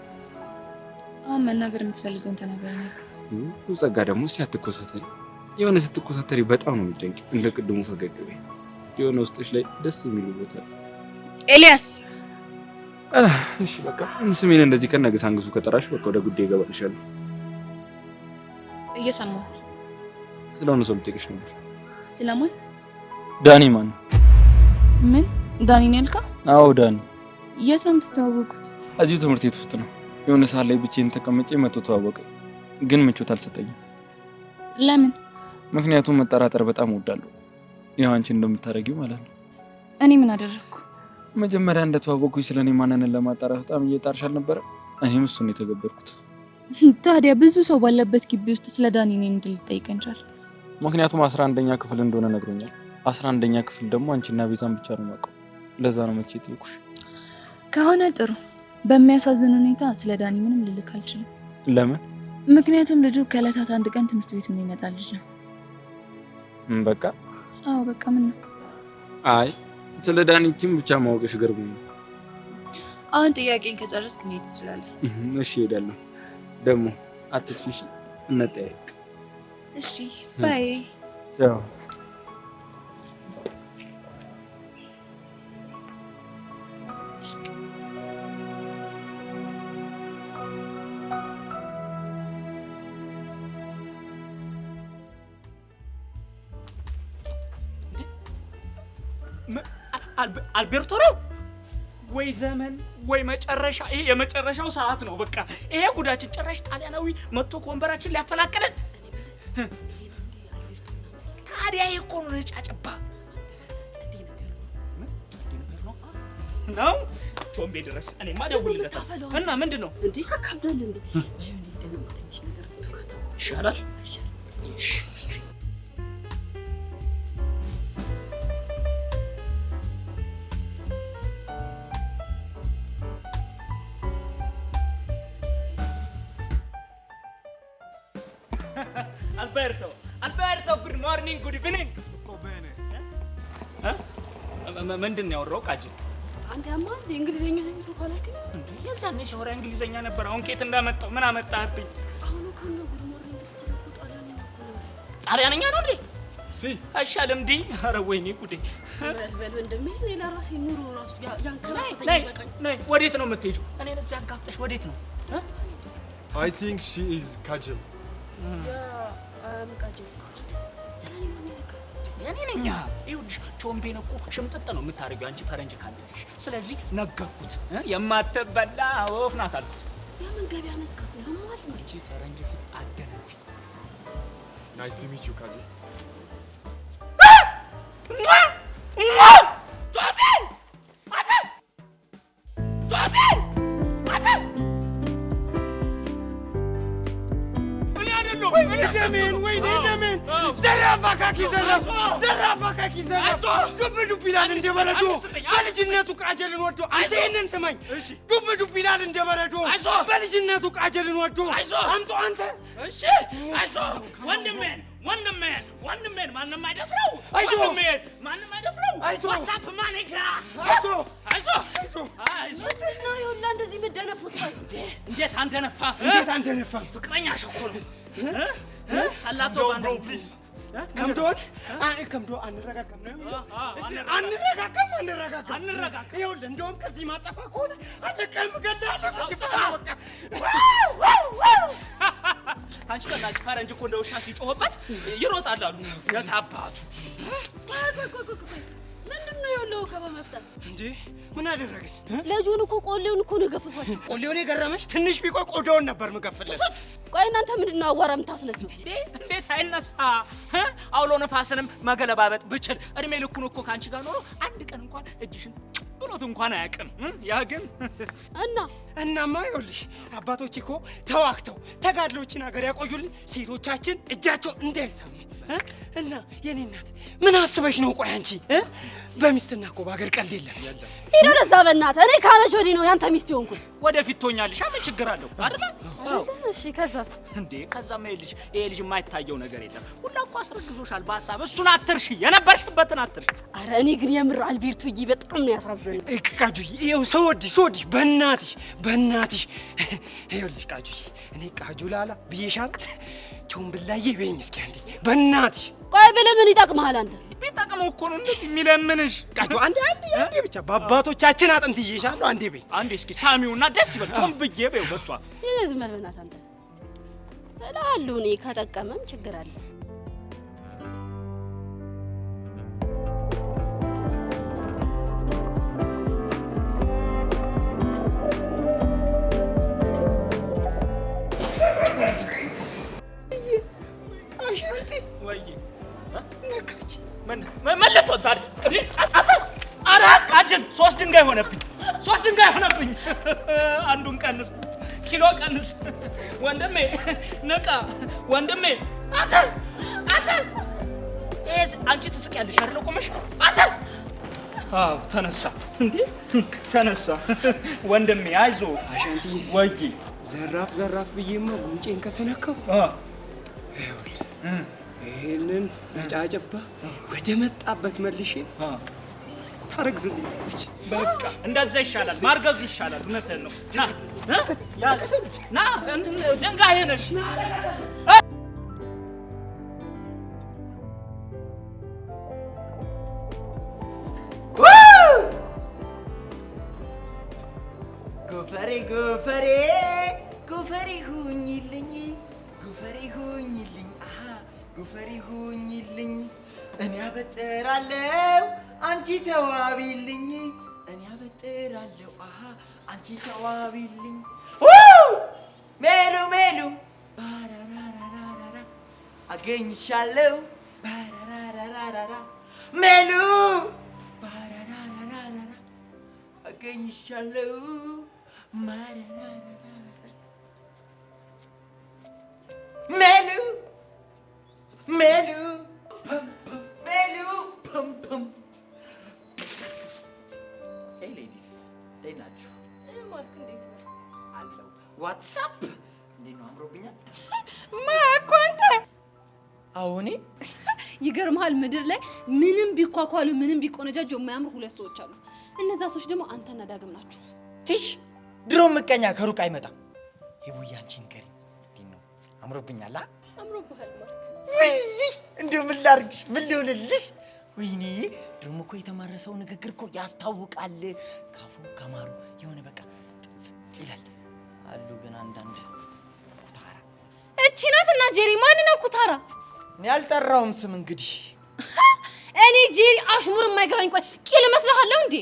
Speaker 10: አሁን መናገር የምትፈልገውን ተናገር።
Speaker 3: ጸጋ ደግሞ እስኪ አትኮሳተሪ። የሆነ ስትኮሳተሪ በጣም ነው የሚደንቅ። እንደ ቅድሙ ፈገግ በይ። የሆነ ውስጥሽ ላይ ደስ የሚል ቦታ
Speaker 10: ኤልያስ።
Speaker 3: እሺ በቃ ስሜን እንደዚህ ከነገሳንግሱ ከጠራሽ በቃ ወደ ጉዳይ እገባልሻለሁ።
Speaker 10: እየሰማሁ
Speaker 3: ስለሆነ ሰው ልጠይቅሽ ነበር።
Speaker 10: ስለማን?
Speaker 3: ዳኒ ማን ነው?
Speaker 10: ምን ዳኒ ነው ያልከው?
Speaker 3: አዎ ዳኒ።
Speaker 10: የት ነው የምትተዋወቁት?
Speaker 3: እዚሁ ትምህርት ቤት ውስጥ ነው። የሆነ ሰዓት ላይ ብቻዬን ተቀምጬ መጥቶ ተዋወቀኝ፣ ግን ምቾት አልሰጠኝም።
Speaker 10: ለምን?
Speaker 3: ምክንያቱም መጠራጠር በጣም እወዳለሁ። ያው አንቺ እንደምታረጊው ማለት ነው።
Speaker 10: እኔ ምን አደረግኩ?
Speaker 3: መጀመሪያ እንደተዋወቅኩኝ ስለኔ ማንነትን ለማጣራት በጣም እየጣርሽ አልነበረ? እኔም እሱን የተገበርኩት።
Speaker 10: ታዲያ ብዙ ሰው ባለበት ግቢ ውስጥ ስለ ዳኒ እኔን እንድልጠይቀኝ ቻል?
Speaker 3: ምክንያቱም 11ኛ ክፍል እንደሆነ ነግሮኛል። 11ኛ ክፍል ደግሞ አንቺና ቤዛን ብቻ ነው የማውቀው። ለዛ ነው መቼ ጠይቁሽ።
Speaker 10: ከሆነ ጥሩ። በሚያሳዝን ሁኔታ ስለ ዳኒ ምንም ልልክ አልችልም።
Speaker 3: ለምን?
Speaker 10: ምክንያቱም ልጁ ከዕለታት አንድ ቀን ትምህርት ቤት የሚመጣ ልጅ ነው።
Speaker 3: በቃ
Speaker 10: አዎ በቃ ምን ነው?
Speaker 3: አይ ስለ ዳኒችም ብቻ ማወቅሽ ገርሞኝ።
Speaker 10: አሁን ጥያቄን ከጨረስክ መሄድ ትችላለህ።
Speaker 3: እሺ እሄዳለሁ። ደግሞ አትጥፊሽ፣ እንጠያየቅ።
Speaker 10: እሺ ባይ።
Speaker 3: ቻው።
Speaker 11: አልቤርቶ ነው ወይ ዘመን ወይ መጨረሻ። ይሄ የመጨረሻው ሰዓት ነው። በቃ ይሄ ጉዳችን ጭራሽ ጣሊያናዊ መጥቶ ከወንበራችን ሊያፈላቅለን። ታዲያ ይሄ እኮ ነው ነጫጭባ ነው ቾምቤ ድረስ እኔማ ደውልለታለሁ። እና ምንድን ነው እንዴ? ካካብዳል እንዴ? ይሻላል። እሺ Alberto, good morning, good evening.
Speaker 4: Sto bene.
Speaker 11: ምንድን ነው ያወራው? ቃጂ
Speaker 1: አንተ ያማ እንደ እንግሊዘኛ ነው ተካላክ
Speaker 11: እንዴ? የዛኔ ሲያወራ እንግሊዘኛ ነበር። አሁን ከየት እንዳመጣው ምን አመጣህብኝ?
Speaker 1: አሁን እኮ ነው ጉድ ሞርኒንግ ስትል እኮ ጣሊያንኛ እኮ ነው።
Speaker 11: ጣሊያንኛ ነው እንዴ?
Speaker 4: ሲ
Speaker 11: አይሻልም ዲ? ኧረ ወይኔ ጉዴ።
Speaker 1: በል እንደምን እኔ ለራሴ ኑሮ ራሱ ያንከራተተኝ በቃኝ።
Speaker 11: ነይ ወዴት ነው የምትሄጂው? እኔን እዚህ አጋፍጠሽ ወዴት ነው?
Speaker 4: I think she is Kajal.
Speaker 11: እኔ ነኝ። ይኸውልሽ ቾምቤን እኮ ሽምጥጥ ነው የምታደርጊው አንቺ ፈረንጅ ካለሽ። ስለዚህ ነገርኩት። የማትበላ ወፍ ናት አልኩት።
Speaker 1: የምን ገበያ መስካት ነው ማለት ነው?
Speaker 11: እቺ ፈረንጅ ፊት አደነፊ።
Speaker 4: Nice to meet you, Kajal.
Speaker 11: ቾምቤን አታ ቾምቤን አታ
Speaker 5: ወይኔ ደሜን ዘራፍ አካኪ ዘራፍ ዱብ ዱብ ይላል እንደ በረዶ። በልጅነቱ ቃጀልን ወዶ አንተ ይሄንን ስማኝ። ዱብ ዱብ ይላል እንደ በረዶ። በልጅነቱ ቃጀልን ወዶ አምጦ አንተ
Speaker 11: እሺ አይዞ ወንድሜን ማንም አይደፍረው። ማንም አይደፍረው። ዋትስአፕ ማኔጋ አይዞ
Speaker 1: ነው ይሁንና እንደዚህ መደነፉት።
Speaker 11: እንዴት አንደነፋ ፍቅረኛ ሸኮሉ ሰላቶ
Speaker 4: bro, please.
Speaker 5: ከምዶን ከምዶ አንረጋጋም ነው አንረጋጋም። ይኸውልህ እንደውም ከዚህ ማጠፋ ከሆነ አለቀም እገድልሃለሁ። ሲፈታ በቃ
Speaker 11: አንቺ ከናች ፈረንጅ እኮ እንደ ውሻ ሲጮህበት ይሮጣል አሉ። የታባቱ
Speaker 1: ምንድነው ያለው ከበመፍጠር
Speaker 5: እንዴ? ምን አደረገኝ?
Speaker 1: ልጁን እኮ ቆሌውን እኮ ነው ገፈፋችሁ።
Speaker 5: ቆሌውን የገረመሽ ትንሽ ቢቆይ ቆዳውን ነበር የምገፍለት።
Speaker 1: ቆይ እናንተ ምንድነው አዋራ የምታስነሱት?
Speaker 11: እንዴት አይነሳ? አውሎ ነፋስንም መገለባበጥ ብችል እድሜ ልኩን እኮ ካንቺ ጋር ኖሮ አንድ ቀን እንኳን እጅሽን ብሎት እንኳን አያውቅም። ያ ግን
Speaker 1: እና
Speaker 5: እናማ ይኸውልሽ አባቶች እኮ ተዋግተው ተጋድሎችን ሀገር ያቆዩልን ሴቶቻችን እጃቸው እንዳይሰሙ እና የኔ እናት ምን አስበሽ ነው? ቆይ አንቺ በሚስትና እኮ በሀገር ቀልድ የለም።
Speaker 12: ሄዶ ለዛ በእናትህ እኔ ካመሽ ወዲህ ነው ያንተ ሚስት የሆንኩት።
Speaker 11: ወደፊት ትሆኛለሽ። ምን ችግር አለው አይደል?
Speaker 12: እሺ ከዛስ?
Speaker 11: እንዴ ከዛማ ይሄ ልጅ የማይታየው ነገር የለም። ሁላ እኮ አስረግዞሻል በሀሳብ። እሱን አትርሺ፣ የነበርሽበትን አትርሺ።
Speaker 12: አረ እኔ ግን የምር አልቤርቱዬ በጣም ነው ያሳዘነኝ።
Speaker 5: ቃጁዬ ይኸው ሰወድሽ በእናትሽ ይኸውልሽ ቃጁዬ እኔ ቃጁ ላላ ብዬሻል። ቾምብላዬ በይኝ እስኪ አንዴ በእናትሽ።
Speaker 12: ቆይ ብለህ ምን ይጠቅምሃል አንተ?
Speaker 11: ቢጠቅመው እኮ ነው እንደዚህ የሚለምንሽ።
Speaker 5: ቃጁ አንዴ ብቻ በአባቶቻችን አጥንት ይዤሻለሁ። አንዴ በይ
Speaker 11: አንዴ እስኪ ሳሚውና ደስ ይበል። ቾምብዬ በይው በሷ
Speaker 12: ዝም በል በእናትህ አንተ እላለሁ። እኔ ከጠቀመም ችግር አለ።
Speaker 11: ኧረ ቃጅል 3 ድንጋይ ሆነብኝ። አንዱን ቀንስ፣ ኪሎ ቀንስ። ወንድሜ ንቃ ወንድሜ። አንተ አንቺ ትስቂያለሽ አይደል? ቆመሽ አንተ አዎ ተነሳ እንዴ ተነሳ ወንድሜ አይዞህ።
Speaker 5: አሻንቲ
Speaker 11: ወይ
Speaker 5: ዘራፍ ብዬማ ጉንጬን ከተነካው ይሄንን ነጫጭባ ወደ መጣበት መልሼ ታረግዝልኛለች።
Speaker 11: በቃ እንደዛ ይሻላል፣ ማርገዙ ይሻላል። እውነትህን ነው። ና ያዝ ና ድንጋይ ነሽ።
Speaker 5: ጎፈሬ ሁኝልኝ እኔ አበጥራለሁ አንቺ ተዋቢልኝ አንቺ ተዋቢልኝ ሜሉ ባራራራራራ አገኝሻለሁ ባራራራራራ ሜሉ ባራራራራራ አገኝሻለሁ ማራራራራ ሜሉ ፐም ሄይ ሌዲስ እንዴት ናችሁ?
Speaker 16: ማርክ እንዴት ነው?
Speaker 5: አለው ዋትስአፕ እንዴት ነው? አምሮብኛል።
Speaker 1: ማርክ አንተ
Speaker 5: አሁን
Speaker 1: ይገርምሃል፣ ምድር ላይ ምንም ቢኳኳሉ ምንም ቢቆነጃጁ የማያምሩ 2 ሰዎች አሉ። እነዛ ሰዎች ደግሞ አንተና ዳግም ናችሁ።
Speaker 5: ትሽ ድሮ ምቀኛ ከሩቅ አይመጣም። ይቡዬ አንቺ ንገሪኝ፣ እንዴት ነው? አምሮብኛል?
Speaker 16: አምሮብሃል ማርክ።
Speaker 5: እንደው ምን ላድርግሽ? ምን ልሆንልሽ? ወይኔ ደግሞ እኮ የተማረሰው ንግግር እኮ ያስታውቃል። ካፉ ከማሩ የሆነ በቃ ጥፍጥ ይላል አሉ። ግን አንዳንድ ኩታራ
Speaker 1: እቺ ናትና ጄሪ። ማን ነው ኩታራ?
Speaker 5: እኔ አልጠራውም ስም። እንግዲህ
Speaker 1: እኔ ጄሪ አሽሙር የማይገባኝ ቆይ ቂል መስልሃለሁ እንዴ?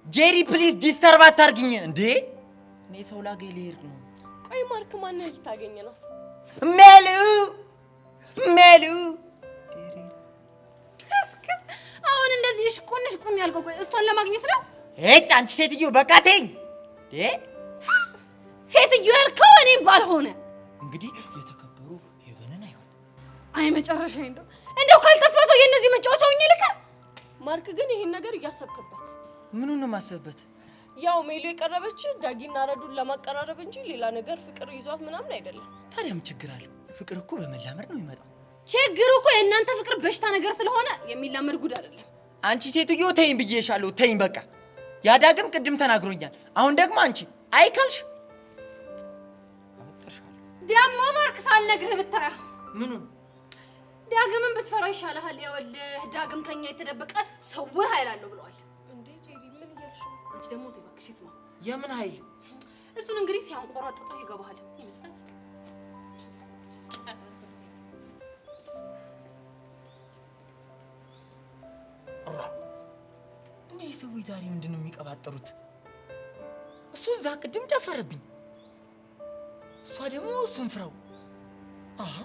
Speaker 5: ጄሪ ፕሊዝ ዲስተርብ አታርግኝ እንዴ! እኔ ሰው ላገኝ ልሄድ ነው።
Speaker 16: ቆይ ማርክ ማንን ልታገኝ ነው?
Speaker 5: ሜሉ
Speaker 1: አሁን እንደዚህ ሽቁን ያልከው ቆይ እሷን ለማግኘት ነው?
Speaker 5: አንቺ ሴትዮ በቃ ተይኝ።
Speaker 1: ሴትዮ ያልከው እኔም ባልሆነ
Speaker 5: እንግዲህ የተከበሩ ሄቨንን አይሆን።
Speaker 1: አይ መጨረሻ እንደው ካልተፋሰው የነዚህ መጫወቻው እኛ ልከር።
Speaker 16: ማርክ ግን ይሄን ነገር እያሰብክበት።
Speaker 5: ምኑን ነው ማሰብበት?
Speaker 16: ያው ሜሉ የቀረበች ዳጊና ረዱን ለማቀራረብ እንጂ ሌላ ነገር ፍቅር ይዟት ምናምን አይደለም።
Speaker 5: ታዲያ ምን ችግር አለው? ፍቅር እኮ በመላመድ ነው የሚመጣው።
Speaker 1: ችግሩ እኮ የእናንተ ፍቅር በሽታ ነገር ስለሆነ የሚላመድ ጉድ አይደለም።
Speaker 5: አንቺ ሴትዮ ተይኝ ብዬሻለሁ። ተይኝ በቃ። ያ ዳግም ቅድም ተናግሮኛል። አሁን ደግሞ አንቺ አይካልሽ
Speaker 1: ደግሞ ማርክ ሳልነግርህ ብታያ
Speaker 5: ምኑን?
Speaker 1: ዳግምን ብትፈራው ይሻልሃል። ይኸውልህ ዳግም ከኛ የተደበቀ ስውር ኃይል አለው ብለዋል።
Speaker 16: እንዴ ጄሪ ምን እያልሽ ነው?
Speaker 1: አንቺ ደግሞ ተይ እባክሽ ስማ።
Speaker 5: የምን ኃይል?
Speaker 1: እሱን እንግዲህ ሲያንቆራጥጠው ይገባሃል ይመስላል።
Speaker 5: እነዚህ ሰዎች ዛሬ ምንድን ነው የሚቀባጠሩት? እሱ እዛ ቅድም ጨፈረብኝ፣ እሷ ደግሞ እሱን ፍራው። አሃ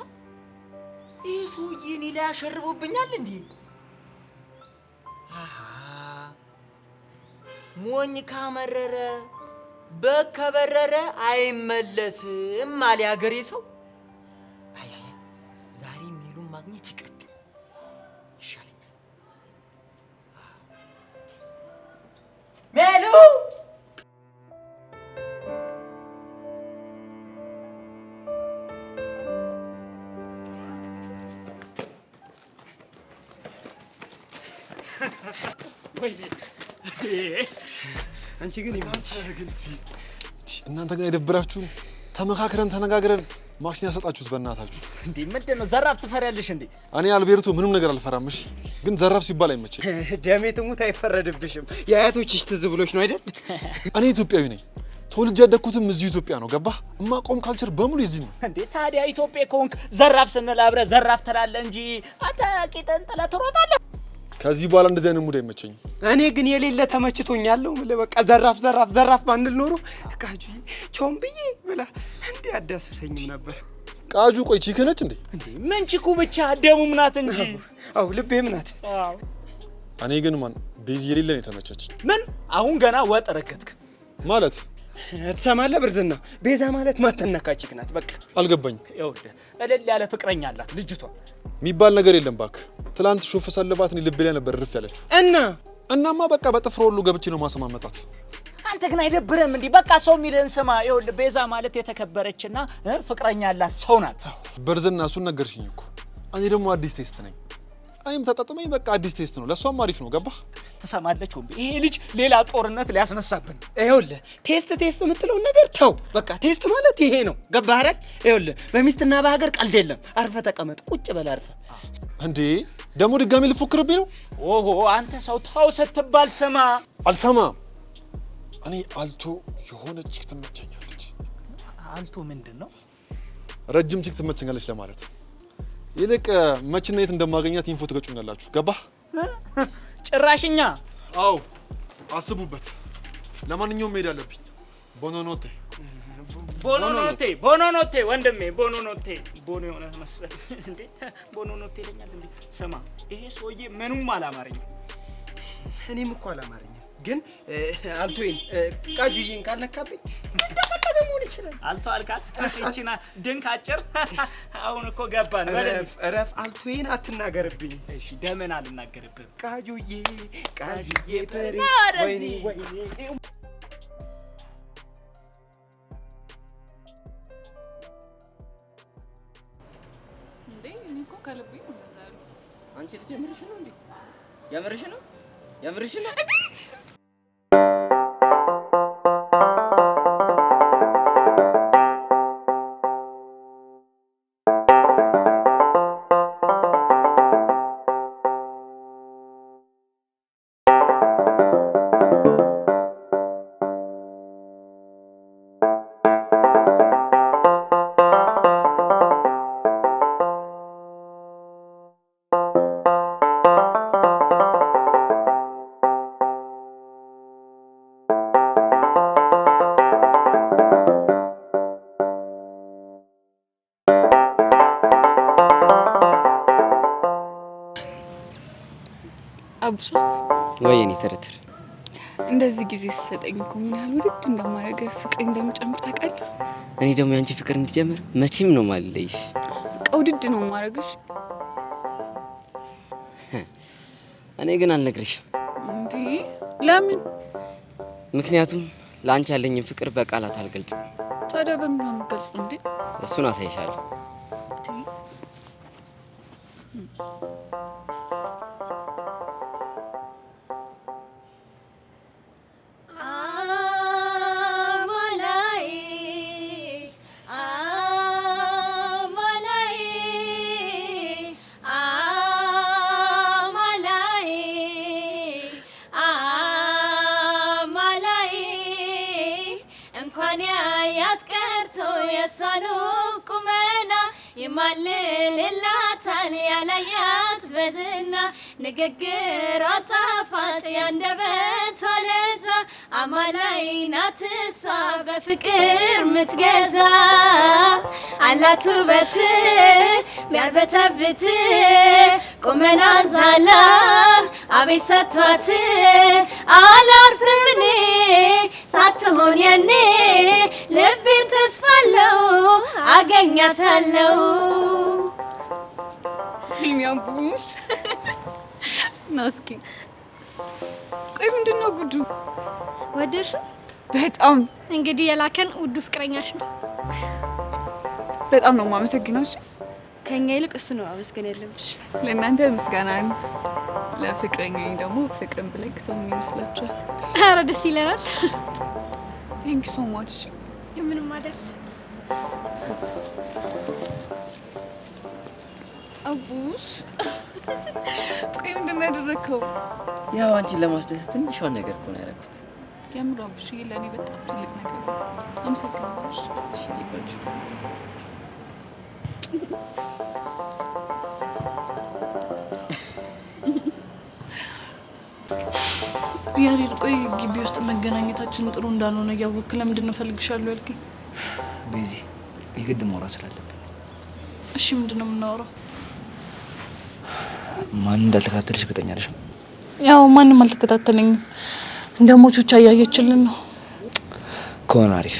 Speaker 5: ይህ ሰውዬ እኔ ላይ ያሸርቦብኛል እንዴ? አሃ ሞኝ ካመረረ በከበረረ አይመለስም አለ ያገሬ ሰው። አይ ዛሬ ሜሉን ማግኘት ይቅርብኝ ይሻለኛል። ሜሉ አንቺ ግን
Speaker 4: እናንተ ግን አይደብራችሁም? ተመካክረን ተነጋግረን ማክሲን ያሰጣችሁት በእናታችሁ።
Speaker 11: እንዴ ምንድነው ዘራፍ ትፈሪያለሽ እንዴ?
Speaker 4: እኔ አልቤርቶ ምንም ነገር አልፈራም። እሺ ግን ዘራፍ ሲባል አይመቸኝ።
Speaker 5: ደሜ ትሙት አይፈረድብሽም። የአያቶችሽ ትዝ ብሎሽ ነው አይደል?
Speaker 4: እኔ ኢትዮጵያዊ ነኝ። ተወልጄ ያደግኩትም እዚሁ ኢትዮጵያ ነው። ገባህ? እማቆም ካልቸር በሙሉ እዚህ ነው።
Speaker 11: እንዴ ታዲያ ኢትዮጵያ ከሆንክ ዘራፍ ስንል አብረህ ዘራፍ ትላለህ እንጂ አንተ ቂጥን ጥለህ ትሮጣለህ።
Speaker 4: ከዚህ በኋላ እንደዚህ አይነት ሙድ አይመቸኝም።
Speaker 5: እኔ ግን የሌለ ተመችቶኛለሁ። በቃ ዘራፍ ዘራፍ ዘራፍ ባንል ኖሮ ቃጁዬ ቾምብዬ ብላ እንዴ አዳሰሰኝም ነበር።
Speaker 4: ቃጁ ቆይ ቺክ ነች እንዴ?
Speaker 11: እንዴ ምን ቺኩ ብቻ ደሙም ናት እንጂ።
Speaker 5: አው ልቤም ናት።
Speaker 11: አው
Speaker 4: እኔ ግን ማን ቤዚ የሌለ ነው የተመቸችኝ።
Speaker 11: ምን አሁን ገና ወጥ ረገጥክ
Speaker 4: ማለት
Speaker 5: ትሰማለህ? ብርዝና ቤዛ ማለት ማተነካችክ ናት። በቃ
Speaker 4: አልገባኝም።
Speaker 11: ይኸውልህ እልል ያለ ፍቅረኛ አላት ልጅቷ።
Speaker 4: የሚባል ነገር የለም እባክህ። ትላንት ሾፍ ሰለባት እኔ ልብ ላይ ነበር ርፍ ያለችው። እናማ በቃ በጥፍሮ ሁሉ ገብቼ ነው ማሰማመጣት።
Speaker 11: አንተ ግን አይደብርም እንዴ? በቃ ሰው የሚልህን ስማ። ይኸውልህ ቤዛ ማለት የተከበረችና ፍቅረኛ ያላት ሰው ናት።
Speaker 4: በርዝና እሱን ነገርሽኝ እኮ። እኔ ደግሞ አዲስ ቴስት ነኝ። እኔም ተጣጥመኝ በቃ አዲስ ቴስት ነው። ለሷም አሪፍ ነው። ገባህ?
Speaker 11: ትሰማለች ወንድ ይሄ ልጅ ሌላ ጦርነት ሊያስነሳብን።
Speaker 5: ይኸውልህ ቴስት የምትለውን ነገር ተው። በቃ ቴስት ማለት ይሄ ነው። ገባህ አይደል? ይኸውልህ በሚስትና በሀገር ቀልድ የለም። አርፈህ ተቀመጥ፣ ቁጭ በል አርፈህ።
Speaker 4: እንዴ ደግሞ ድጋሚ ልፎክርብኝ ነው?
Speaker 11: ኦሆ አንተ ሰው ተው ስትባል ስማ።
Speaker 4: አልሰማም። እኔ አልቶ የሆነ ቺክ ትመቸኛለች።
Speaker 11: አልቶ ምንድን ነው?
Speaker 4: ረጅም ቺክ ትመቸኛለች ለማለት። ይልቅ መችና የት እንደማገኛት ኢንፎ ትገጩኛላችሁ። ገባህ?
Speaker 11: ጭራሽኛ?
Speaker 4: አዎ አስቡበት። ለማንኛውም መሄድ አለብኝ። ቦኖኖቴ
Speaker 11: ወንድሜ ቦኖኖቴ። ቦኖ የሆነ መሰል እንዴ? ቦኖኖቴ ይለኛል እንዴ? ስማ ይሄ ሰውዬ ምኑም አላማረኝም።
Speaker 5: እኔም እኮ አላማረኝም። ግን አልቶይን ቃጁዬን ካልነካብኝ እንደፈለገ መሆን ይችላል።
Speaker 11: አልቶ አልካት እቺና ድንክ አጭር። አሁን እኮ ገባን።
Speaker 5: እረፍ አልቶይን አትናገርብኝ።
Speaker 11: እሺ ደምን አልናገርብህም።
Speaker 5: ቃጁዬ ፐሪ ወይኔ
Speaker 2: እንዴ እኔ እኮ ከልቤ ነው መዛሉ።
Speaker 18: አንቺ ልጅ የምርሽ ነው እንዴ? የምርሽ ነው? የምርሽ ነው?
Speaker 15: አቡሻ
Speaker 18: ወይኔ ተረትር
Speaker 15: እንደዚህ ጊዜ ሲሰጠኝ እኮ ምን ያህል ውድድ እንደማደርግ ፍቅር እንደምጨምር ታውቃለህ?
Speaker 18: እኔ ደግሞ ያንቺ ፍቅር እንዲጀምር መቼም ነው ማልለይሽ።
Speaker 15: ውድድ ነው ማረግሽ።
Speaker 18: እኔ ግን አልነግርሽም።
Speaker 15: እንዴ ለምን?
Speaker 18: ምክንያቱም ለአንቺ ያለኝን ፍቅር በቃላት አልገልጽም።
Speaker 15: ታዲያ በምን ነው የምገልጸው እንዴ?
Speaker 18: እሱን አሳይሻለሁ።
Speaker 7: ይማልልላታል ያላያት በዝና ንግግሯ ጣፋጭ ያንደበቷ ለዛ አማላይ ናት እሷ በፍቅር ምትገዛ አላት ውበት ሚያርበተብት ቁመና ዛላ አቤት ሰጥቷት አላርፍም እኔ ሳትሆን ያኔ ልቤ ተስፋለው አገኛታለው።
Speaker 15: ሚያቡሽ ናስኪ ቆይ ምንድነው ጉዱ?
Speaker 7: ወደድሽ?
Speaker 15: በጣም
Speaker 7: እንግዲህ የላከን ውዱ ፍቅረኛሽ ነው።
Speaker 15: በጣም ነው የማመሰግነው።
Speaker 8: ከኛ ይልቅ እሱ ነው አመስገን ያለብሽ።
Speaker 15: ለእናንተ ምስጋና ነው፣ ለፍቅረኛዬ ደግሞ ፍቅርን ብለግ ሰው ምን ይመስላችኋል?
Speaker 7: ኧረ ደስ ይለናል።
Speaker 15: ቴንክ ዩ ሶ ማች።
Speaker 7: ምንም አይደል።
Speaker 15: አቡሽ ቆይ ምንድን ነው ያደረከው?
Speaker 18: ያው አንቺን ለማስደሰት ትንሿን ነገር እኮ ነው ያደረኩት።
Speaker 15: የምር አቡሽ ለእኔ በጣም ትልቅ ነገር ነው። አመሰግናለሁ።
Speaker 18: እሺ ሊቆጭ
Speaker 2: ያሬድ ቆይ ግቢ ውስጥ መገናኘታችን ጥሩ እንዳልሆነ እያወቅህ ለምንድን ነው እፈልግሻለሁ ያልከኝ?
Speaker 17: ቤዚ የግድ ማውራት ስላለብን።
Speaker 2: እሺ ምንድን ነው የምናወራው?
Speaker 17: ማን እንዳልተከታተልሽ እርግጠኛ ነሽ?
Speaker 2: ያው ማንም አልተከታተለኝም። እንደ ሞቾች እያየችልን ነው።
Speaker 17: ከሆነ አሪፍ